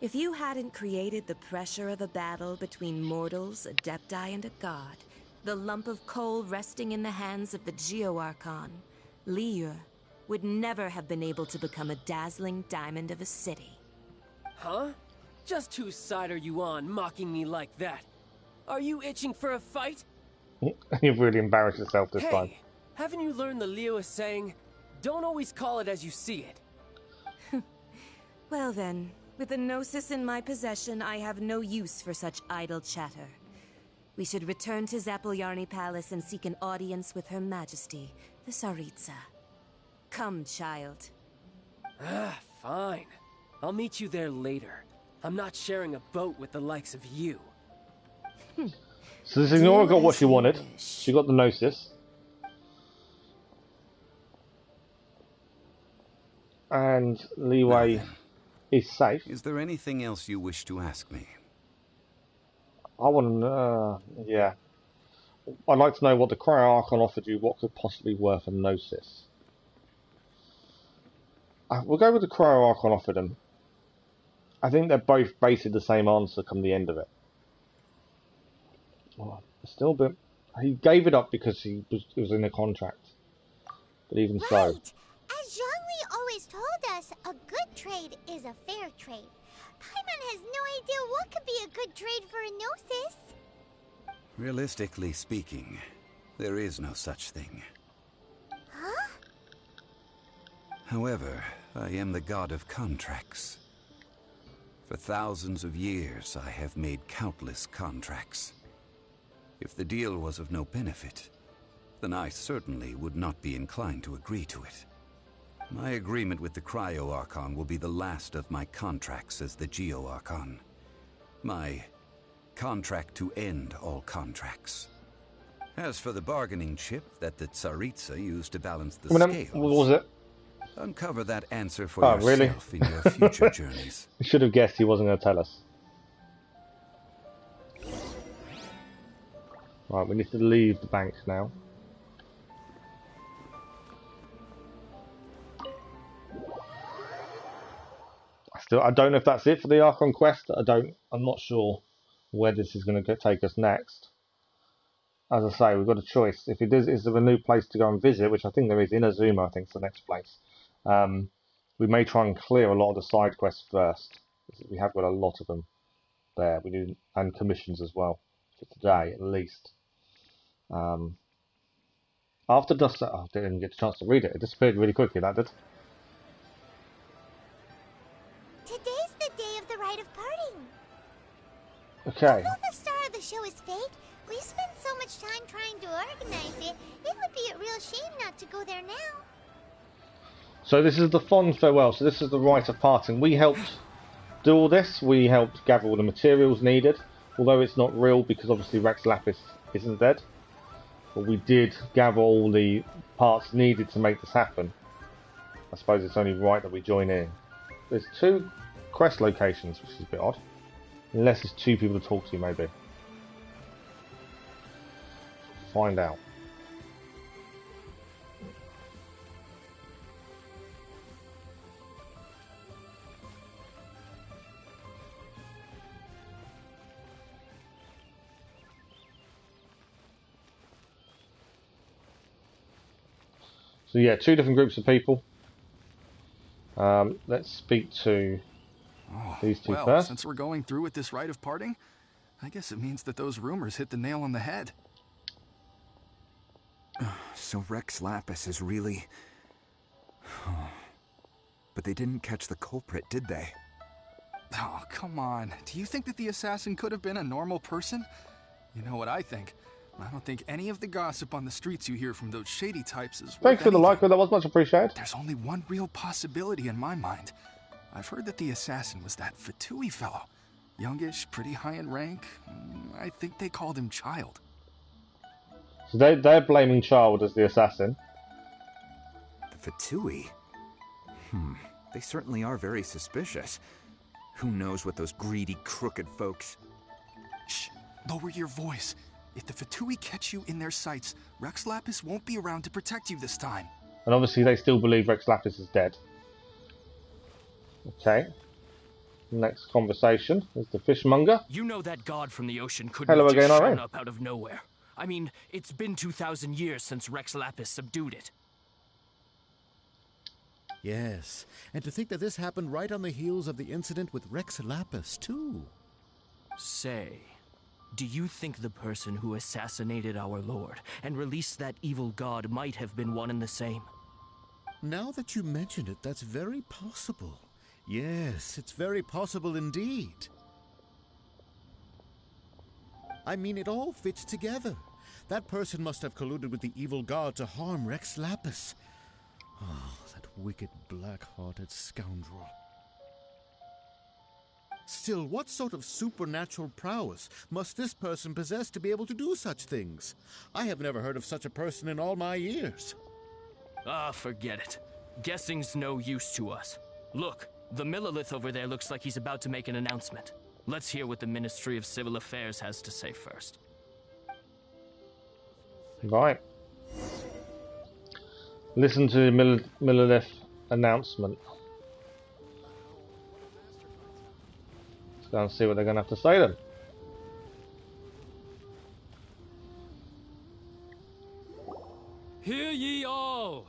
Speaker 13: If you hadn't created the pressure of a battle between mortals, Adepti, and a god, the lump of coal resting in the hands of the Geo Archon, Liyue, would never have been able to become a dazzling diamond of a city.
Speaker 4: Huh? Just whose side are you on, mocking me like that? Are you itching for a fight?
Speaker 1: You've really embarrassed yourself this time.
Speaker 4: Hey, haven't you learned the Liyue saying, don't always call it as you see it?
Speaker 13: Well then, with the Gnosis in my possession, I have no use for such idle chatter. We should return to Zappolyarny Palace and seek an audience with Her Majesty, the Tsaritsa. Come, child.
Speaker 4: Ah, fine. I'll meet you there later. I'm not sharing a boat with the likes of you.
Speaker 1: So this Ignora got what she wanted. She got the Gnosis. And Liyue is safe.
Speaker 16: Is there anything else you wish to ask me?
Speaker 1: I want to know... yeah. I'd like to know what the Cryo Archon offered you, what could possibly be worth a Gnosis. We'll go with the Cryo Archon offered him. I think they're both basically the same answer come the end of it. Oh, still a bit... He gave it up because it was in a contract. But even so...
Speaker 3: Right! As Zhongli always told us, a good trade is a fair trade. Paimon has no idea what could be a good trade for a Gnosis.
Speaker 16: Realistically speaking, there is no such thing.
Speaker 3: Huh?
Speaker 16: However, I am the god of contracts. For thousands of years, I have made countless contracts. If the deal was of no benefit, then I certainly would not be inclined to agree to it. My agreement with the Cryo Archon will be the last of my contracts as the Geo Archon. My contract to end all contracts. As for the bargaining chip that the Tsaritsa used to balance the scales...
Speaker 1: What was it?
Speaker 16: Uncover that answer for yourself
Speaker 1: really?
Speaker 16: in your future journeys.
Speaker 1: You should have guessed he wasn't going to tell us. Right, we need to leave the bank now. I don't know if that's it for the Archon Quest. I'm not sure where this is going to take us next. As I say, we've got a choice. If it is there a new place to go and visit, which I think there is, Inazuma, I think is the next place. We may try and clear a lot of the side quests first. We have got a lot of them there. We do, and commissions as well for today at least. After Dust, I didn't get a chance to read it. It disappeared really quickly. That did.
Speaker 3: Today's the day of the rite of parting.
Speaker 1: Okay.
Speaker 3: Although the star of the show is fate, we spent so much time trying to organize it, it would be a real shame not to go there now.
Speaker 1: So this is the fond farewell. So this is the rite of parting. We helped do all this. We helped gather all the materials needed. Although it's not real because obviously Rex Lapis isn't dead. But we did gather all the parts needed to make this happen. I suppose it's only right that we join in. There's 2 quest locations, which is a bit odd. Unless there's 2 people to talk to, maybe. Find out. So yeah, 2 different groups of people. Let's speak to these 2
Speaker 17: well,
Speaker 1: first.
Speaker 17: Since we're going through with this rite of parting, I guess it means that those rumors hit the nail on the head.
Speaker 18: So Rex Lapis is really... But they didn't catch the culprit, did they?
Speaker 17: Oh, come on. Do you think that the assassin could have been a normal person? You know what I think. I don't think any of the gossip on the streets you hear from those shady types is worth
Speaker 1: Thanks for the
Speaker 17: anything.
Speaker 1: like, that was much appreciated.
Speaker 17: There's only one real possibility in my mind. I've heard that the assassin was that F2P fellow. Youngish, pretty high in rank. I think they called him Child.
Speaker 1: So they're blaming Child as the assassin.
Speaker 18: The F2P? They certainly are very suspicious. Who knows what those greedy, crooked folks...
Speaker 17: Shh! Lower your voice. If the F2P catch you in their sights, Rex Lapis won't be around to protect you this time.
Speaker 1: And obviously they still believe Rex Lapis is dead. Okay. Next conversation is the fishmonger.
Speaker 19: You know that god from the ocean couldn't
Speaker 1: Hello
Speaker 19: have just
Speaker 1: again,
Speaker 19: shown
Speaker 1: Irene.
Speaker 19: up out of nowhere. I mean, it's been 2,000 years since Rex Lapis subdued it.
Speaker 20: Yes, and to think that this happened right on the heels of the incident with Rex Lapis, too.
Speaker 19: Say, do you think the person who assassinated our lord and released that evil god might have been one and the same?
Speaker 20: Now that you mention it, that's very possible. Yes, it's very possible indeed. I mean, it all fits together. That person must have colluded with the evil god to harm Rex Lapis. Oh, that wicked, black-hearted scoundrel. Still, what sort of supernatural prowess must this person possess to be able to do such things? I have never heard of such a person in all my years.
Speaker 19: Ah, forget it. Guessing's no use to us. Look, the Millilith over there looks like he's about to make an announcement. Let's hear what the Ministry of Civil Affairs has to say first.
Speaker 1: Right. Listen to the Millilith announcement. Let's go and see what they're going to have to say then.
Speaker 9: Hear ye all,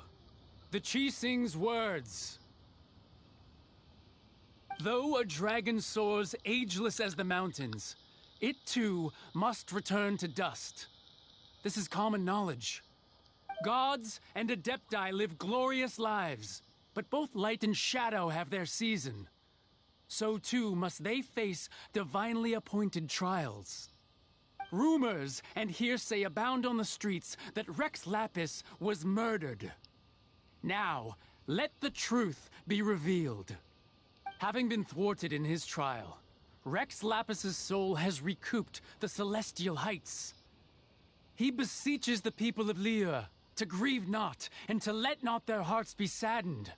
Speaker 9: the Chi-Sing's words. Though a dragon soars ageless as the mountains, it too must return to dust. This is common knowledge. Gods and Adepti live glorious lives, but both light and shadow have their season. So too must they face divinely appointed trials. Rumors and hearsay abound on the streets that Rex Lapis was murdered. Now, let the truth be revealed. Having been thwarted in his trial, Rex Lapis's soul has recouped the celestial heights. He beseeches the people of Liyue to grieve not and to let not their hearts be saddened.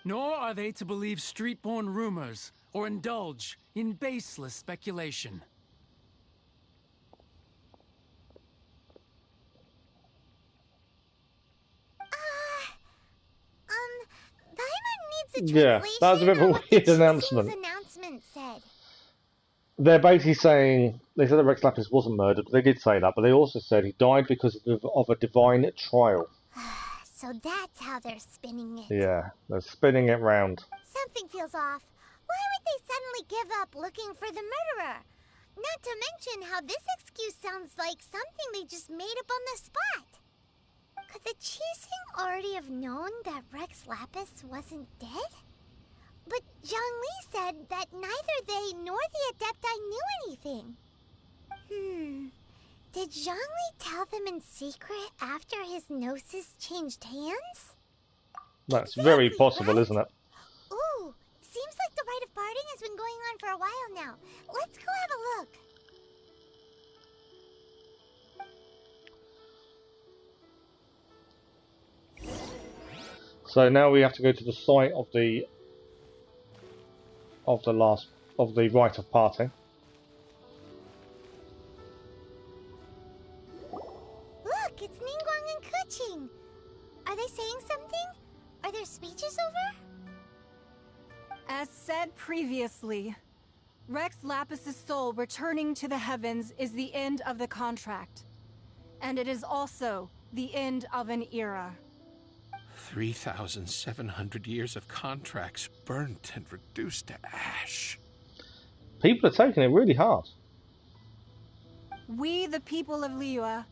Speaker 9: Nor are they to believe street-born rumors or indulge in baseless speculation.
Speaker 1: Yeah, that was a bit of a weird announcement.
Speaker 3: Said.
Speaker 1: They're basically saying, they said that Rex Lapis wasn't murdered, but they did say that, but they also said he died because of a divine trial.
Speaker 3: So that's how they're spinning it.
Speaker 1: Yeah, they're spinning it round.
Speaker 3: Something feels off. Why would they suddenly give up looking for the murderer? Not to mention how this excuse sounds like something they just made up on the spot. Could the Chi-Sing already have known that Rex Lapis wasn't dead? But Zhang Li said that neither they nor the Adepti knew anything. Did Zhang Li tell them in secret after his gnosis changed hands?
Speaker 1: That's very possible, isn't it?
Speaker 3: Ooh, seems like the rite of parting has been going on for a while now. Let's go have a look.
Speaker 1: So now we have to go to the site of the rite of parting.
Speaker 3: Look, it's Ningguang and Keqing. Are they saying something? Are their speeches over?
Speaker 7: As said previously, Rex Lapis's soul returning to the heavens is the end of the contract. And it is also the end of an era.
Speaker 21: 3,700 years of contracts burnt and reduced to ash.
Speaker 1: People are taking it really hard.
Speaker 7: We, the people of Liyue,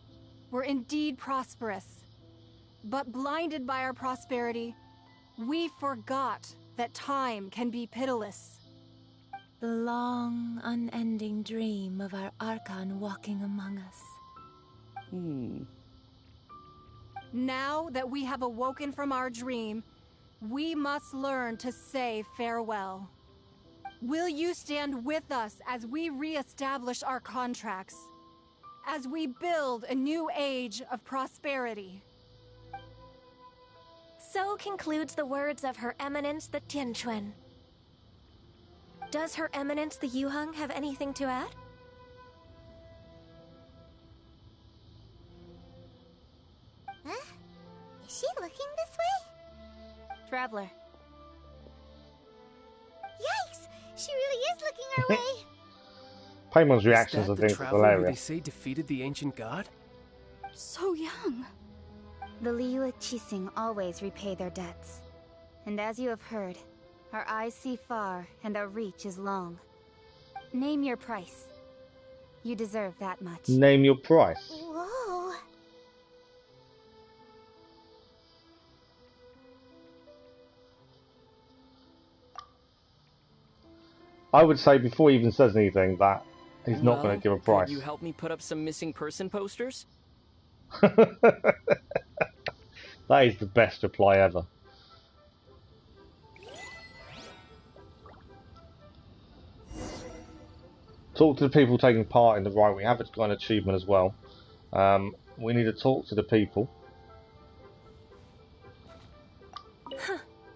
Speaker 7: were indeed prosperous. But blinded by our prosperity, we forgot that time can be pitiless.
Speaker 15: The long, unending dream of our Archon walking among us.
Speaker 7: Now that we have awoken from our dream, we must learn to say farewell. Will you stand with us as we re-establish our contracts? As we build a new age of prosperity?
Speaker 10: So concludes the words of Her Eminence the Tianquan. Does Her Eminence the Yuheng have anything to add?
Speaker 3: Huh? Is she looking this way?
Speaker 8: Traveler.
Speaker 3: Yikes! She really is looking our way.
Speaker 1: Paymon's reactions, I think, is
Speaker 4: traveler who they
Speaker 1: hilarious.
Speaker 4: say defeated the ancient god?
Speaker 8: So young. The Liyue Qixing always repay their debts. And as you have heard, our eyes see far and our reach is long. Name your price. You deserve that much.
Speaker 1: Name your price.
Speaker 3: Whoa.
Speaker 1: I would say before he even says anything that he's not going to give a price.
Speaker 19: Could you help me put up some missing person posters?
Speaker 1: That is the best reply ever. Talk to the people taking part in the rite. We have a kind of achievement as well. We need to talk to the people.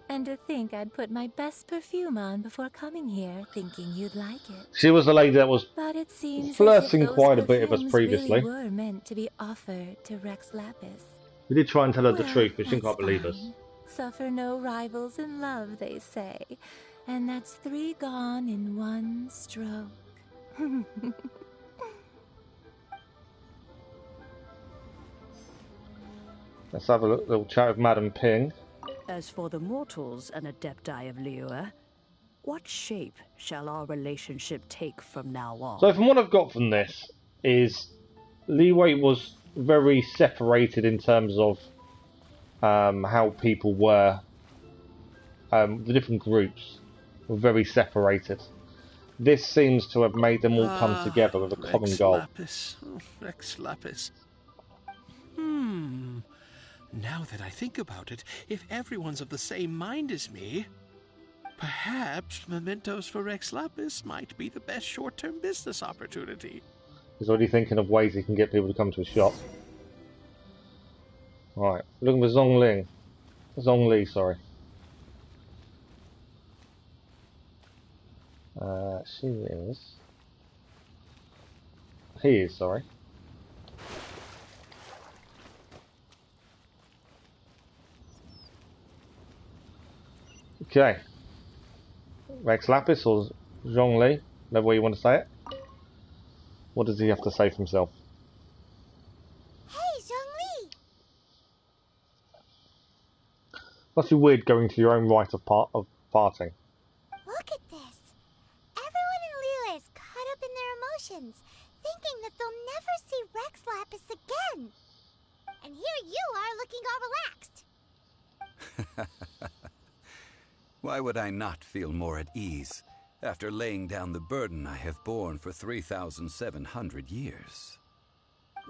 Speaker 15: And to think I'd put my best perfume on before coming here, thinking you'd like it.
Speaker 1: She was the lady that was
Speaker 15: But it seems
Speaker 1: flirting
Speaker 15: as if
Speaker 1: quite a
Speaker 15: those
Speaker 1: bit of us
Speaker 15: perfumes
Speaker 1: previously.
Speaker 15: really were meant to be offered to Rex Lapis.
Speaker 1: We did try and tell her the
Speaker 15: Well,
Speaker 1: truth, but she didn't
Speaker 15: that's
Speaker 1: quite believe us.
Speaker 15: fine. Suffer no rivals in love, they say. And that's 3 gone in 1 stroke.
Speaker 1: Let's have a little chat with Madam Ping.
Speaker 13: As for the mortals and adepti of Liyue, what shape shall our relationship take from now on?
Speaker 1: So from what I've got from this is Liyue was very separated in terms of how people were. The different groups were very separated. This seems to have made them all come together with a common
Speaker 21: Rex
Speaker 1: goal.
Speaker 21: Lapis. Oh, Rex Lapis. Now that I think about it, if everyone's of the same mind as me, perhaps mementos for Rex Lapis might be the best short-term business opportunity.
Speaker 1: He's already thinking of ways he can get people to come to his shop. Right, looking for Zhongli, sorry. She is... He is, sorry. Okay. Rex Lapis or Zhongli, whatever way you want to say it. What does he have to say for himself?
Speaker 3: Hey, Zhongli!
Speaker 1: Must be weird going to your own rite of parting.
Speaker 3: Look at this. Everyone in Liyue is caught up in their emotions, thinking that they'll never see Rex Lapis again. And here you are looking all relaxed.
Speaker 16: Why would I not feel more at ease after laying down the burden I have borne for 3,700 years?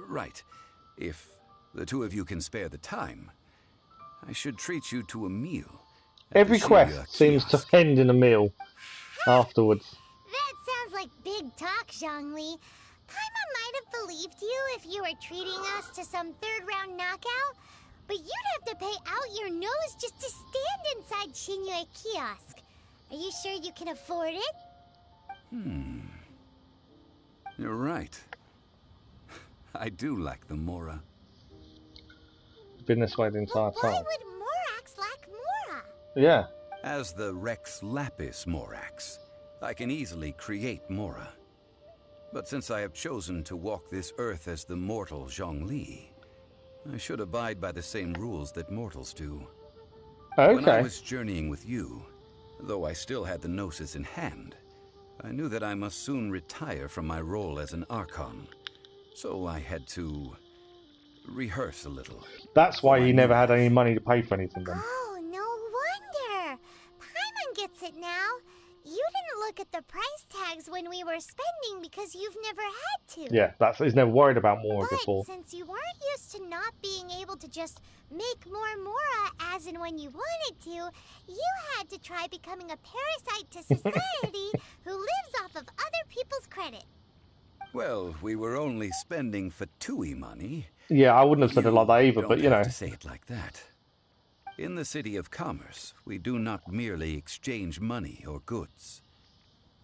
Speaker 16: Right. If the two of you can spare the time, I should treat you to a meal. at
Speaker 1: Every
Speaker 16: the
Speaker 1: quest
Speaker 16: Kaeya
Speaker 1: seems to
Speaker 16: kiosk.
Speaker 1: end in a meal afterwards.
Speaker 3: That sounds like big talk, Zhongli. Paimon might have believed you if you were treating us to some third-round knockout, but you'd have to pay out your nose just to stand inside Liyue kiosk. Are you sure you can afford it?
Speaker 16: You're right. I do lack the Mora.
Speaker 1: Been this way the entire
Speaker 3: Why
Speaker 1: time.
Speaker 3: would Morax lack Mora?
Speaker 1: Yeah.
Speaker 16: As the Rex Lapis Morax, I can easily create Mora. But since I have chosen to walk this earth as the mortal Zhongli, I should abide by the same rules that mortals do. When I was journeying with you, though I still had the Gnosis in hand, I knew that I must soon retire from my role as an Archon. So I had to rehearse a little.
Speaker 1: That's why he never had any money to pay for anything then.
Speaker 3: Oh, no wonder. Paimon gets it now. You didn't look at the price tags when we were spending because you've never had to.
Speaker 1: Yeah, he's never worried about Mora
Speaker 3: But
Speaker 1: before.
Speaker 3: since you weren't used to not being able to just make more Mora as and when you wanted to, you had to try becoming a parasite to society who lives off of other people's credit.
Speaker 16: Well, we were only spending F2P money.
Speaker 1: Yeah, I wouldn't have said it like that either,
Speaker 16: Don't
Speaker 1: but you know.
Speaker 16: have to say it like that. In the City of Commerce, we do not merely exchange money or goods.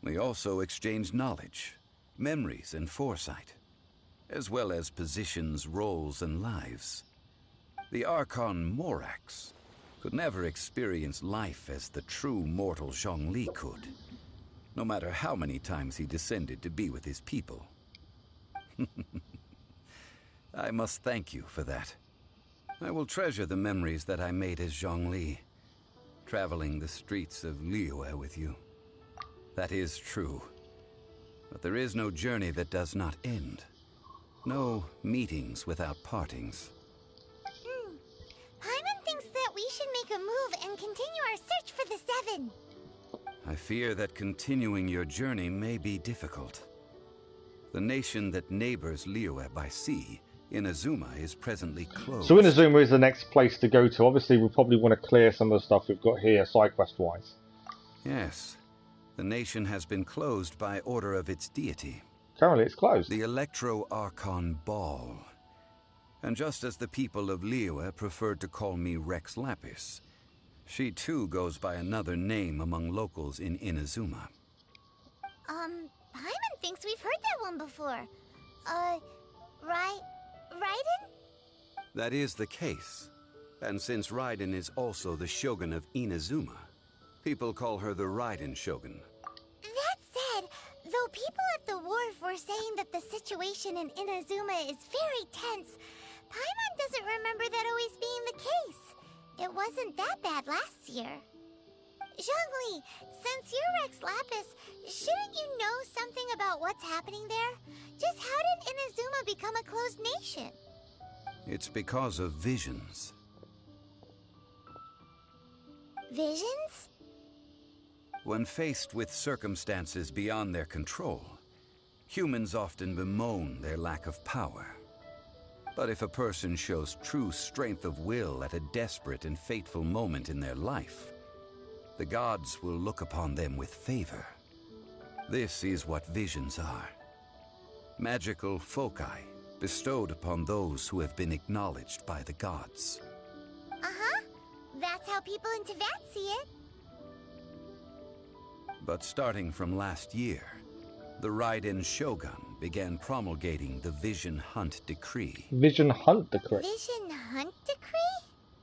Speaker 16: We also exchange knowledge, memories, and foresight, as well as positions, roles, and lives. The Archon Morax could never experience life as the true mortal Zhongli could, no matter how many times he descended to be with his people. I must thank you for that. I will treasure the memories that I made as Zhongli, traveling the streets of Liyue with you. That is true. But there is no journey that does not end. No meetings without partings.
Speaker 3: Paimon thinks that we should make a move and continue our search for the Seven.
Speaker 16: I fear that continuing your journey may be difficult. The nation that neighbors Liyue by sea, Inazuma, is presently closed.
Speaker 1: So Inazuma is the next place to go to. Obviously, we'll probably want to clear some of the stuff we've got here, side quest-wise.
Speaker 16: Yes. The nation has been closed by order of its deity.
Speaker 1: Currently, it's closed.
Speaker 16: The Electro-Archon Ball. And just as the people of Liyue preferred to call me Rex Lapis, she too goes by another name among locals in Inazuma.
Speaker 3: Paimon thinks we've heard that one before. Raiden?
Speaker 16: That is the case. And since Raiden is also the Shogun of Inazuma, people call her the Raiden Shogun.
Speaker 3: That said, though people at the wharf were saying that the situation in Inazuma is very tense, Paimon doesn't remember that always being the case. It wasn't that bad last year. Zhongli, since you're Rex Lapis, shouldn't you know something about what's happening there? Just how did Inazuma become a closed nation?
Speaker 16: It's because of visions.
Speaker 3: Visions?
Speaker 16: When faced with circumstances beyond their control, humans often bemoan their lack of power. But if a person shows true strength of will at a desperate and fateful moment in their life, the gods will look upon them with favor. This is what visions are. Magical foci bestowed upon those who have been acknowledged by the gods.
Speaker 3: Uh-huh. That's how people in Teyvat see it.
Speaker 16: But starting from last year, the Raiden Shogun began promulgating the Vision Hunt Decree.
Speaker 1: Vision Hunt Decree?
Speaker 3: Vision Hunt Decree?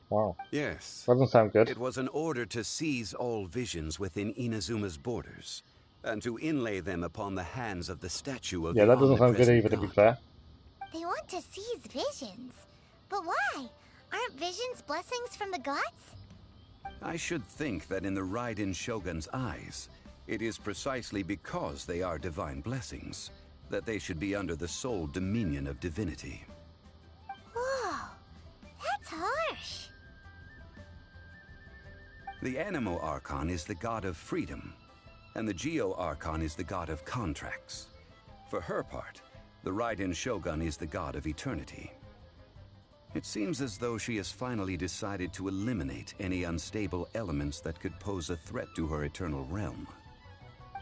Speaker 1: Wow.
Speaker 16: Yes.
Speaker 1: Doesn't sound good.
Speaker 16: It was an order to seize all visions within Inazuma's borders, and to inlay them upon the hands of the statue of
Speaker 1: Yeah,
Speaker 16: the
Speaker 1: that doesn't sound good either, to be fair.
Speaker 3: They want to seize visions. But why? Aren't visions blessings from the gods?
Speaker 16: I should think that in the Raiden Shogun's eyes, it is precisely because they are divine blessings that they should be under the sole dominion of divinity.
Speaker 3: Whoa, that's harsh.
Speaker 16: The Animo Archon is the god of freedom, and the Geo Archon is the god of contracts. For her part, the Raiden Shogun is the god of eternity. It seems as though she has finally decided to eliminate any unstable elements that could pose a threat to her eternal realm.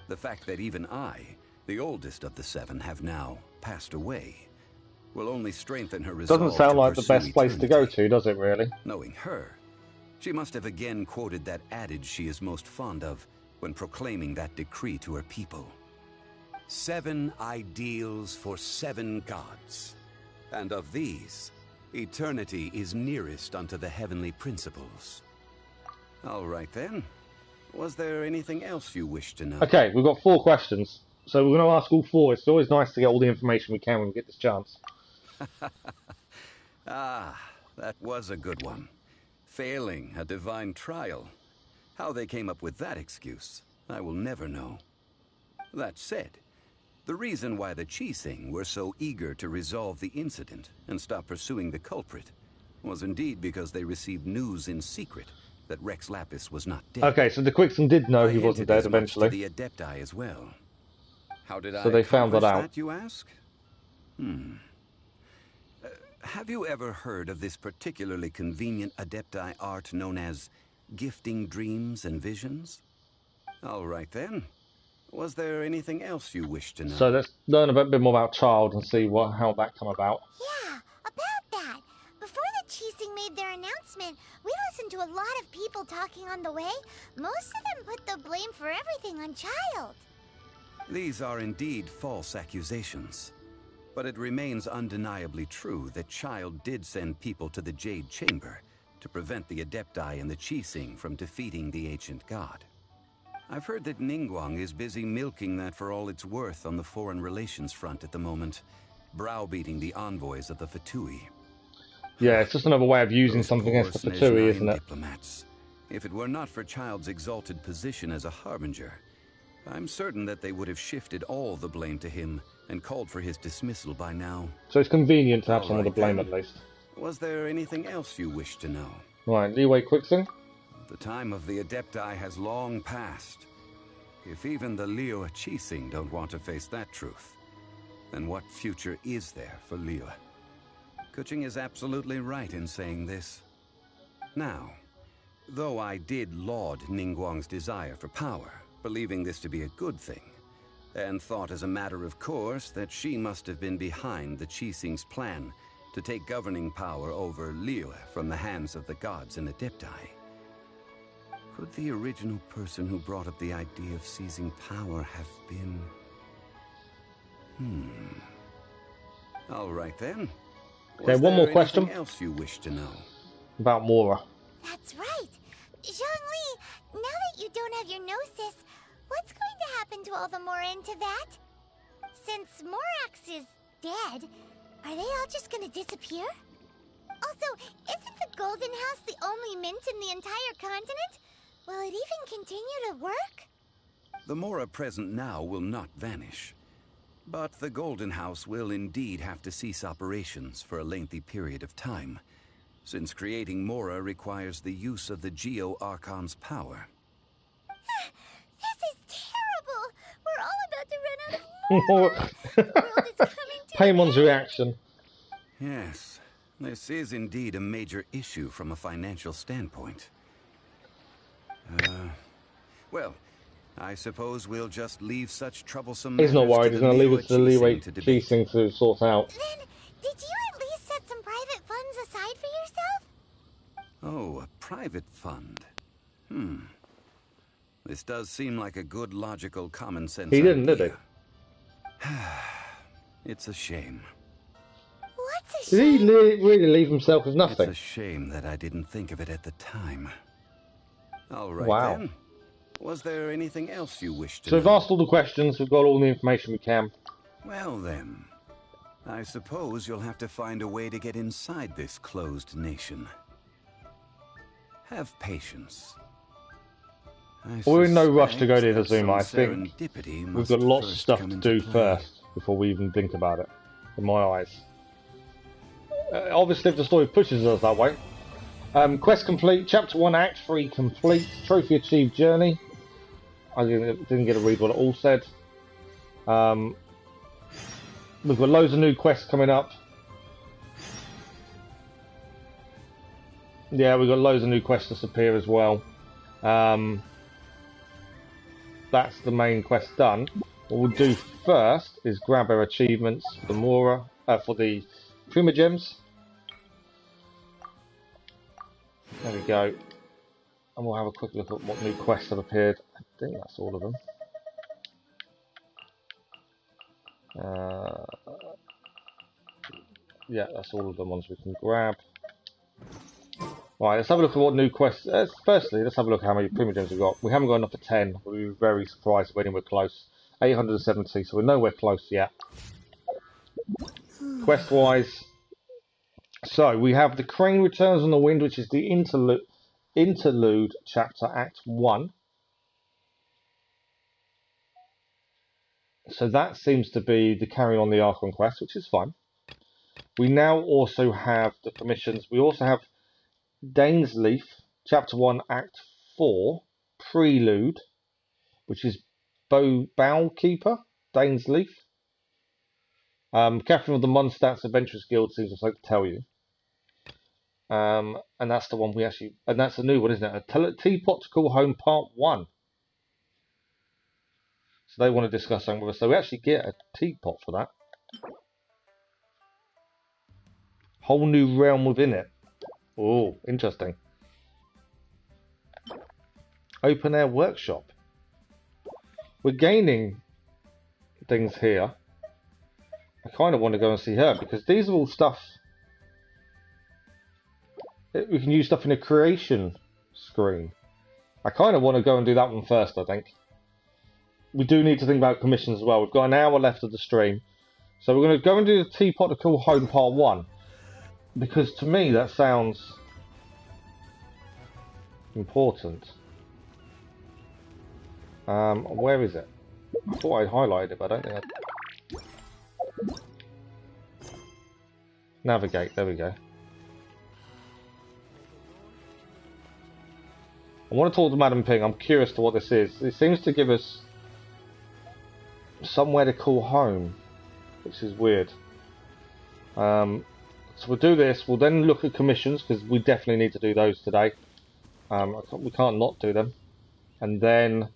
Speaker 16: The fact that even I, the oldest of the seven, have now passed away will only strengthen her resolve.
Speaker 1: Doesn't sound like the best place to go to, does it really?
Speaker 16: Knowing her, she must have again quoted that adage she is most fond of when proclaiming that decree to her people. 7 ideals for 7 gods, and of these, eternity is nearest unto the heavenly principles. All right then. Was there anything else you wish to know?
Speaker 1: Okay, we've got 4 questions. So we're going to ask all 4. It's always nice to get all the information we can when we get this chance.
Speaker 16: Ah, that was a good one. Failing a divine trial. How they came up with that excuse, I will never know. That said, the reason why the Qixing were so eager to resolve the incident and stop pursuing the culprit was indeed because they received news in secret that Rex Lapis was not dead.
Speaker 1: Okay, so the Quixen did know he wasn't dead eventually.
Speaker 16: The Adepti as well. How did
Speaker 1: so they found that out.
Speaker 16: You ask? Have you ever heard of this particularly convenient Adepti art known as gifting dreams and visions? All right then. Was there anything else you wish to know?
Speaker 1: So let's learn a bit more about Child and see how that come about.
Speaker 3: Yeah, about that. Before the Qixing made their announcement, we listened to a lot of people talking on the way. Most of them put the blame for everything on Child.
Speaker 16: These are indeed false accusations. But it remains undeniably true that Child did send people to the Jade Chamber to prevent the Adepti and the Qixing from defeating the ancient god. I've heard that Ningguang is busy milking that for all it's worth on the foreign relations front at the moment, browbeating the envoys of the F2P.
Speaker 1: Yeah, it's just another way of using something against the F2P, isn't it?
Speaker 16: Diplomats. If it were not for Child's exalted position as a harbinger, I'm certain that they would have shifted all the blame to him and called for his dismissal by now.
Speaker 1: So it's convenient to have someone to blame at least.
Speaker 16: Was there anything else you wish to know?
Speaker 1: Right, Liyue Quixing?
Speaker 16: The time of the Adepti has long passed. If even the Liyue Qixing don't want to face that truth, then what future is there for Liyue? Kuching is absolutely right in saying this. Now, though I did laud Ningguang's desire for power, believing this to be a good thing, and thought as a matter of course that she must have been behind the Qixing's plan to take governing power over Liyue from the hands of the gods and Adepti. Could the original person who brought up the idea of seizing power have been... All right then.
Speaker 1: Okay, one more question.
Speaker 16: Anything else you wish to know?
Speaker 1: About Mora.
Speaker 3: That's right. Zhongli, now that you don't have your gnosis, what's going to happen to all the Mora in Teyvat? Since Morax is dead, are they all just gonna disappear? Also, isn't the Golden House the only mint in the entire continent? Will it even continue to work?
Speaker 16: The Mora present now will not vanish. But the Golden House will indeed have to cease operations for a lengthy period of time, since creating Mora requires the use of the Geo-Archon's power.
Speaker 3: This is terrible! We're all about to run out of Mora! The world is coming to
Speaker 1: Paymon's reaction.
Speaker 16: Yes, this is indeed a major issue from a financial standpoint. Well, I suppose we'll just leave such troublesome
Speaker 1: He's not
Speaker 16: matters
Speaker 1: worried,
Speaker 16: to
Speaker 1: he's going to leave it to the Liyue
Speaker 16: debate.
Speaker 1: Qixing to sort out.
Speaker 3: Then, did you at least set some private funds aside for yourself?
Speaker 16: Oh, a private fund. This does seem like a good, logical, common sense
Speaker 1: He didn't,
Speaker 16: idea.
Speaker 1: did he?
Speaker 16: It's a shame.
Speaker 3: What's a
Speaker 1: Did
Speaker 3: shame?
Speaker 1: he really leave himself with nothing?
Speaker 16: It's a shame that I didn't think of it at the time. All right,
Speaker 1: Wow.
Speaker 16: then. Was there anything else you wished to
Speaker 1: So we've
Speaker 16: know?
Speaker 1: asked all the questions, we've got all the information we can.
Speaker 16: Well then, I suppose you'll have to find a way to get inside this closed nation. Have patience.
Speaker 1: We're in no rush to go to
Speaker 16: suspect that
Speaker 1: Inazuma. I
Speaker 16: some
Speaker 1: think
Speaker 16: serendipity
Speaker 1: we've
Speaker 16: must
Speaker 1: got lots of
Speaker 16: first
Speaker 1: stuff
Speaker 16: come
Speaker 1: to
Speaker 16: into
Speaker 1: do
Speaker 16: play.
Speaker 1: first before we even think about it, in my eyes. Obviously if the story pushes us that way. Quest complete, Chapter 1, Act 3 complete, Trophy achieved, Journey. I didn't get to read what it all said. We've got loads of new quests coming up. Yeah, we've got loads of new quests disappear as well. That's the main quest done. What we'll do first is grab our achievements for the Mora, for the Primogems. There we go. And we'll have a quick look at what new quests have appeared. I think that's all of them. Yeah, that's all of the ones we can grab. Right, let's have a look at what new quests... firstly, let's have a look at how many Primogems we've got. We haven't got enough for 10. We were very surprised if we're anywhere close. 870, so we're nowhere close yet. Quest-wise... So, we have The Crane Returns on the Wind, which is the interlude chapter, Act 1. So that seems to be the carrying on the Archon Quest, which is fine. We now also have the permissions. We also have Dane's Leaf, Chapter 1, Act 4, Prelude, which is Bow Keeper, Dane's Leaf. Catherine of the Mondstadt's Adventurers Guild seems to like to tell you. And that's the one we actually... And that's a new one, isn't it? A Teapot to Call Home Part 1. So they want to discuss something with us. So we actually get a teapot for that. Whole new realm within it. Oh, interesting. Open air workshop. We're gaining things here. I kind of want to go and see her because these are all stuff. We can use stuff in a creation screen. I kind of want to go and do that one first, I think. We do need to think about commissions as well. We've got an hour left of the stream. So we're going to go and do the Teapot to Call Home Part 1. Because to me that sounds important. Where is it? I thought I'd highlighted it, but I don't think I... Navigate, there we go. I want to talk to Madam Ping. I'm curious to what this is. It seems to give us somewhere to call home, which is weird. So we'll do this. We'll then look at commissions because we definitely need to do those today. We can't not do them, and then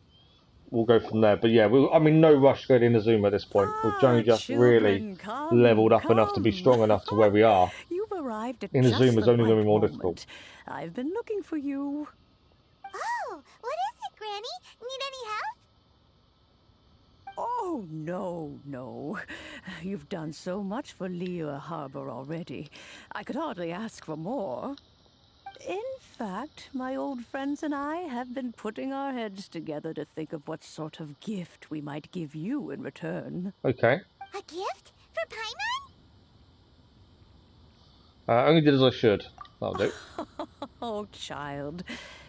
Speaker 1: we'll go from there. But yeah, I mean, no rush going into Zoom at this point. We've only just really leveled up enough to be strong enough to where we are.
Speaker 13: You've arrived at
Speaker 1: in the Zoom is only going to be more
Speaker 13: moment.
Speaker 1: difficult.
Speaker 13: I've been looking for you.
Speaker 3: Oh, what is it, Granny? Need any help?
Speaker 13: Oh, no. You've done so much for Liyue Harbor already. I could hardly ask for more. In fact, my old friends and I have been putting our heads together to think of what sort of gift we might give you in return.
Speaker 1: Okay.
Speaker 3: A gift? For Paimon?
Speaker 1: I only did as I should. That'll do.
Speaker 13: Oh, child.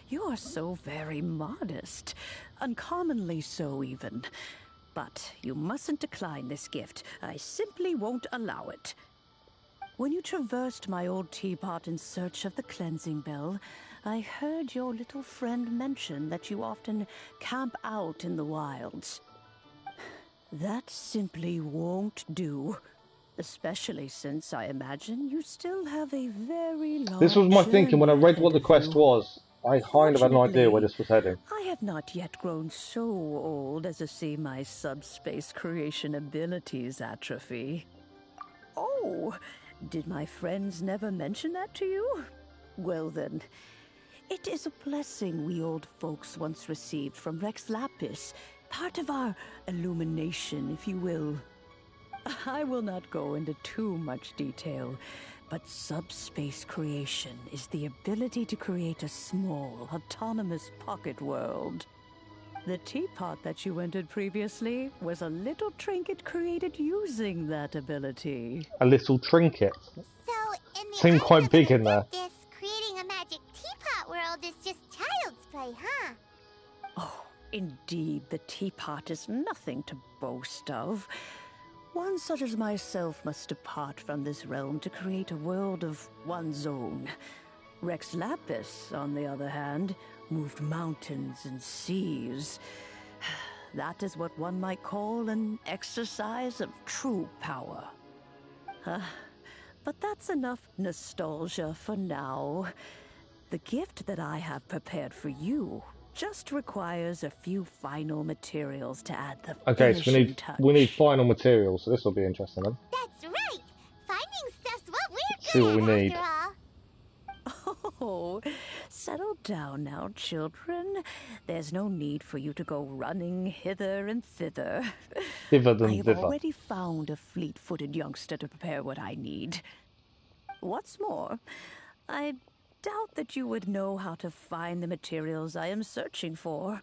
Speaker 13: You are so very modest. Uncommonly so, even. But you mustn't decline this gift. I simply won't allow it. When you traversed my old teapot in search of the cleansing bell, I heard your little friend mention that you often camp out in the wilds. That simply won't do. Especially since I imagine you still have a very long
Speaker 1: This was my thinking when I read what the quest was. I kind of had an idea where this was heading.
Speaker 13: I have not yet grown so old as to see my subspace creation abilities atrophy. Oh, did my friends never mention that to you? Well then, it is a blessing we old folks once received from Rex Lapis, part of our illumination, if you will. I will not go into too much detail, but subspace creation is the ability to create a small, autonomous pocket world. The teapot that you entered previously was a little trinket created using that ability.
Speaker 1: A little trinket.
Speaker 3: So, in the
Speaker 1: Seemed quite big in there.
Speaker 3: this, creating a magic teapot world is just child's play, huh?
Speaker 13: Oh, indeed, the teapot is nothing to boast of. One such as myself must depart from this realm to create a world of one's own. Rex Lapis, on the other hand, moved mountains and seas. That is what one might call an exercise of true power. But that's enough nostalgia for now. The gift that I have prepared for you just requires a few final materials to add the
Speaker 1: Okay, so
Speaker 13: finishing touch.
Speaker 1: we need final materials, so this will be interesting then.
Speaker 3: That's right! Finding stuff's what we're
Speaker 1: See what we
Speaker 3: good at,
Speaker 1: need.
Speaker 3: after all.
Speaker 13: Oh, settle down now, children. There's no need for you to go running hither and thither.
Speaker 1: Hither than
Speaker 13: I have
Speaker 1: thither.
Speaker 13: already found a fleet-footed youngster to prepare what I need. What's more, I doubt that you would know how to find the materials I am searching for.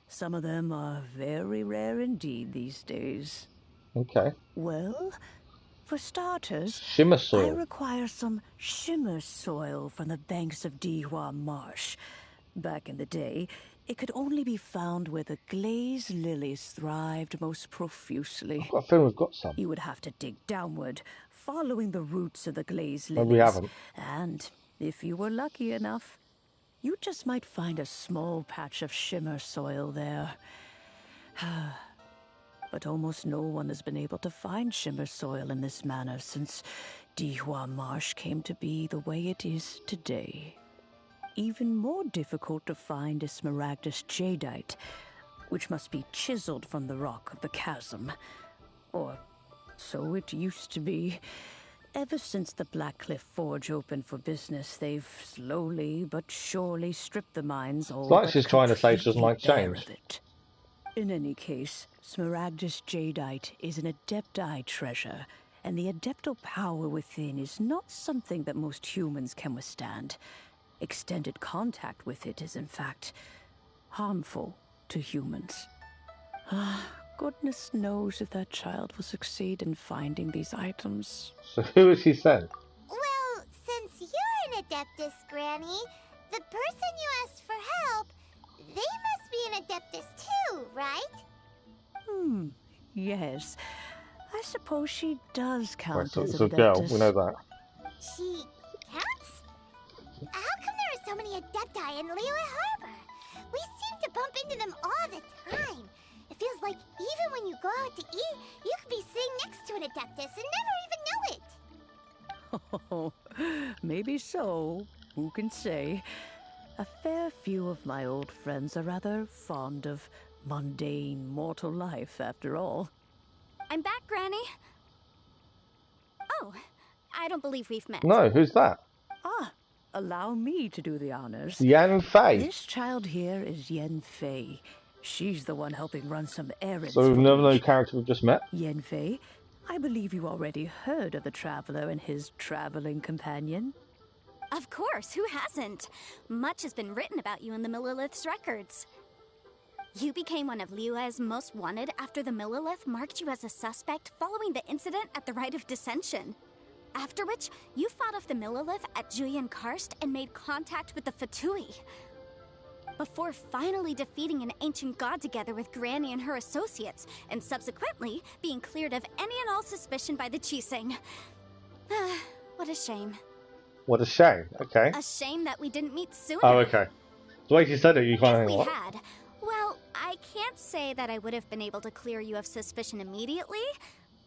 Speaker 13: Some of them are very rare indeed these days.
Speaker 1: Okay.
Speaker 13: Well, for starters,
Speaker 1: Shimmer
Speaker 13: I
Speaker 1: soil.
Speaker 13: require some shimmer soil from the banks of Dihua Marsh. Back in the day, it could only be found where the glaze lilies thrived most profusely.
Speaker 1: I've got a feeling we've got some.
Speaker 13: You would have to dig downward, following the roots of the glaze
Speaker 1: No,
Speaker 13: lilies.
Speaker 1: we haven't.
Speaker 13: And if you were lucky enough, you just might find a small patch of shimmer soil there. But almost no one has been able to find shimmer soil in this manner since Dihua Marsh came to be the way it is today. Even more difficult to find is smaragdus jadeite, which must be chiseled from the rock of the chasm. Or so it used to be. Ever since the Blackcliff Forge opened for business, they've slowly but surely stripped the mines all
Speaker 1: It's like
Speaker 13: but
Speaker 1: she's trying to say she doesn't like
Speaker 13: completely bare
Speaker 1: change.
Speaker 13: of it. In any case, smaragdus jadeite is an adepti treasure, and the adeptal power within is not something that most humans can withstand. Extended contact with it is, in fact, harmful to humans. Goodness knows if that child will succeed in finding these items.
Speaker 1: So who has he sent?
Speaker 3: Well, since you're an Adeptus, Granny, the person you asked for help, they must be an Adeptus too, right?
Speaker 13: Yes. I suppose she does count
Speaker 1: Right, so
Speaker 13: as
Speaker 1: it's
Speaker 13: an
Speaker 1: a girl,
Speaker 13: Adeptus.
Speaker 1: we know that.
Speaker 3: She counts? How come there are so many Adepti in Liyue Harbor? We seem to bump into them all the time. It feels like even when you go out to eat, you could be sitting next to an Adeptus and never even know it.
Speaker 13: Oh, maybe so. Who can say? A fair few of my old friends are rather fond of mundane mortal life, after all.
Speaker 8: I'm back, Granny. Oh, I don't believe we've met.
Speaker 1: No, who's that?
Speaker 13: Allow me to do the honors.
Speaker 1: Yan Fei.
Speaker 13: This child here is Yan Fei. She's the one helping run some errands.
Speaker 1: So we've
Speaker 13: for
Speaker 1: never
Speaker 13: me.
Speaker 1: known character we've just met?
Speaker 13: Yan Fei, I believe you already heard of the traveler and his traveling companion.
Speaker 8: Of course, who hasn't? Much has been written about you in the Millilith's records. You became one of Liyue's most wanted after the Millilith marked you as a suspect following the incident at the Rite of Dissension. After which, you fought off the Millilith at Julian Karst and made contact with the F2P. Before finally defeating an ancient god together with Granny and her associates, and subsequently being cleared of any and all suspicion by the Qixing. What a shame.
Speaker 1: What a shame. Okay.
Speaker 8: A shame that we didn't meet sooner.
Speaker 1: Oh, okay. The way she said it, you kind of
Speaker 8: If
Speaker 1: think,
Speaker 8: we
Speaker 1: what?
Speaker 8: had, well, I can't say that I would have been able to clear you of suspicion immediately,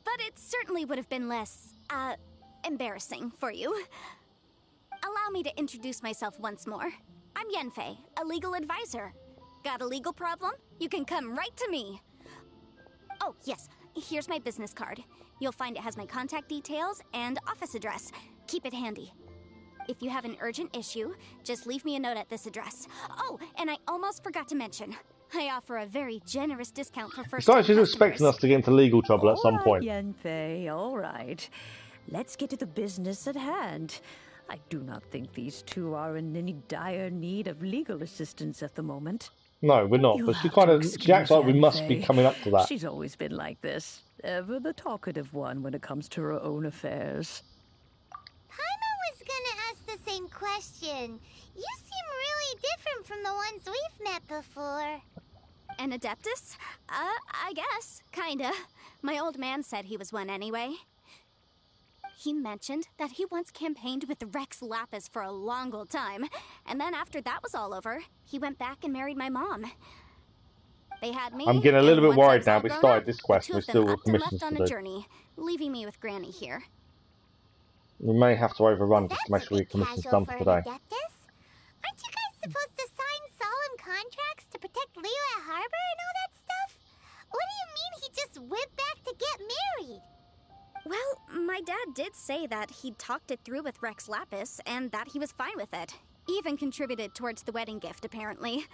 Speaker 8: but it certainly would have been less, embarrassing for you. Allow me to introduce myself once more. I'm Yanfei, a legal advisor. Got a legal problem? You can come right to me. Oh, yes, here's my business card. You'll find it has my contact details and office address. Keep it handy. If you have an urgent issue, just leave me a note at this address. Oh, and I almost forgot to mention, I offer a very generous discount for
Speaker 1: It's
Speaker 8: first-time
Speaker 1: like she's expecting us to get into legal trouble at some point.
Speaker 13: Yanfei, all right. Let's get to the business at hand. I do not think these two are in any dire need of legal assistance at the moment.
Speaker 1: No, we're not.
Speaker 13: You'll
Speaker 1: But she
Speaker 13: have
Speaker 1: kind
Speaker 13: to
Speaker 1: of, she
Speaker 13: excuse
Speaker 1: acts like we must be
Speaker 13: Yanfei.
Speaker 1: coming up to that.
Speaker 13: She's always been like this. Ever the talkative one when it comes to her own affairs.
Speaker 3: Paimon was gonna ask the same question. You seem really different from the ones we've met before.
Speaker 8: An Adeptus? I guess. Kinda. My old man said he was one anyway. He mentioned that he once campaigned with Rex Lapis for a long old time, and then after that was all over, he went back and married my mom. They had me.
Speaker 1: I'm getting a little
Speaker 8: and
Speaker 1: bit
Speaker 8: once I
Speaker 1: worried
Speaker 8: was
Speaker 1: now.
Speaker 8: all
Speaker 1: We
Speaker 8: grown
Speaker 1: started
Speaker 8: up,
Speaker 1: this
Speaker 8: the
Speaker 1: quest
Speaker 8: two
Speaker 1: and
Speaker 8: of
Speaker 1: we still
Speaker 8: them
Speaker 1: got
Speaker 8: upped and
Speaker 1: commissions
Speaker 8: left
Speaker 1: to
Speaker 8: on a
Speaker 1: do.
Speaker 8: journey, leaving me with Granny here.
Speaker 1: We may have to overrun just to make sure we get commissions done for today.
Speaker 3: Aren't supposed to sign solemn contracts to protect Liyue Harbor and all that stuff? What do you mean he just went back to get married?
Speaker 8: Well, my dad did say that he'd talked it through with Rex Lapis and that he was fine with it. Even contributed towards the wedding gift, apparently.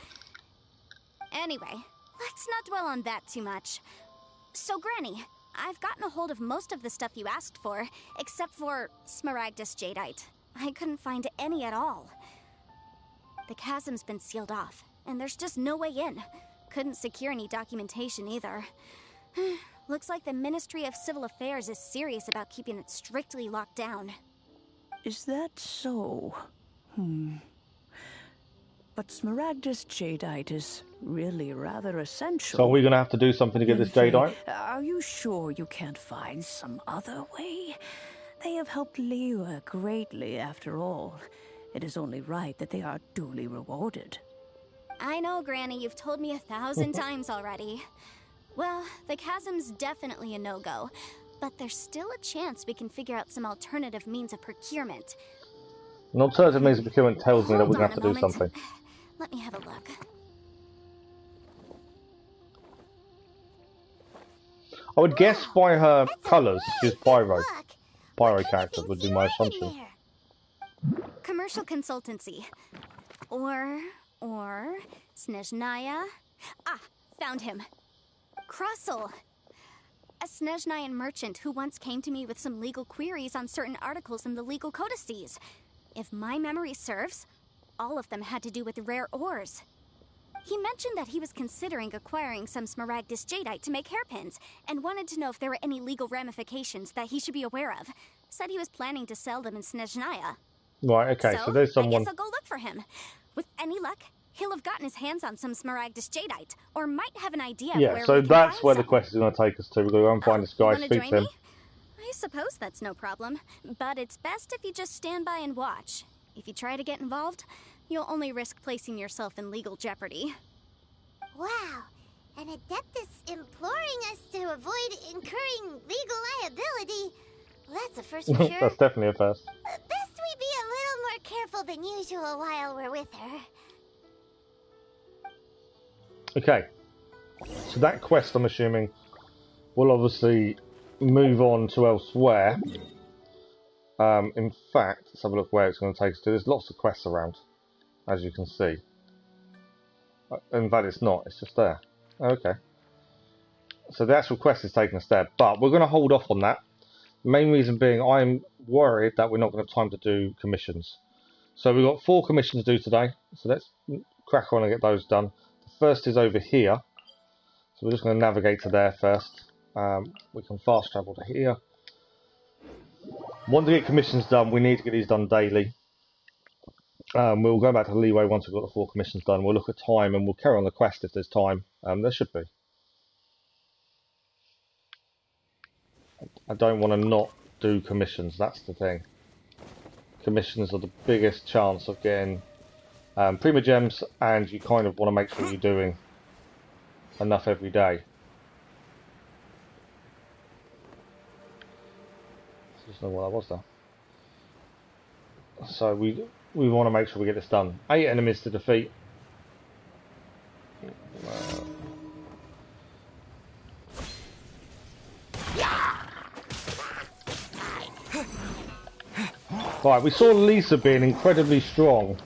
Speaker 8: Anyway, let's not dwell on that too much. So, Granny, I've gotten a hold of most of the stuff you asked for, except for Smaragdus Jadeite. I couldn't find any at all. The chasm's been sealed off, and there's just no way in. Couldn't secure any documentation either. Looks like the Ministry of Civil Affairs is serious about keeping it strictly locked down.
Speaker 13: Is that so? But Smaragdus Jadeite is really rather essential.
Speaker 1: So are we going to have to do something to get this Jadeite?
Speaker 13: Are you sure you can't find some other way? They have helped Liyue greatly, after all. It is only right that they are duly rewarded.
Speaker 8: I know, Granny, you've told me 1,000 times already. Well, the chasm's definitely a no-go, but there's still a chance we can figure out some alternative means of procurement.
Speaker 1: An alternative means of procurement tells me that we're going to have to do something.
Speaker 8: Let me have a look.
Speaker 1: I would guess by her colours, she's Pyro. Pyro character would be my assumption.
Speaker 8: Commercial consultancy. Or Snezhnaya. Ah, found him. Krusel. A Snezhnayan merchant who once came to me with some legal queries on certain articles in the legal codices. If my memory serves, all of them had to do with rare ores. He mentioned that he was considering acquiring some Smaragdus Jadeite to make hairpins, and wanted to know if there were any legal ramifications that he should be aware of. Said he was planning to sell them in Snezhnaya.
Speaker 1: Right, okay, so there's someone...
Speaker 8: I guess I'll go look for him. With any luck, he'll have gotten his hands on some Smaragdus Jadeite, or might have an idea of where we can find some.
Speaker 1: Yeah, so that's where the quest is going to take us to. We're going to go and find this guy, speak to him.
Speaker 8: I suppose that's no problem, but it's best if you just stand by and watch. If you try to get involved, you'll only risk placing yourself in legal jeopardy.
Speaker 3: Wow, an Adeptus imploring us to avoid incurring legal liability. That's a first for sure.
Speaker 1: That's definitely a first.
Speaker 3: Best we be a little more careful than usual while we're with her.
Speaker 1: Okay, so that quest, I'm assuming, will obviously move on to elsewhere. In fact, let's have a look where it's going to take us to. There's lots of quests around, as you can see. In fact, it's not. It's just there. Okay. So the actual quest is taking us there, but we're going to hold off on that. The main reason being, I'm worried that we're not going to have time to do commissions. So we've got 4 commissions to do today. So let's crack on and get those done. The first is over here. So we're just going to navigate to there first. We can fast travel to here. Once we get commissions done, we need to get these done daily. We'll go back to Liyue once we've got the 4 commissions done. We'll look at time and we'll carry on the quest if there's time. There should be. I don't want to not do commissions, that's the thing. Commissions are the biggest chance of getting Prima Gems, and you kind of want to make sure you're doing enough every day. I just know what that was there. So we want to make sure we get this done. 8 enemies to defeat. Right, we saw Lisa being incredibly strong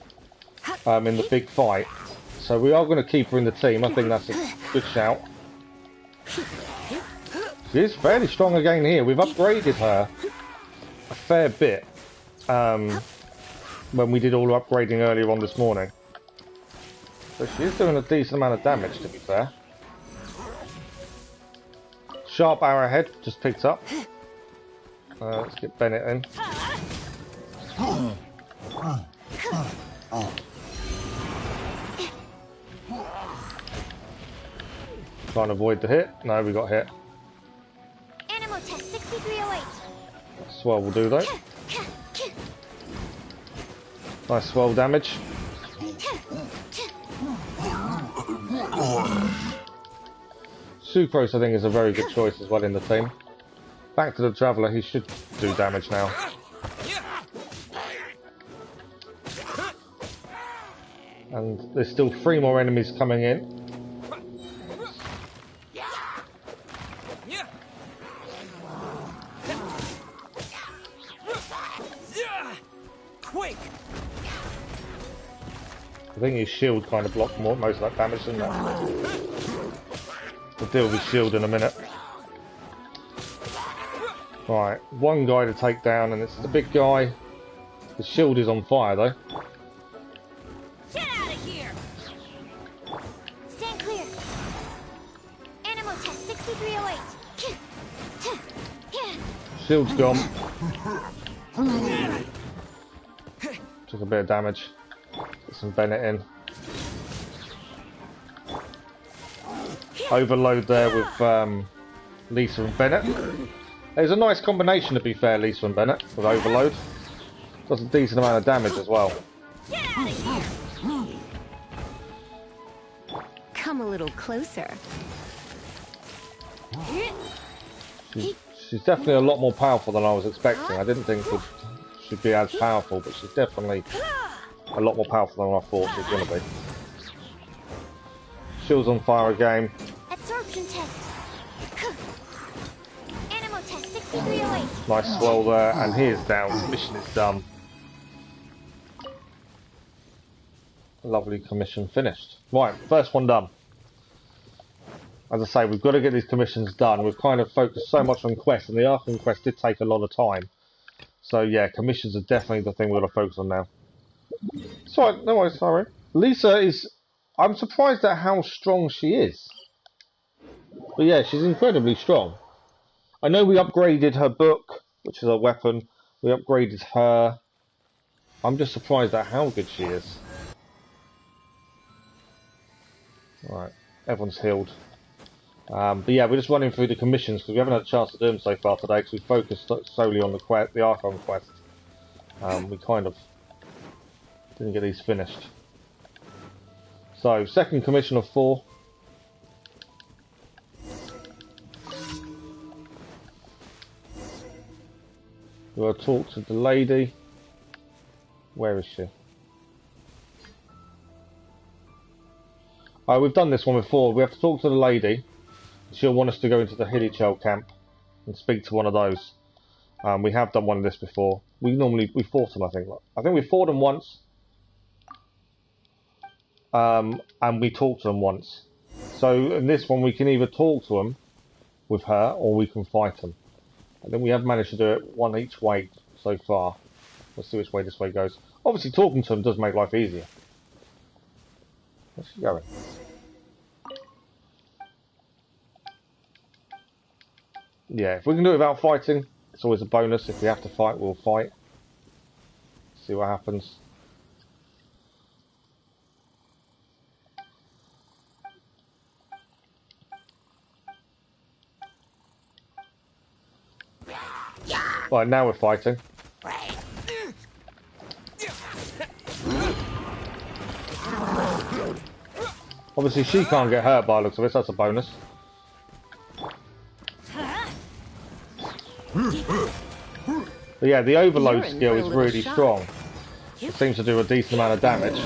Speaker 1: in the big fight, so we are going to keep her in the team. I think that's a good shout. She is fairly strong again here. We've upgraded her a fair bit when we did all the upgrading earlier on this morning. So she is doing a decent amount of damage, to be fair. Sharp arrowhead just picked up. Let's get Bennett in. Trying to avoid the hit. No, we got hit.
Speaker 3: Animal test 6308.
Speaker 1: Swell will do though. Nice swell damage. Sucrose, I think, is a very good choice as well in the team. Back to the Traveller, he should do damage now. And there's still 3 more enemies coming in.
Speaker 19: Quick!
Speaker 1: I think his shield kind of blocked most of that damage, didn't it? We'll deal with his shield in a minute. Right, one guy to take down, and it's the big guy. The shield is on fire, though.
Speaker 3: Get out of here! Stand clear. Animal test 6308.
Speaker 1: Shield's gone. Took a bit of damage. Get some Bennett in. Overload there with Lisa and Bennett. There's a nice combination, to be fair, Lisa and Bennett, with Overload. Does a decent amount of damage as well.
Speaker 15: Come a little closer.
Speaker 1: She's definitely a lot more powerful than I was expecting. I didn't think she'd be as powerful, but she's definitely a lot more powerful than I thought she was going to be. Shield's on fire again.
Speaker 3: Absorption test. Animal test 6308.
Speaker 1: Nice swell there, and he is down. Mission is done. Lovely commission finished. Right, first one done. As I say, we've got to get these commissions done. We've kind of focused so much on quests, and the Archon Quest did take a lot of time. So yeah, commissions are definitely the thing we've got to focus on now. Sorry, no worries, sorry. Lisa is... I'm surprised at how strong she is. But yeah, she's incredibly strong. I know we upgraded her book, which is a weapon. We upgraded her. I'm just surprised at how good she is. Right, everyone's healed. But yeah, we're just running through the commissions because we haven't had a chance to do them so far today because we focused solely on the Archon Quest. We kind of didn't get these finished. So, second commission of 4. We'll talk to the lady. Where is she? We've done this one before. We have to talk to the lady. She'll want us to go into the Hilichel camp and speak to one of those. We have done one of this before. We fought them, I think. I think we fought them once. And we talked to them once. So in this one we can either talk to them with her or we can fight them. I think we have managed to do it one each way so far. Let's see which way this way goes. Obviously talking to them does make life easier. Where's she going? Yeah, if we can do it without fighting, it's always a bonus. If we have to fight, we'll fight. See what happens. Right, now we're fighting. Obviously she can't get hurt by the looks of it, so that's a bonus. But yeah, the overload skill is really strong. It seems to do a decent amount of damage.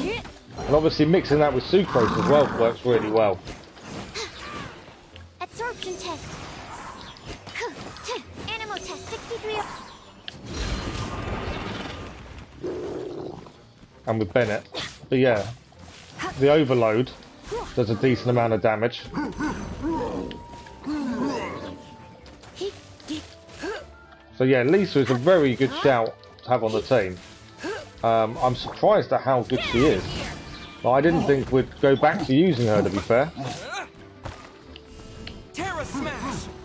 Speaker 1: And obviously mixing that with Sucrose as well works really well.
Speaker 3: Absorption test. Animal test 63.
Speaker 1: And with Bennett. But yeah, the overload does a decent amount of damage. So yeah, Lisa is a very good shout to have on the team. I'm surprised at how good she is. But I didn't think we'd go back to using her, to be fair.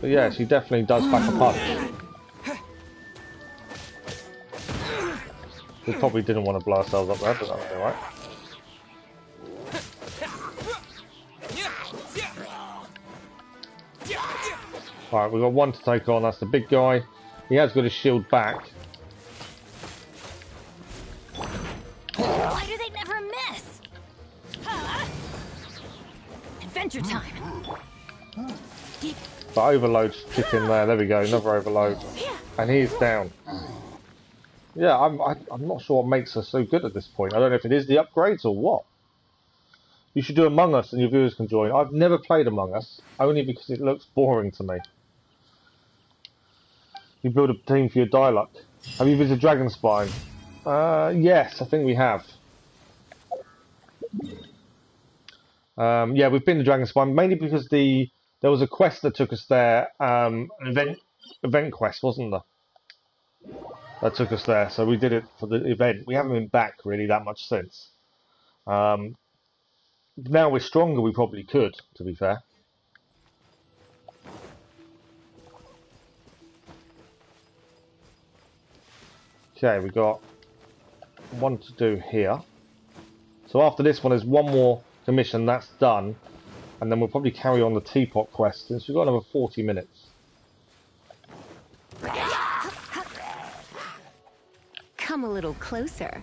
Speaker 1: But yeah, she definitely does pack a punch. We probably didn't want to blow ourselves up there, but that's alright. Alright, we've got one to take on, that's the big guy. He has got his shield back.
Speaker 10: Why do they never miss? Adventure time.
Speaker 1: But overload's kicking there we go, another overload. And he's down. Yeah, I'm not sure what makes her so good at this point. I don't know if it is the upgrades or what. You should do Among Us and your viewers can join. I've never played Among Us, only because it looks boring to me. You build a team for your dialogue. Have you visited Dragonspine? Yes, I think we have. Yeah, we've been to Dragonspine, mainly because there was a quest that took us there, an event quest, wasn't there? That took us there, so we did it for the event. We haven't been back really that much since. Now we're stronger, we probably could, to be fair. Okay, we got one to do here. So after this one, there's one more commission, that's done. And then we'll probably carry on the teapot quest, since we've got another 40 minutes.
Speaker 15: Come a little closer.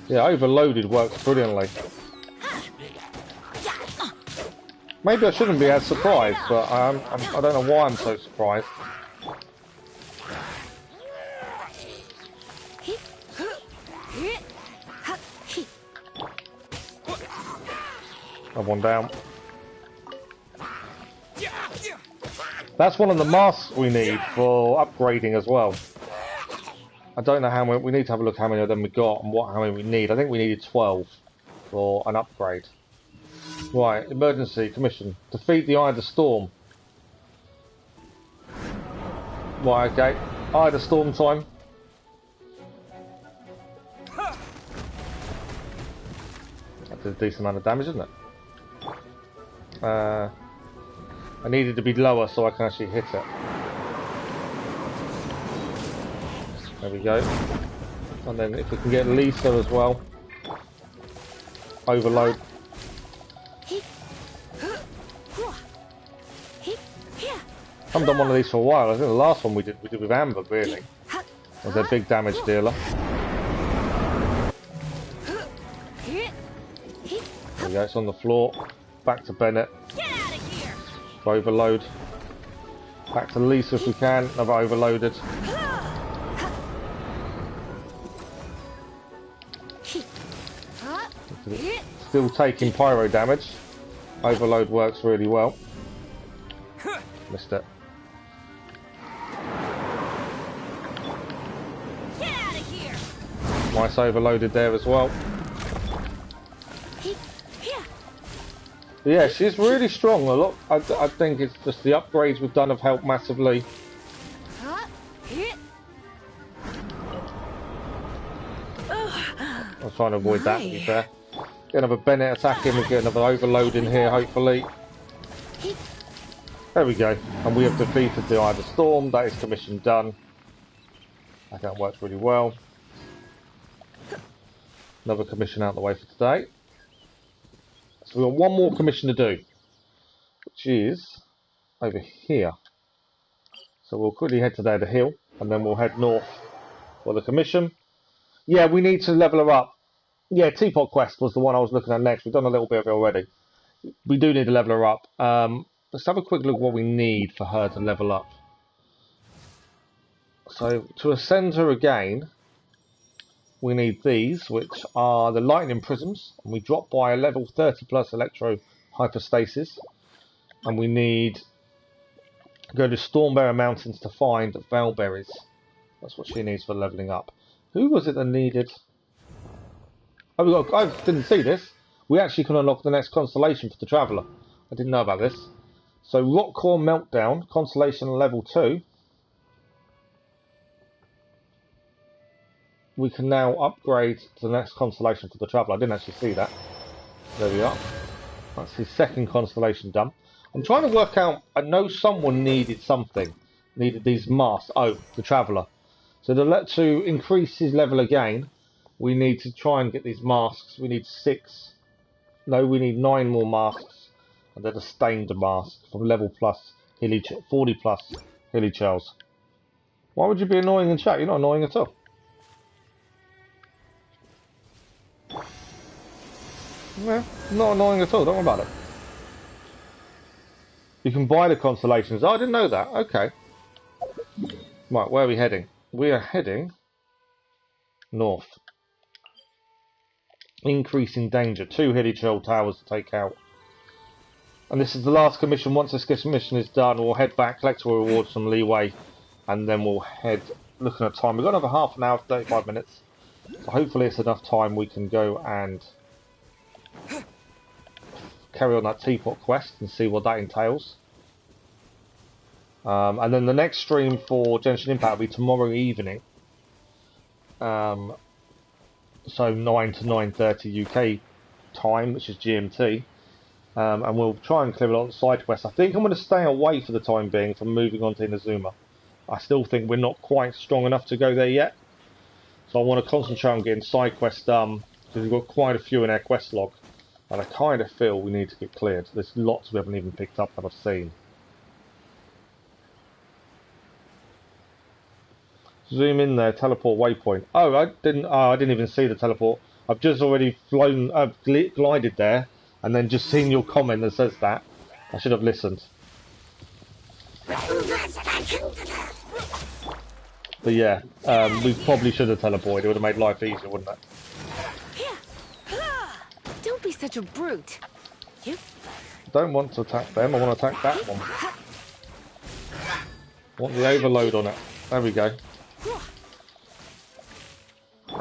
Speaker 1: Yeah, overloaded works brilliantly. Maybe I shouldn't be as surprised, but I don't know why I'm so surprised. Have one down. That's one of the masks we need for upgrading as well. I don't know how many. We need to have a look how many of them we got and how many we need. I think we needed 12 for an upgrade. Right, emergency commission. Defeat the Eye of the Storm. Right, okay. Eye of the Storm time. That's a decent amount of damage, isn't it? I needed to be lower so I can actually hit it. There we go. And then if we can get Lisa as well. Overload. I haven't done one of these for a while. I think the last one we did with Amber, really. Was a big damage dealer. There we go, it's on the floor. Back to Bennett. Overload. Back to Lisa if we can. Another overloaded. Still taking pyro damage. Overload works really well. Missed it. Nice overloaded there as well. Yeah, she's really strong. A lot. I think it's just the upgrades we've done have helped massively. I was trying to avoid that, to be fair. Get another Bennett attacking, we get another overload in here, hopefully. There we go. And we have defeated the Eye of the Storm. That is commission done. I think that works really well. Another commission out of the way for today. So we've got one more commission to do, which is over here. So we'll quickly head to there, the hill, and then we'll head north for the commission. Yeah, we need to level her up. Yeah, Teapot Quest was the one I was looking at next. We've done a little bit of it already. We do need to level her up. Let's have a quick look at what we need for her to level up. So to ascend her again, we need these, which are the lightning prisms, and we drop by a level 30 plus electro hyperstasis. And we need to go to Stormbearer Mountains to find Valberries. That's what she needs for leveling up. Who was it that needed? Oh, I didn't see this. We actually can unlock the next constellation for the Traveller. I didn't know about this. So Rock Core Meltdown, constellation level 2. We can now upgrade to the next constellation for the Traveller. I didn't actually see that. There we are. That's his second constellation done. I'm trying to work out, I know someone needed something. Needed these masks. Oh, the Traveller. So to increase his level again, we need to try and get these masks. We need 6. No, we need 9 more masks. And then a stained mask from level plus 40 plus Hilly Charles. Why would you be annoying in chat? You're not annoying at all. Yeah, not annoying at all, don't worry about it. You can buy the constellations. Oh, I didn't know that. Okay. Right, where are we heading? We are heading North. Increasing danger. 2 hilly troll towers to take out. And this is the last commission. Once this mission is done, we'll head back, collect our rewards from Liyue, and then we'll head, looking at time, we've got another half an hour, 35 minutes. So hopefully it's enough time we can go and carry on that teapot quest and see what that entails. And then the next stream for Genshin Impact will be tomorrow evening. So 9 to 9:30 UK time, which is GMT. And we'll try and clear a lot of side quests. I think I'm going to stay away for the time being from moving on to Inazuma. I still think we're not quite strong enough to go there yet. So I want to concentrate on getting side quests done, because we've got quite a few in our quest log. And I kind of feel we need to get cleared. There's lots we haven't even picked up that I've seen. Zoom in there, teleport waypoint. Oh, I didn't even see the teleport. I've just already flown, glided there, and then just seen your comment that says that. I should have listened. But yeah, we probably should have teleported. It would have made life easier, wouldn't it?
Speaker 15: Don't be such a brute.
Speaker 1: I don't want to attack them. I want to attack that one. I want the overload on it. There we go.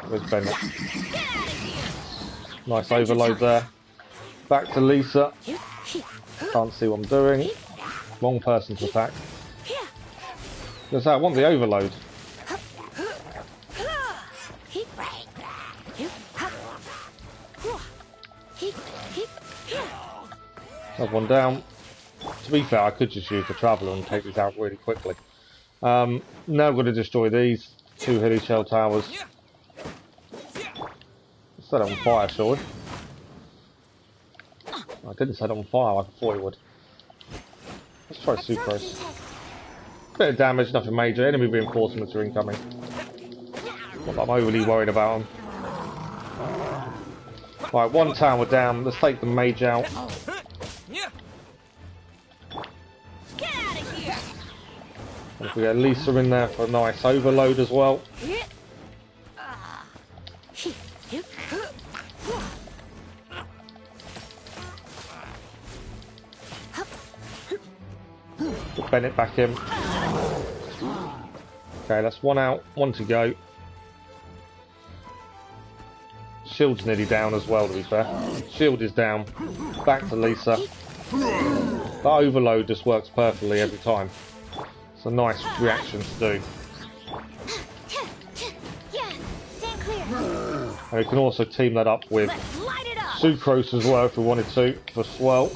Speaker 1: There's Bennett. Nice overload there. Back to Lisa. Can't see what I'm doing. Wrong person to attack. There's that. I want the overload. Have one down. To be fair, I could just use the Traveller and take this out really quickly. Now I've got to destroy these 2 hilly shell towers. Set it on fire, shall we? I didn't set it on fire like I thought it would. Let's try Sucrose. Bit of damage, nothing major. Enemy reinforcements are incoming. Not that I'm overly worried about them. Right, 1 tower down. Let's take the mage out. And if we get Lisa in there for a nice overload as well. Put Bennett back in. Okay, that's 1 out, 1 to go. Shield's nearly down as well, to be fair. Shield is down. Back to Lisa. That overload just works perfectly every time. It's a nice reaction to do. And we can also team that up with Sucrose as well if we wanted to, for swell.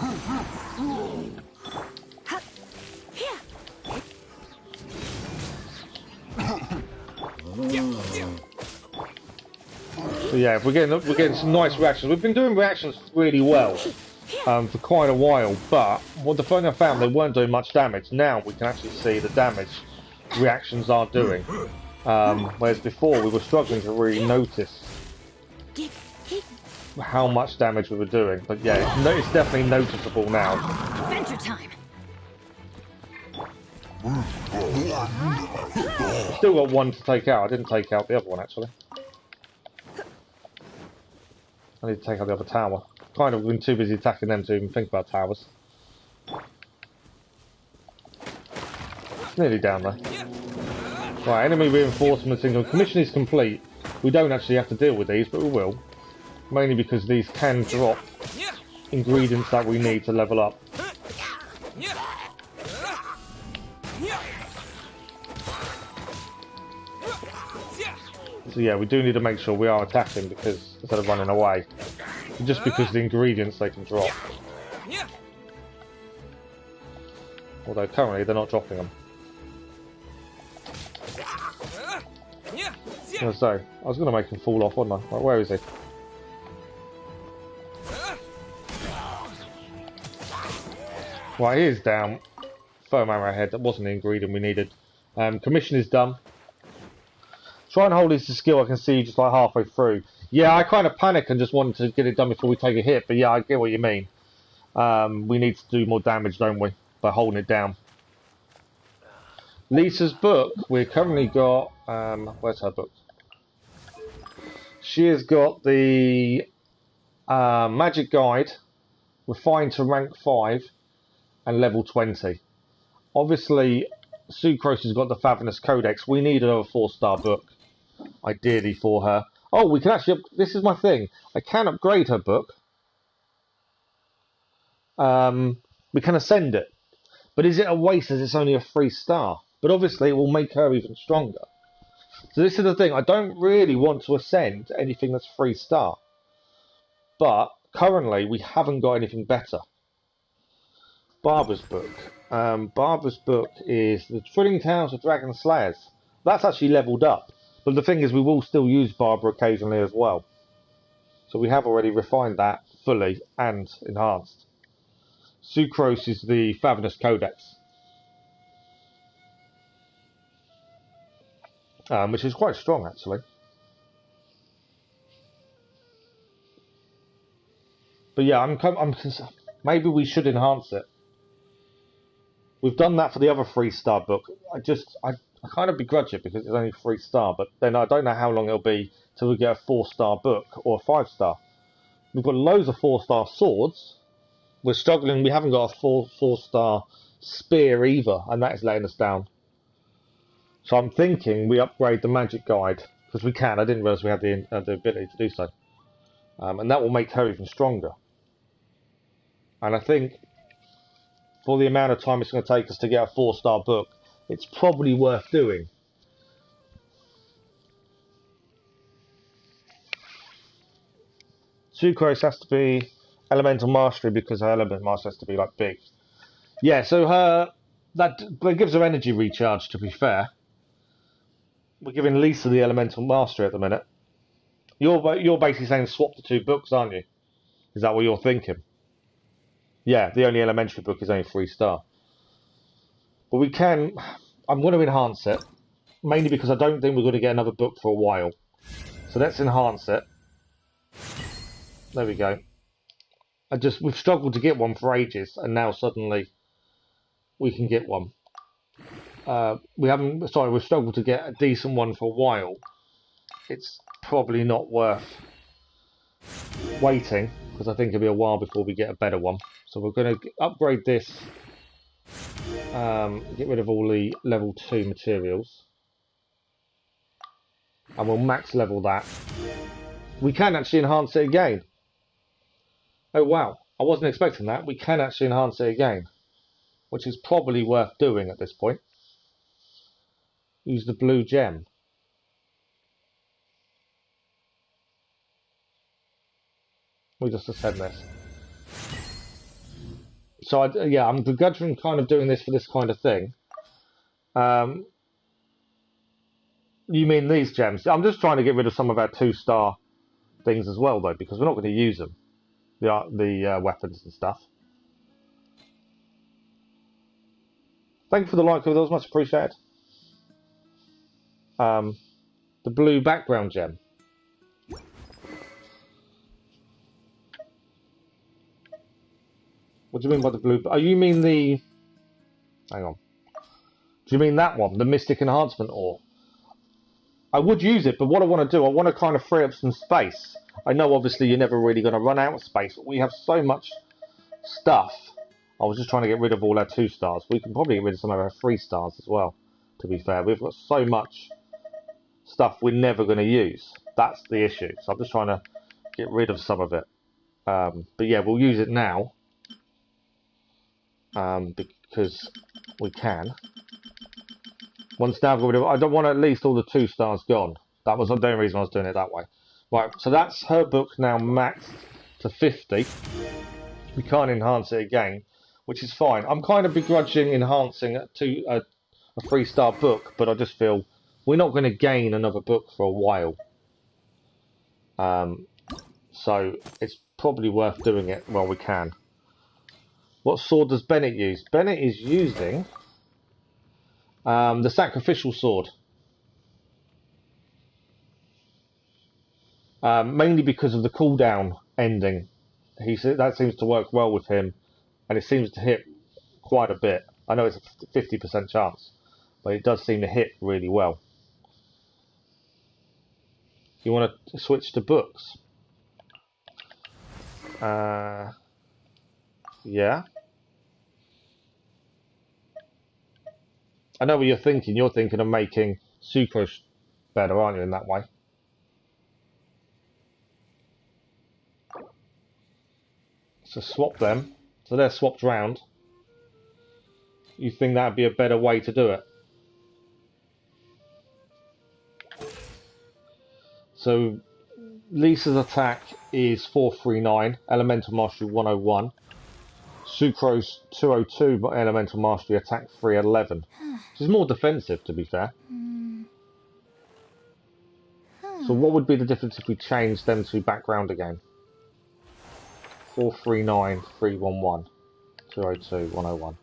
Speaker 1: So yeah, we're getting some nice reactions. We've been doing reactions really well for quite a while, but what the thing I found, they weren't doing much damage. Now we can actually see the damage reactions are doing, whereas before we were struggling to really notice how much damage we were doing. But yeah, it's definitely noticeable now.
Speaker 8: Adventure time.
Speaker 1: Still got 1 to take out. I didn't take out the other one actually. I need to take out the other tower. Kind of been too busy attacking them to even think about towers. It's nearly down there. Right, enemy reinforcements incoming. Commission is complete. We don't actually have to deal with these, but we will. Mainly because these can drop ingredients that we need to level up. So yeah, we do need to make sure we are attacking because instead of running away. Just because the ingredients they can drop. Although currently they're not dropping them. So, I was going to make him fall off, wasn't I? Right, where is he? Right, he is down. Foam arrowhead, that wasn't the ingredient we needed. Commission is done. Try and hold his skill, I can see just like halfway through. Yeah, I kind of panic and just wanted to get it done before we take a hit, but yeah, I get what you mean. We need to do more damage, don't we, by holding it down. Lisa's book, we've currently got... where's her book? she has got the Magic Guide, refined to rank 5 and level 20. Obviously, Sucrose has got the Fabulous Codex. We need another 4-star book, ideally for her. Oh, we can actually... This is my thing. I can upgrade her book. We can ascend it. But is it a waste as it's only a 3-star? But obviously it will make her even stronger. So this is the thing. I don't really want to ascend anything that's 3-star. But currently we haven't got anything better. Barbara's book. Barbara's book is the Thrilling Tales of Dragon Slayers. That's actually leveled up. But the thing is, we will still use Barbara occasionally as well. So we have already refined that fully and enhanced. Sucrose is the Fabulous Codex. Which is quite strong, actually. But yeah, maybe we should enhance it. We've done that for the other 3-star book. I kind of begrudge it because it's only 3-star, but then I don't know how long it'll be till we get a 4-star book or a 5-star. We've got loads of 4-star swords. We're struggling. We haven't got a 4-star spear either, and that is letting us down. So I'm thinking we upgrade the Magic Guide because we can. I didn't realise we had the ability to do so, and that will make her even stronger. And I think for the amount of time it's going to take us to get a 4-star book, it's probably worth doing. Sucrose has to be Elemental Mastery because her Element Master has to be like big. Yeah, so that gives her energy recharge, to be fair. We're giving Lisa the Elemental Mastery at the minute. You're basically saying swap the 2 books, aren't you? Is that what you're thinking? Yeah, the only elementary book is only 3-star. But we can... I'm going to enhance it. Mainly because I don't think we're going to get another book for a while. So let's enhance it. There we go. We've struggled to get one for ages, and now suddenly we can get one. We've struggled to get a decent one for a while. It's probably not worth waiting, because I think it'll be a while before we get a better one. So we're going to upgrade this, get rid of all the level 2 materials, and we'll max level that. We can actually enhance it again. Oh wow, I wasn't expecting that. We can actually enhance it again, which is probably worth doing at this point. Use the blue gem. We just ascend this. So I'm begrudging kind of doing this for this kind of thing. You mean these gems? I'm just trying to get rid of some of our 2-star things as well, though, because we're not going to use them. The weapons and stuff. Thank you for the like, that was much appreciated. The blue background gem. What do you mean by the blue? Oh, you mean the... Hang on. Do you mean that one? The Mystic Enhancement Ore? I would use it, but what I want to do, I want to kind of free up some space. I know obviously you're never really going to run out of space, but we have so much stuff. I was just trying to get rid of all our 2-stars. We can probably get rid of some of our 3-stars as well, to be fair. We've got so much stuff we're never going to use. That's the issue. So I'm just trying to get rid of some of it. But yeah, we'll use it now. Because we can. Once now I've got rid of, I don't want at least all the 2-stars gone. That was the only reason I was doing it that way. Right, so that's her book now maxed to 50. We can't enhance it again, which is fine. I'm kind of begrudging enhancing it to a 3-star book, but I just feel we're not going to gain another book for a while. So it's probably worth doing it while we can. What sword does Bennett use? Bennett is using the sacrificial sword. Mainly because of the cooldown ending. That seems to work well with him, and it seems to hit quite a bit. I know it's a 50% chance, but it does seem to hit really well. You want to switch to books? Yeah. I know what you're thinking. You're thinking of making Sucrose better, aren't you, in that way? So swap them. So they're swapped round. You think that'd be a better way to do it? So Lisa's attack is 439, Elemental Mastery 101. Sucrose 202, but Elemental Mastery attack 311. Which is more defensive, to be fair. So what would be the difference if we changed them to background again? 439, 311, 202, 101.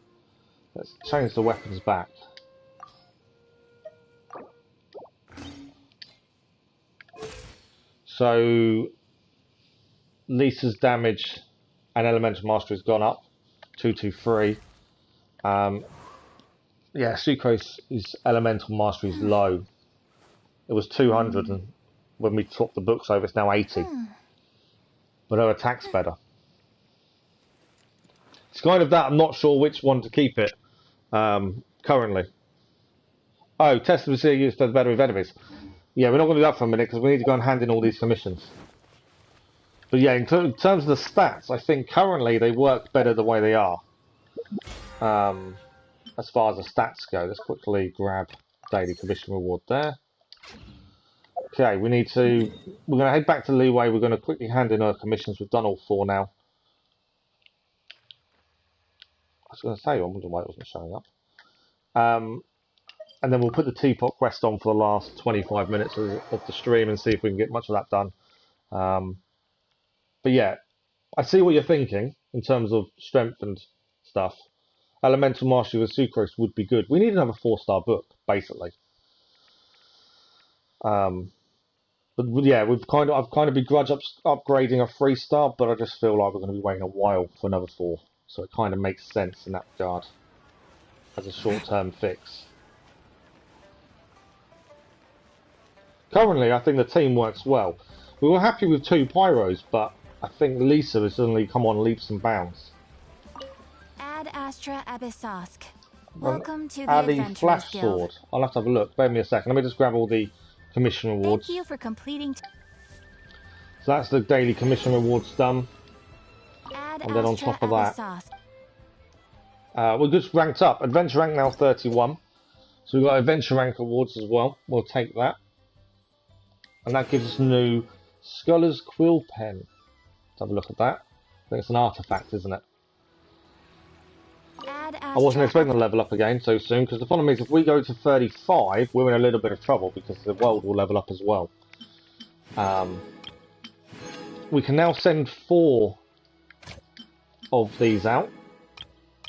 Speaker 1: Let's change the weapons back. So Lisa's damage and Elemental Mastery has gone up, 223. Yeah, Sucrose's Elemental Mastery is low. It was 200, and when we swapped the books over, it's now 80. But her attack's better. It's kind of that. I'm not sure which one to keep it currently. Oh, test the procedure used does better with enemies. Yeah, we're not going to do that for a minute because we need to go and hand in all these commissions. But yeah, in terms of the stats, I think currently they work better the way they are. As far as the stats go, let's quickly grab daily commission reward there. Okay, we're going to head back to Liyue. We're going to quickly hand in our commissions. We've done all 4 now. I was going to say, I wonder why it wasn't showing up. And then we'll put the Teapot quest on for the last 25 minutes of the stream and see if we can get much of that done. But yeah, I see what you're thinking in terms of strength and stuff. Elemental Mastery with Sucrose would be good. We need another 4-star book, basically. But yeah, I've kind of begrudged upgrading a 3-star, but I just feel like we're going to be waiting a while for another 4. So it kind of makes sense in that regard as a short-term fix. Currently, I think the team works well. We were happy with 2 Pyros, but I think Lisa has suddenly come on leaps and bounds.
Speaker 8: Ad Astra Abyssosk. Welcome to the
Speaker 1: Ali
Speaker 8: Adventurers
Speaker 1: Flash
Speaker 8: Guild.
Speaker 1: Sword. I'll have to have a look. Bear me a second. Let me just grab all the commission rewards.
Speaker 8: Thank you for completing.
Speaker 1: So that's the daily commission rewards done. And then on top of that, we're just ranked up. Adventure rank now 31. So we've got adventure rank awards as well. We'll take that. And that gives us a new Scholar's Quill Pen. Let's have a look at that. I think it's an artifact, isn't it? I wasn't expecting to level up again so soon, because the problem is if we go to 35, we're in a little bit of trouble, because the world will level up as well. We can now send 4 of these out.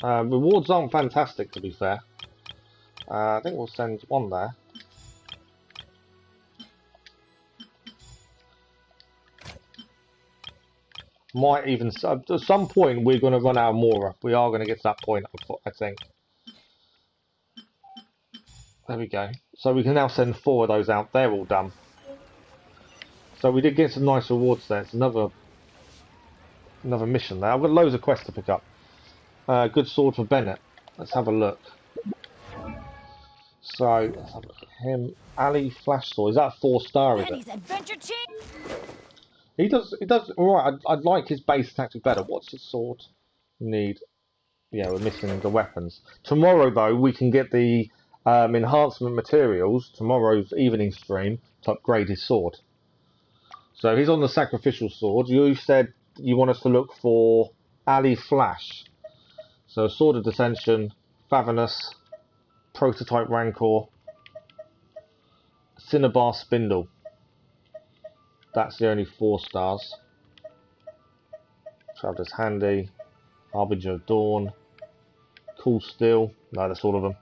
Speaker 1: Rewards aren't fantastic, to be fair. I think we'll send 1 there. Might even at some point we're going to run out of Mora. We are going to get to that point, I think. There we go. So we can now send 4 of those out. They're all done. So we did get some nice rewards there. It's another mission there. I've got loads of quests to pick up. Good sword for Bennett. Let's have a look. So let's have a look at him. Ali Flash Sword. Is that a 4-star? Is it?
Speaker 10: Adventure Chief.
Speaker 1: He does alright. I'd like his base attack to be better. What's his sword need? Yeah, we're missing the weapons. Tomorrow, though, we can get the enhancement materials, tomorrow's evening stream, to upgrade his sword. So he's on the sacrificial sword. You said you want us to look for Ali Flash. So Sword of Dissension, Favenus, Prototype Rancor, Cinnabar Spindle. That's the only 4 stars. Traveler's Handy, Harbinger of Dawn, Cool Steel. No, that's all of them.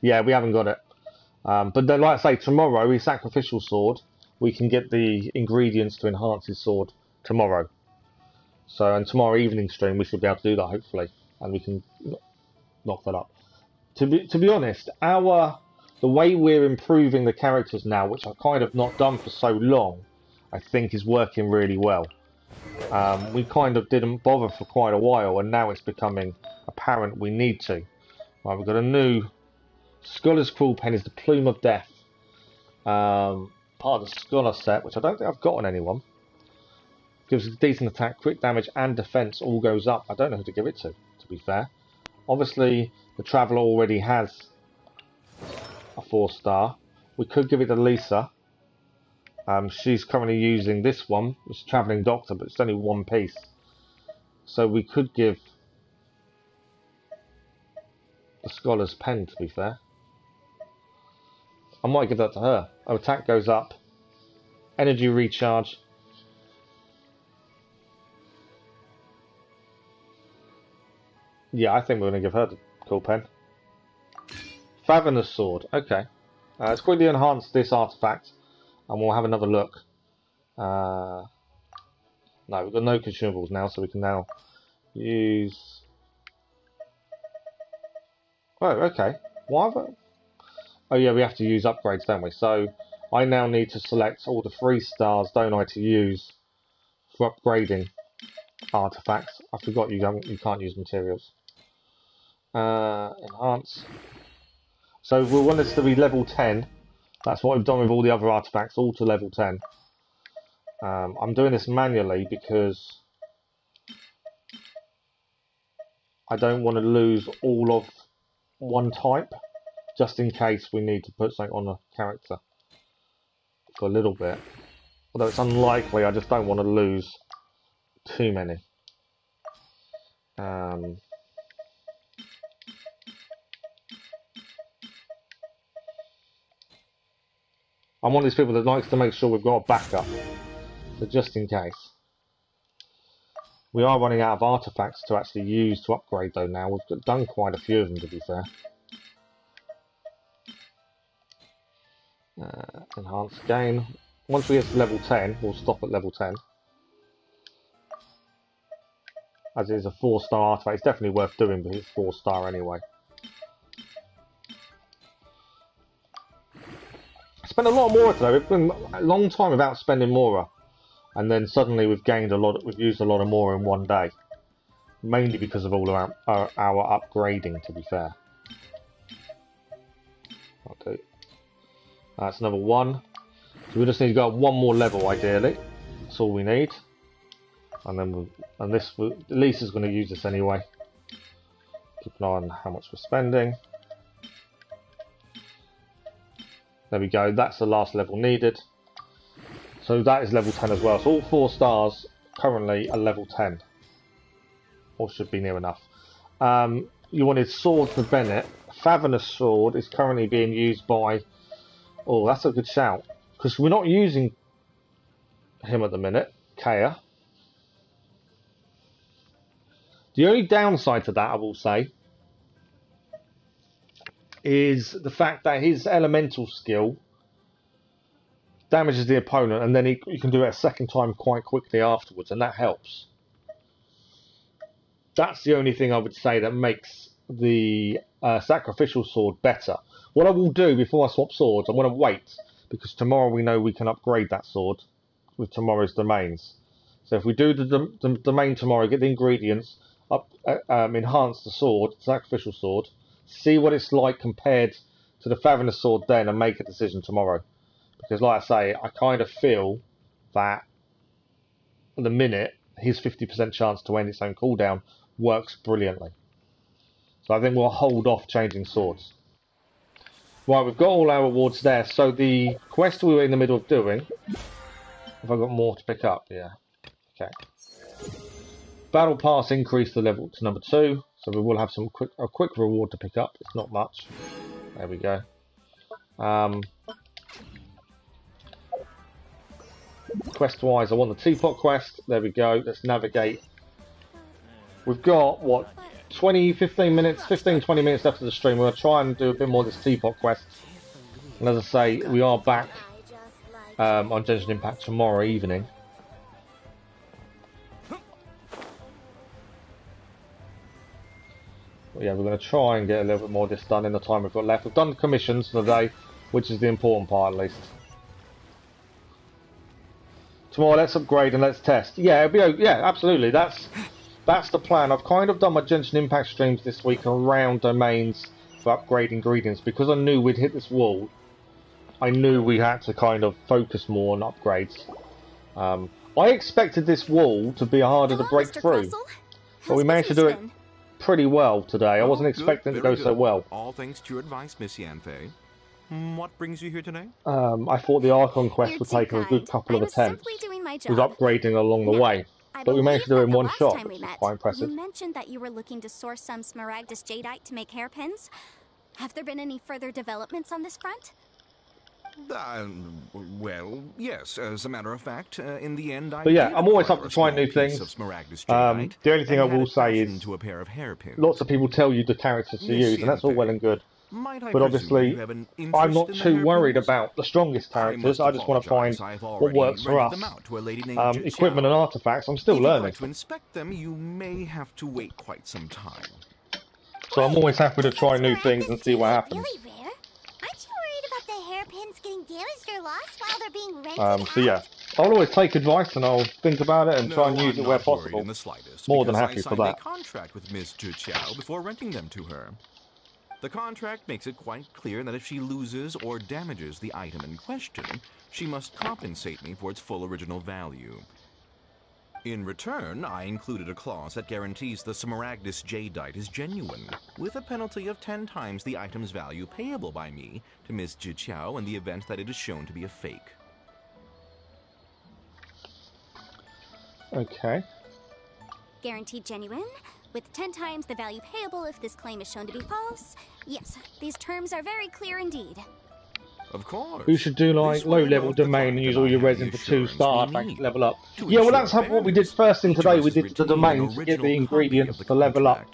Speaker 1: Yeah, we haven't got it. But then, like I say, tomorrow, his sacrificial sword, we can get the ingredients to enhance his sword tomorrow. So, and tomorrow evening stream, we should be able to do that, hopefully. And we can knock that up. To be honest, our the way we're improving the characters now, which I've kind of not done for so long, I think is working really well. We kind of didn't bother for quite a while, and now it's becoming apparent we need to. Right, we've got a new Scholar's Quill Pen, is the Plume of Death. Part of the Scholar set, which I don't think I've got on anyone. Gives a decent attack, quick damage, and defense all goes up. I don't know who to give it to be fair. Obviously, the Traveller already has a 4-star. We could give it to Lisa. She's currently using this one. It's Travelling Doctor, but it's only one piece. So we could give the Scholar's Pen, to be fair. I might give that to her. Her attack goes up. Energy recharge. Yeah, I think we're going to give her the Quill Pen. Fathomless Sword. Okay. Let's quickly enhance this artifact, and we'll have another look. No, we've got no consumables now, so we can now use... Oh, okay. Why have I... Oh yeah, we have to use upgrades, don't we? So I now need to select all the 3 stars, don't I, to use for upgrading artifacts. I forgot you can't use materials. Enhance. So we want this to be level 10. That's what we've done with all the other artifacts, all to level 10. I'm doing this manually because I don't want to lose all of one type, just in case we need to put something on a character for a little bit. Although it's unlikely, I just don't want to lose too many. I'm one of these people that likes to make sure we've got a backup, so just in case. We are running out of artifacts to actually use to upgrade though now. We've done quite a few of them, to be fair. Enhance again. Once we get to level 10, we'll stop at level 10. As it is a 4-star artifact, it's definitely worth doing, but it's 4-star anyway. I spent a lot of Mora today. We've been a long time without spending Mora, and then suddenly we've gained a lot. We've used a lot of Mora in one day, mainly because of all of our upgrading. To be fair, okay, that's another 1. So we just need to go up 1 more level, ideally. That's all we need, and then Lisa's going to use this anyway. Keep an eye on how much we're spending. There we go, that's the last level needed. So that is level 10 as well. So all 4 stars currently are level 10. Or should be near enough. You wanted sword for Bennett. Fathomless Sword is currently being used by... Oh, that's a good shout. Because we're not using him at the minute, Kaeya. The only downside to that, I will say, is the fact that his elemental skill damages the opponent, and then you can do it a second time quite quickly afterwards, and that helps. That's the only thing I would say that makes the sacrificial sword better. What I will do before I swap swords, I'm going to wait, because tomorrow we know we can upgrade that sword with tomorrow's domains. So if we do the domain tomorrow, get the ingredients, enhance the sword, sacrificial sword, see what it's like compared to the Fathomless Sword then, and make a decision tomorrow. Because like I say, I kind of feel that at the minute, his 50% chance to end its own cooldown works brilliantly. So I think we'll hold off changing swords. Right, we've got all our rewards there. So the quest we were in the middle of doing, have I got more to pick up? Yeah. Okay. Battle Pass increased the level to number 2. So we will have a quick reward to pick up. It's not much. There we go. Quest-wise, I want the Teapot quest. There we go. Let's navigate. We've got, what, 15, 20 minutes left of the stream. We're going to try and do a bit more of this Teapot quest. And as I say, we are back on Genshin Impact tomorrow evening. But yeah, we're going to try and get a little bit more of this done in the time we've got left. We've done the commissions for the day, which is the important part at least. Tomorrow, let's upgrade and let's test. Yeah, yeah, absolutely. That's the plan. I've kind of done my Genshin Impact streams this week around domains for upgrading ingredients because I knew we'd hit this wall. I knew we had to kind of focus more on upgrades. I expected this wall to be harder to break through, but we managed to do it pretty well today. I wasn't expecting it to go so well.
Speaker 18: All thanks to your advice, Miss Yanfei. What brings you here today?
Speaker 1: I thought the Archon Quest would take a good couple of attempts with upgrading along the way, but we managed to do it in one shot, which is quite impressive.
Speaker 2: You mentioned that you were looking to source some Smaragdus Jadeite to make hairpins. Have there been any further developments on this front?
Speaker 18: Well, yes. As a matter of fact, in the end,
Speaker 1: But yeah, I'm always up to trying new things. The only thing I will say is lots of people tell you the characters to use, and that's all well and good. But obviously, I'm not too worried about the strongest characters. I just want to find what works for us. Equipment and artifacts, I'm still learning.
Speaker 18: To inspect them, you may have to wait quite some time.
Speaker 1: So I'm always happy to try new things and see what happens.
Speaker 3: Hairpins getting damaged or lost while they're being rented
Speaker 1: So yeah, I'll always take advice and I'll think about it and try and use it where possible. More than happy for that.
Speaker 18: I signed a contract with Ms. Zhiqiao before renting them to her. The contract makes it quite clear that if she loses or damages the item in question, she must compensate me for its full original value. In return, I included a clause that guarantees the Smaragdus Jadeite is genuine, with a penalty of 10 times the item's value payable by me to Ms. Zhiqiao in the event that it is shown to be a fake.
Speaker 1: Okay.
Speaker 2: Guaranteed genuine, with 10 times the value payable if this claim is shown to be false. Yes, these terms are very clear indeed.
Speaker 18: Of course.
Speaker 1: You should do like low-level domain and use all your resin for 2 star artifacts to level up. Yeah, well that's what we did first thing today. We did the domain to get the ingredients to level up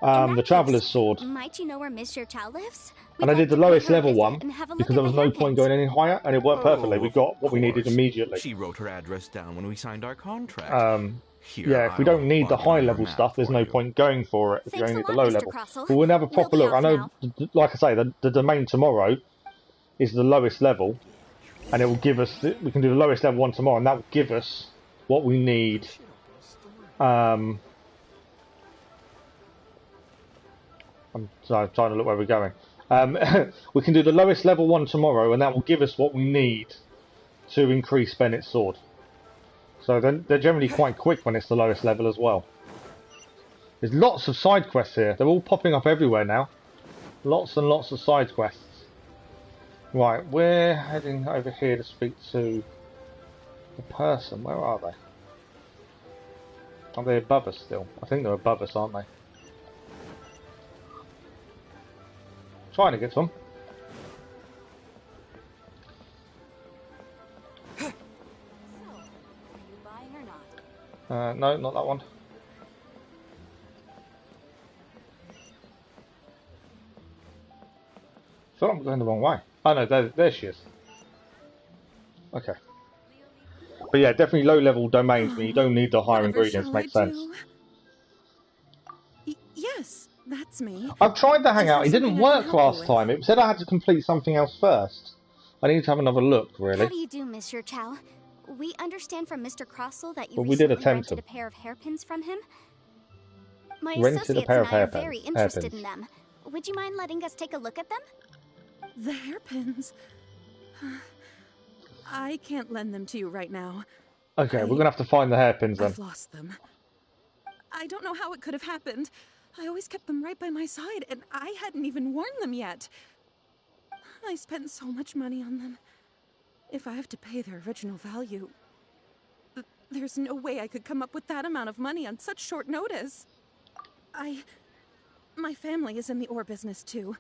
Speaker 1: the Traveler's Sword.
Speaker 2: Might you know where Miss Zhiqiao lives?
Speaker 1: And I did the lowest level one because there was no point going any higher, and it worked perfectly. We got what we needed immediately.
Speaker 18: She wrote her address down when we signed our contract.
Speaker 1: Yeah, if we don't need the high-level stuff, there's no point going for it if you only need the low-level. But we'll have a proper look. I know, like I say, the domain tomorrow is the lowest level, and it will give us, we can do the lowest level one tomorrow, and that will give us what we need. I'm sorry, trying to look where we're going. We can do the lowest level one tomorrow, and that will give us what we need to increase Bennett's sword. So they're generally quite quick when it's the lowest level as well. There's lots of side quests here. They're all popping up everywhere now. Lots and lots of side quests. Right, we're heading over here to speak to the person. Where are they? Are they above us still? I think they're above us, aren't they? Trying to get to them. No, not that one. I feel like I'm going the wrong way. Oh no, there she is. Okay. But yeah, definitely low level domains when you don't need the higher ingredients makes sense.
Speaker 22: Yes, that's me.
Speaker 1: I've tried the hangout, it didn't work last time. It said I had to complete something else first. I need to have another look, really.
Speaker 2: How do you do, Miss Zhiqiao? We understand from Mr. Crossell that you
Speaker 1: recently
Speaker 2: rented a pair of hairpins from him. My associates and I are very interested in them. Would you mind letting us take a look at them?
Speaker 22: The hairpins? I can't lend them to you right now.
Speaker 1: Okay, we're gonna have to find the hairpins then.
Speaker 22: I've lost them. I don't know how it could have happened. I always kept them right by my side, and I hadn't even worn them yet. I spent so much money on them. If I have to pay their original value, there's no way I could come up with that amount of money on such short notice. My family is in the ore business too,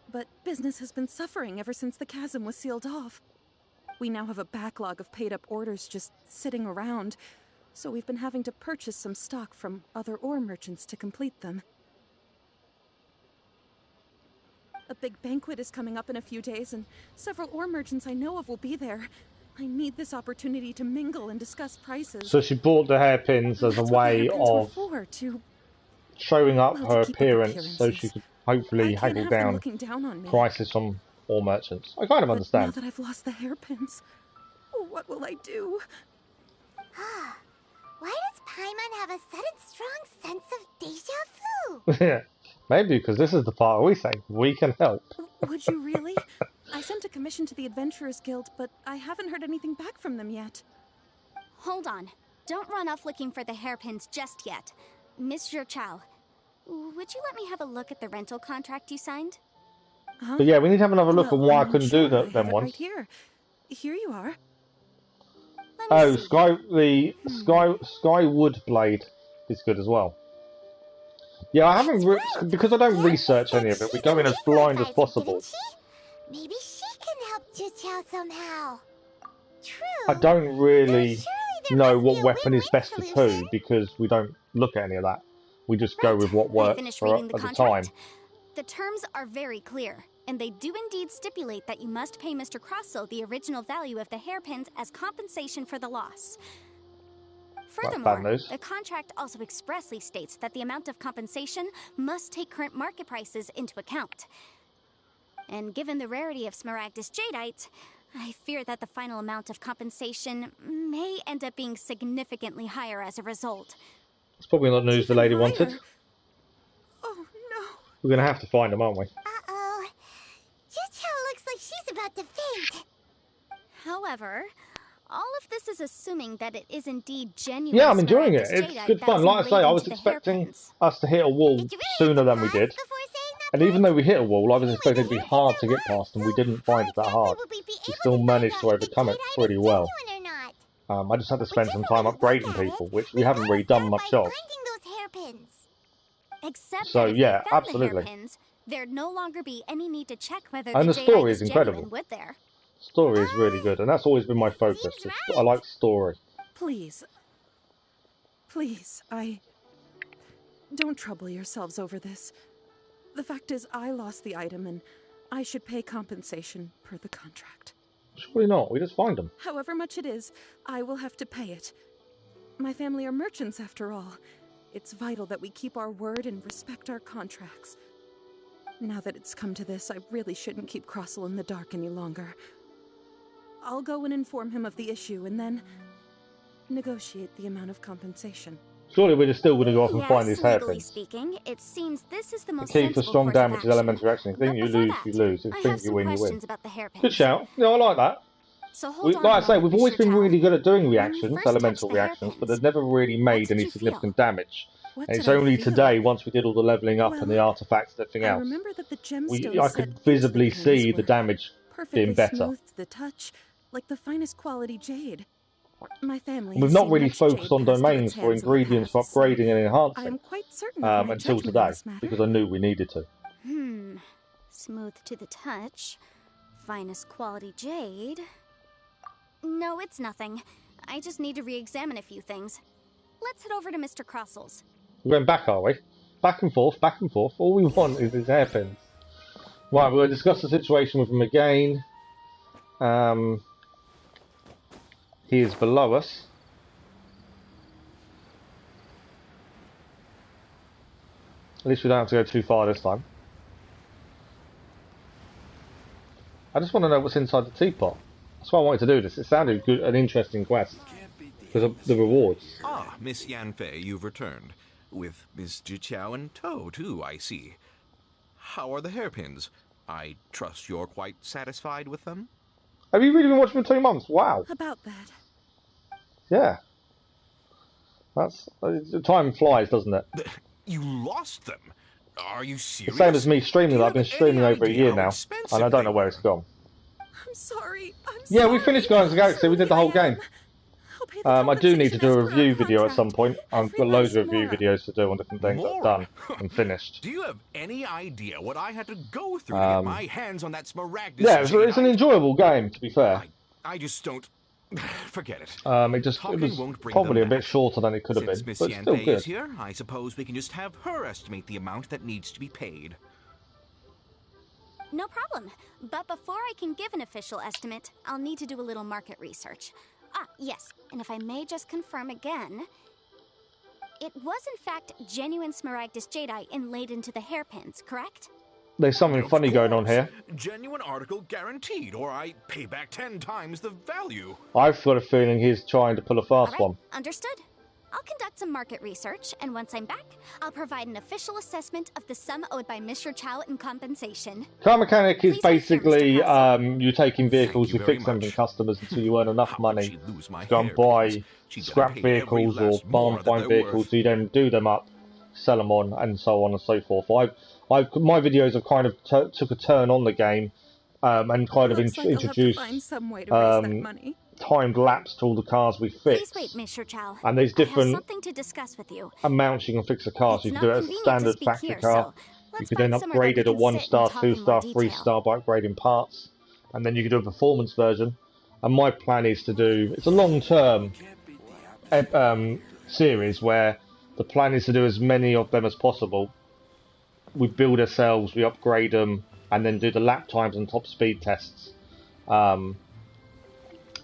Speaker 22: but business has been suffering ever since the chasm was sealed off. We now have a backlog of paid-up orders just sitting around, so we've been having to purchase some stock from other ore merchants to complete them. A big banquet is coming up in a few days, and several ore merchants I know of will be there. I need this opportunity to mingle and discuss prices.
Speaker 1: So she bought the hairpins as a way of showing up
Speaker 22: Well,
Speaker 1: her
Speaker 22: to keep up
Speaker 1: appearance so she
Speaker 22: appearances.
Speaker 1: could hopefully
Speaker 22: I can't
Speaker 1: haggle
Speaker 22: have them
Speaker 1: down
Speaker 22: looking down on me.
Speaker 1: prices from all merchants. I kind of
Speaker 22: But
Speaker 1: understand.
Speaker 22: now that I've lost the hairpins, what will I do?
Speaker 3: Why does Paimon have a sudden strong sense of deja vu?
Speaker 1: Yeah, maybe because this is the part we say we can help.
Speaker 22: Would you really? I sent a commission to the Adventurers Guild, but I haven't heard anything back from them yet.
Speaker 2: Hold on. Don't run off looking for the hairpins just yet. Miss Chow, would you let me have a look at the rental contract you signed?
Speaker 22: Huh?
Speaker 1: But yeah, we need to have another look at why I
Speaker 22: I'm
Speaker 1: couldn't
Speaker 22: sure
Speaker 1: do
Speaker 22: I
Speaker 1: them
Speaker 22: have it
Speaker 1: once.
Speaker 22: right here. Here you are.
Speaker 1: Oh, Skywood Blade is good as well. Yeah, I haven't because I don't research any of it. We go in as blind as possible.
Speaker 3: Maybe she can help Juchao somehow. True.
Speaker 1: I don't really know what weapon is best for two because we don't look at any of that. We just go with what
Speaker 2: I
Speaker 1: works
Speaker 2: finished
Speaker 1: at
Speaker 2: reading the
Speaker 1: the time.
Speaker 2: contract. The terms are very clear, and they do indeed stipulate that you must pay Mr. Crossel the original value of the hairpins as compensation for the loss. Furthermore, the contract also expressly states that the amount of compensation must take current market prices into account. And given the rarity of Smaragdus Jadeite, I fear that the final amount of compensation may end up being significantly higher as a result.
Speaker 1: It's probably not news the lady wanted.
Speaker 22: Oh no.
Speaker 1: We're going to have to find them, aren't we?
Speaker 3: Uh-oh. Juchao looks like she's about to faint.
Speaker 2: However, all of this is assuming that it is indeed genuine.
Speaker 1: Yeah, I'm enjoying it.
Speaker 2: Smaragdus
Speaker 1: It's
Speaker 2: Jadeite
Speaker 1: good
Speaker 2: that
Speaker 1: fun.
Speaker 2: was
Speaker 1: Like I say, I was
Speaker 2: engraved into the
Speaker 1: expecting
Speaker 2: hairpins.
Speaker 1: us to hit a wall sooner than we did. And even though we hit a wall, I was expecting it to be hard to get past, and we didn't find it that hard. We still managed to overcome it pretty well. I just had to spend some time upgrading people, which we haven't really done much of.
Speaker 2: Except
Speaker 1: So,
Speaker 2: that if
Speaker 1: yeah,
Speaker 2: we found
Speaker 1: absolutely.
Speaker 2: the hairpins, there'd no longer be any need to check whether
Speaker 1: And
Speaker 2: the
Speaker 1: the story
Speaker 2: Jadeite
Speaker 1: is
Speaker 2: is
Speaker 1: incredible.
Speaker 2: genuine, would there?
Speaker 1: Story is really good, and that's always been my focus. I like story.
Speaker 22: Please. Please, don't trouble yourselves over this. The fact is, I lost the item, and I should pay compensation per the contract.
Speaker 1: Surely not. We just find them.
Speaker 22: However much it is, I will have to pay it. My family are merchants, after all. It's vital that we keep our word and respect our contracts. Now that it's come to this, I really shouldn't keep Crossel in the dark any longer. I'll go and inform him of the issue, and then negotiate the amount of compensation.
Speaker 1: Surely we're just still going to go off and
Speaker 2: Yes,
Speaker 1: find these
Speaker 2: legally
Speaker 1: hairpins.
Speaker 2: speaking, it seems this is the
Speaker 1: The
Speaker 2: most
Speaker 1: key for
Speaker 2: sensible
Speaker 1: strong
Speaker 2: course of
Speaker 1: damage is
Speaker 2: action.
Speaker 1: elemental reaction. If you think you lose, you lose. If
Speaker 2: I
Speaker 1: you
Speaker 2: have
Speaker 1: think you
Speaker 2: some
Speaker 1: win, you win.
Speaker 2: questions about the hairpins.
Speaker 1: Good shout. Yeah, I like that.
Speaker 2: So hold on a
Speaker 1: Like I say,
Speaker 2: moment,
Speaker 1: we've always
Speaker 2: Mr.
Speaker 1: been
Speaker 2: Chow.
Speaker 1: really good at doing
Speaker 2: When
Speaker 1: reactions,
Speaker 2: you first
Speaker 1: elemental
Speaker 2: touched the
Speaker 1: reactions, but they've never really made any significant damage.
Speaker 22: What
Speaker 1: And
Speaker 22: did
Speaker 1: it's
Speaker 22: I
Speaker 1: only
Speaker 22: feel?
Speaker 1: today, once we did all the leveling up and the
Speaker 22: Well,
Speaker 1: artifacts and everything
Speaker 22: I
Speaker 1: else,
Speaker 22: remember that the gemstones
Speaker 1: I
Speaker 22: set
Speaker 1: could
Speaker 22: into
Speaker 1: visibly
Speaker 22: the pins
Speaker 1: see the
Speaker 22: were
Speaker 1: damage
Speaker 22: perfectly
Speaker 1: being better.
Speaker 22: smooth to the touch, like the finest quality jade. My family
Speaker 1: We've
Speaker 22: has
Speaker 1: not
Speaker 22: seen
Speaker 1: really
Speaker 22: much
Speaker 1: focused
Speaker 22: jade
Speaker 1: on
Speaker 22: pass through
Speaker 1: domains
Speaker 22: its
Speaker 1: for
Speaker 22: hands in the
Speaker 1: ingredients for
Speaker 22: past, so
Speaker 1: upgrading and
Speaker 22: I
Speaker 1: enhancing
Speaker 22: am quite certain of my
Speaker 1: until
Speaker 22: judgment in
Speaker 1: today,
Speaker 22: this matter.
Speaker 1: because I knew we needed to.
Speaker 2: Smooth to the touch. Finest quality jade. No, it's nothing. I just need to re-examine a few things. Let's head over to Mr. Crossel's.
Speaker 1: We're going back, are we? Back and forth, back and forth. All we want is his hairpins. Right, we'll discuss the situation with him again. He is below us. At least we don't have to go too far this time. I just want to know what's inside the teapot. That's why I wanted to do this. It sounded good, an interesting quest. Because of the rewards.
Speaker 18: Ah, Miss Yanfei, you've returned. With Miss Juchao in tow, too, I see. How are the hairpins? I trust you're quite satisfied with them?
Speaker 1: Have you really been watching for 2 months? Wow.
Speaker 22: About that.
Speaker 1: Yeah. That's... time flies, doesn't it?
Speaker 18: You lost them? Are you
Speaker 1: The
Speaker 18: serious?
Speaker 1: same as me streaming.
Speaker 18: Do you
Speaker 1: I've been
Speaker 18: have
Speaker 1: streaming
Speaker 18: any
Speaker 1: over a
Speaker 18: idea
Speaker 1: year
Speaker 18: how
Speaker 1: now.
Speaker 18: expensive
Speaker 1: And I don't
Speaker 18: they
Speaker 1: know where it's gone.
Speaker 22: I'm sorry.
Speaker 1: Yeah, we finished Guardians of the Galaxy. We did the whole game. I do need to do a review video at some point. I've got loads of review videos to do on different things that I've done and finished.
Speaker 18: Do you have any idea what I had to go through to get my hands on that Smaragdus?
Speaker 1: Yeah, it's an enjoyable game, to be fair.
Speaker 18: I just don't... Forget it.
Speaker 1: It was probably a bit shorter than it could have been,
Speaker 18: Since Miss
Speaker 1: but still
Speaker 18: Yanfei
Speaker 1: good.
Speaker 18: is here, I suppose we can just have her estimate the amount that needs to be paid.
Speaker 2: No problem. But before I can give an official estimate, I'll need to do a little market research. Ah, yes, and if I may just confirm again... it was in fact genuine Smaragdus Jadeite inlaid into the hairpins, correct?
Speaker 1: There's something funny going on here.
Speaker 18: Genuine article guaranteed, or I pay back 10 times the value.
Speaker 1: I've got a feeling he's trying to pull a fast one.
Speaker 2: Understood. I'll conduct some market research, and once I'm back, I'll provide an official assessment of the sum owed by Mr. Chow in compensation.
Speaker 1: Car mechanic is basically you taking vehicles, you fix them from customers until you earn enough money to go and buy scrap vehicles or barn-find vehicles, so you then do them up, sell them on, and so on and so forth. My videos have kind of took a turn on the game and kind of introduced timed lapse to all the cars we fix.
Speaker 2: Please wait, Mr. Chow.
Speaker 1: And there's different
Speaker 2: something to discuss with you.
Speaker 1: amounts you can fix a car. So you can do it as a standard factory car. You can then upgrade it at 1-star, 2-star, 3-star by upgrading parts. And then you can do a performance version. And my plan is to do... It's a long-term series where the plan is to do as many of them as possible. We build ourselves, we upgrade them, and then do the lap times and top speed tests.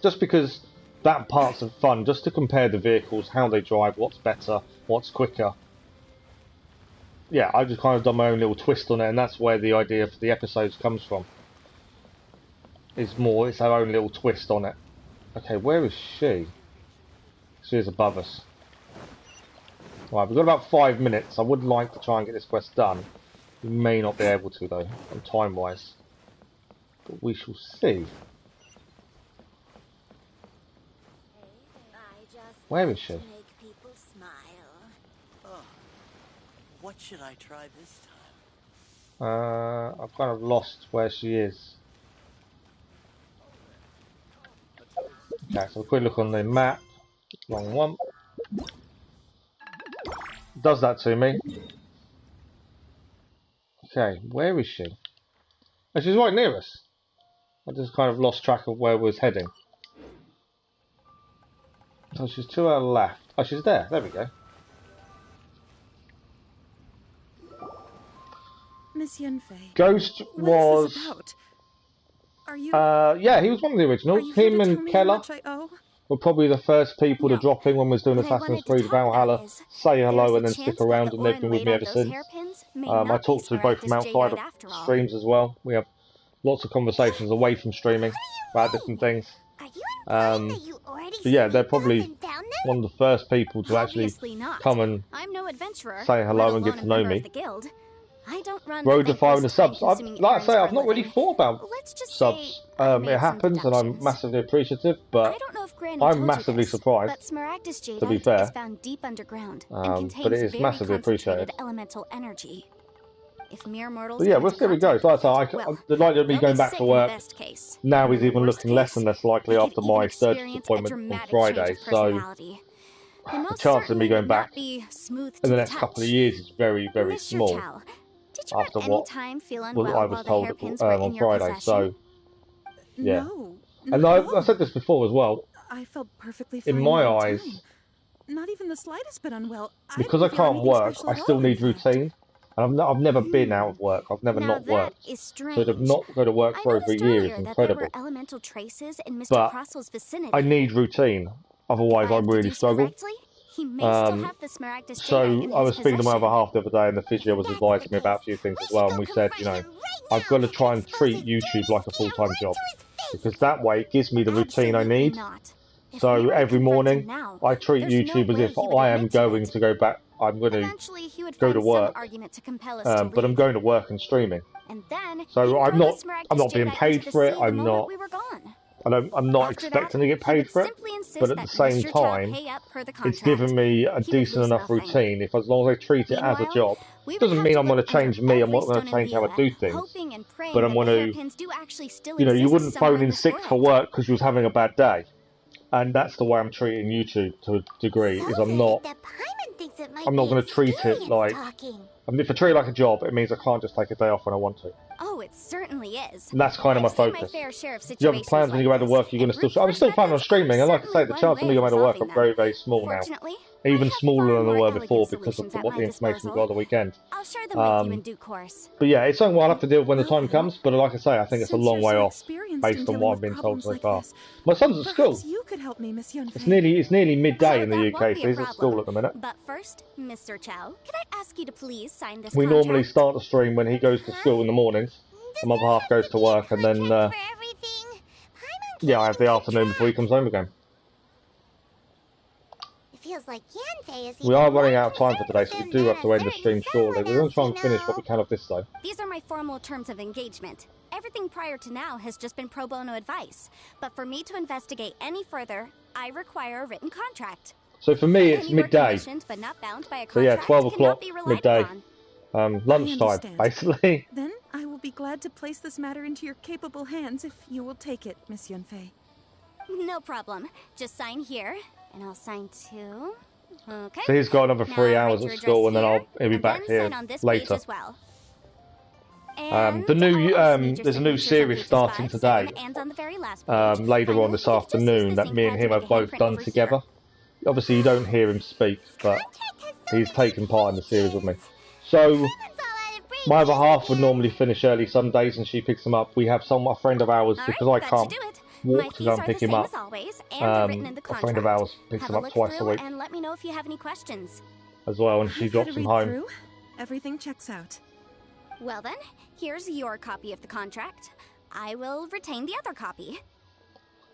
Speaker 1: Just because that part's of fun, just to compare the vehicles, how they drive, what's better, what's quicker. Yeah, I've just kind of done my own little twist on it, and that's where the idea for the episodes comes from. It's our own little twist on it. Okay, where is she? She is above us. Right, we've got about 5 minutes. I would like to try and get this quest done. We may not be able to, though, on time-wise. But we shall see. Where is she?
Speaker 5: Oh, what should I try this time?
Speaker 1: I've kind of lost where she is. Okay, so a quick look on the map. Wrong one. Does that to me. Okay, where is she? Oh, she's right near us. I just kind of lost track of where we was heading. Oh, she's to our left. Oh, she's there. There we go.
Speaker 22: Miss Yunfei.
Speaker 1: Ghost was... yeah, he was one of the originals. Him and Keller were probably the first people to drop in when we was doing Assassin's Creed Valhalla, say hello and then stick around, and they've been with me ever since. I talk to both from outside of streams as well. We have lots of conversations away from streaming about different things. But yeah, they're probably one of the first people to actually come and say hello and get to know me. Road to 500 subs. Like I say, I've not really thought about subs. It happens and I'm massively appreciative, but I'm massively surprised, to be fair. But it is massively appreciated. But yeah, we'll see how it goes. Like I say, the likelihood of me going back to work now is even looking less and less likely after my surgery appointment on Friday. So the chance of me going back in the next couple of years is very, very small. After what I was told on Friday, so yeah. And I said this before as well.
Speaker 22: I felt perfectly fine
Speaker 1: in my eyes,
Speaker 22: not even the slightest bit unwell.
Speaker 1: Because I can't work, I still need routine. And I've never been out of work. I've never not worked. So to not go to work for over a year is incredible. But I need routine. Otherwise, I really struggle. So I was speaking to my other half the other day, and the physio was advising me about a few things as well. And we said, you know, I've got to try and treat YouTube like a full-time job, because that way it gives me the routine I need. So every morning, I treat YouTube as if I am going to go back. I'm going to go to work, but I'm going to work and streaming. So I'm not being paid for it. I'm not expecting to get paid for it, but at the same time, it's given me a decent enough routine. As long as I treat it as a job, it doesn't mean I'm going to change me. I'm not going to change how I do things, but I'm going to, you know, you wouldn't phone in sick for work because you was having a bad day, and that's the way I'm treating YouTube to a degree. Is I'm not going to treat it like. I mean, if I treat it like a job, it means I can't just take a day off when I want to.
Speaker 2: Oh, it certainly is.
Speaker 1: And that's kind of my focus. Do you have plans when you go out to work? You're going to still... I'm still planning on streaming, and like I say, the chance of me going out to work are very, very small now. Even smaller than they were before because of what the information we got on the weekend.
Speaker 2: I'll share them with you in due course.
Speaker 1: But yeah, it's something I'll have to deal with when the time comes, but like I say, I think it's a long way off. based on what I've been told so far. My son's at school.
Speaker 22: You could help me, Miss Yunfei.
Speaker 1: It's nearly midday in the UK, so he's at school at the minute.
Speaker 2: But first, Mr. Chow, can I ask you to please sign this
Speaker 1: We
Speaker 2: contract?
Speaker 1: normally start the stream when he goes to school in the mornings, and my other half goes to work, and then yeah, I have the afternoon before he comes home again.
Speaker 3: Feels like Yanfei is
Speaker 1: we are running out of time for today, so we do have to end the stream shortly. We're going to try and finish what we can of this, though.
Speaker 2: These are my formal terms of engagement. Everything prior to now has just been pro bono advice. But for me to investigate any further, I require a written contract.
Speaker 1: So for me, it's midday.
Speaker 2: But not bound by a
Speaker 1: so yeah, 12 o'clock, midday. Lunchtime, basically.
Speaker 22: Then I will be glad to place this matter into your capable hands if you will take it, Miss Yunfei.
Speaker 2: No problem. Just sign here. And I'll sign too. Okay.
Speaker 1: So he's got another 3 hours at school, and then he'll be back here later.
Speaker 2: Well.
Speaker 1: There's a new series starting today. Later on this afternoon, that me and him have both done together. Obviously, you don't hear him speak, but he's taken part in the series with me. So my other half would normally finish early some days, and she picks him up. We have a friend of ours, because I can't walk to go and pick him up. A friend of ours picks him up twice a week.
Speaker 2: And let me know if you have any questions.
Speaker 1: As well, and she drops him home.
Speaker 22: Everything checks out.
Speaker 2: Well then, here's your copy of the contract. I will retain the other copy.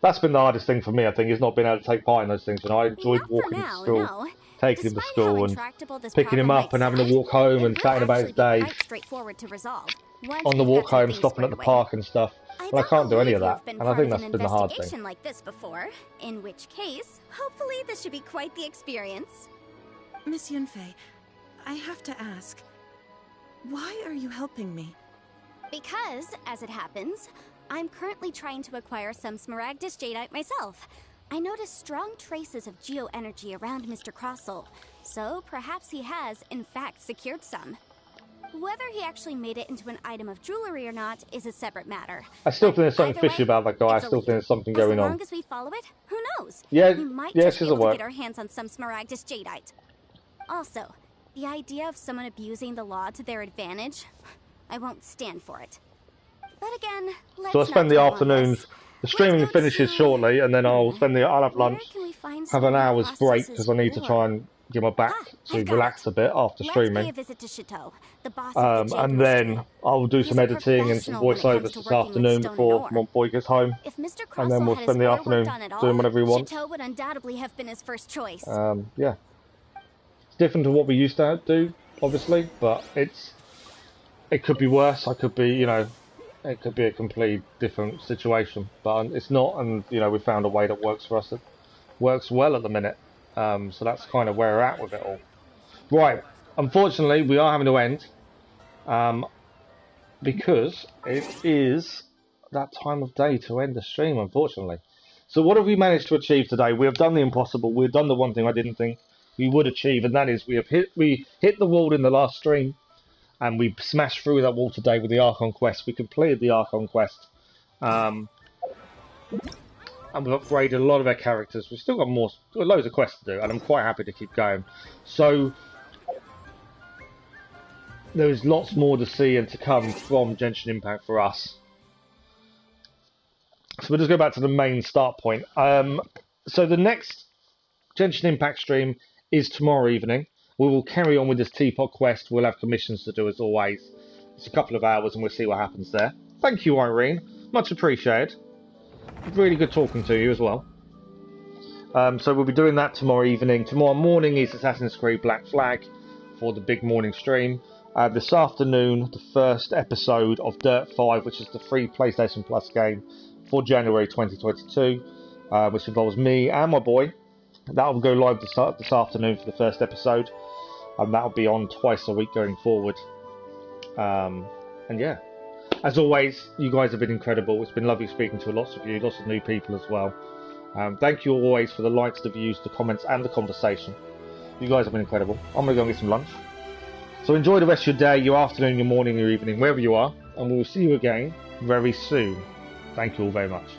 Speaker 1: That's been the hardest thing for me, I think, is not being able to take part in those things. And I enjoyed walking to school, taking him to school, and picking him up and having to walk home and chatting about his day. On the walk home, stopping at the park and stuff. And I can't do any of that, and I think that's been the hard thing.
Speaker 2: Like this before, in which case, hopefully this should be quite the experience.
Speaker 22: Miss Yunfei, I have to ask, why are you helping me?
Speaker 2: Because, as it happens, I'm currently trying to acquire some Smaragdus Jadeite myself. I noticed strong traces of geoenergy around Mr. Crossell, so perhaps he has, in fact, secured some. Whether he actually made it into an item of jewelry or not is a separate matter.
Speaker 1: I still think there's something fishy about that guy. I still think there's something going on.
Speaker 2: As long as we follow it, who knows?
Speaker 1: Yeah,
Speaker 2: we might just be able to
Speaker 1: work.
Speaker 2: get our hands on some Smaragdus Jadeite. Also, the idea of someone abusing the law to their advantage, I won't stand for it. But again, let's
Speaker 1: so I'll spend the afternoons. The streaming finishes shortly, and then I'll have lunch, have an hour's break because I need to try and get my back to relax a bit after streaming. And then I'll do some editing and some voiceovers this afternoon before my boy gets home. And then we'll spend the afternoon doing whatever he wants.
Speaker 2: Chateau would undoubtedly have been his first choice.
Speaker 1: Yeah. It's different to what we used to do, obviously, but it could be worse. It could be a complete different situation, but it's not, and we found a way that works for us, that works well at the minute. So that's kind of where we're at with it all. Right, unfortunately we are having to end, because it is that time of day to end the stream, unfortunately. So what have we managed to achieve today? We have done the impossible. We've done the one thing I didn't think we would achieve, and that is we hit the wall in the last stream, and we smashed through that wall today with the Archon Quest. We completed the Archon Quest. And we've upgraded a lot of our characters. We've still got loads of quests to do, and I'm quite happy to keep going. So there is lots more to see and to come from Genshin Impact for us. So we'll just go back to the main start point. So the next Genshin Impact stream is tomorrow evening. We will carry on with this Teapot quest. We'll have commissions to do as always. It's a couple of hours and we'll see what happens there. Thank you, Irene. Much appreciated. Really good talking to you as well. So we'll be doing that tomorrow evening. Tomorrow morning is Assassin's Creed Black Flag for the big morning stream. This afternoon, the first episode of Dirt 5, which is the free PlayStation Plus game for January 2022, which involves me and my boy. That will go live this afternoon for the first episode, and that will be on twice a week going forward. And yeah, as always, you guys have been incredible. It's been lovely speaking to lots of you, lots of new people as well. Thank you always for the likes, the views, the comments, and the conversation. You guys have been incredible. I'm going to go and get some lunch. So enjoy the rest of your day, your afternoon, your morning, your evening, wherever you are, and we will see you again very soon. Thank you all very much.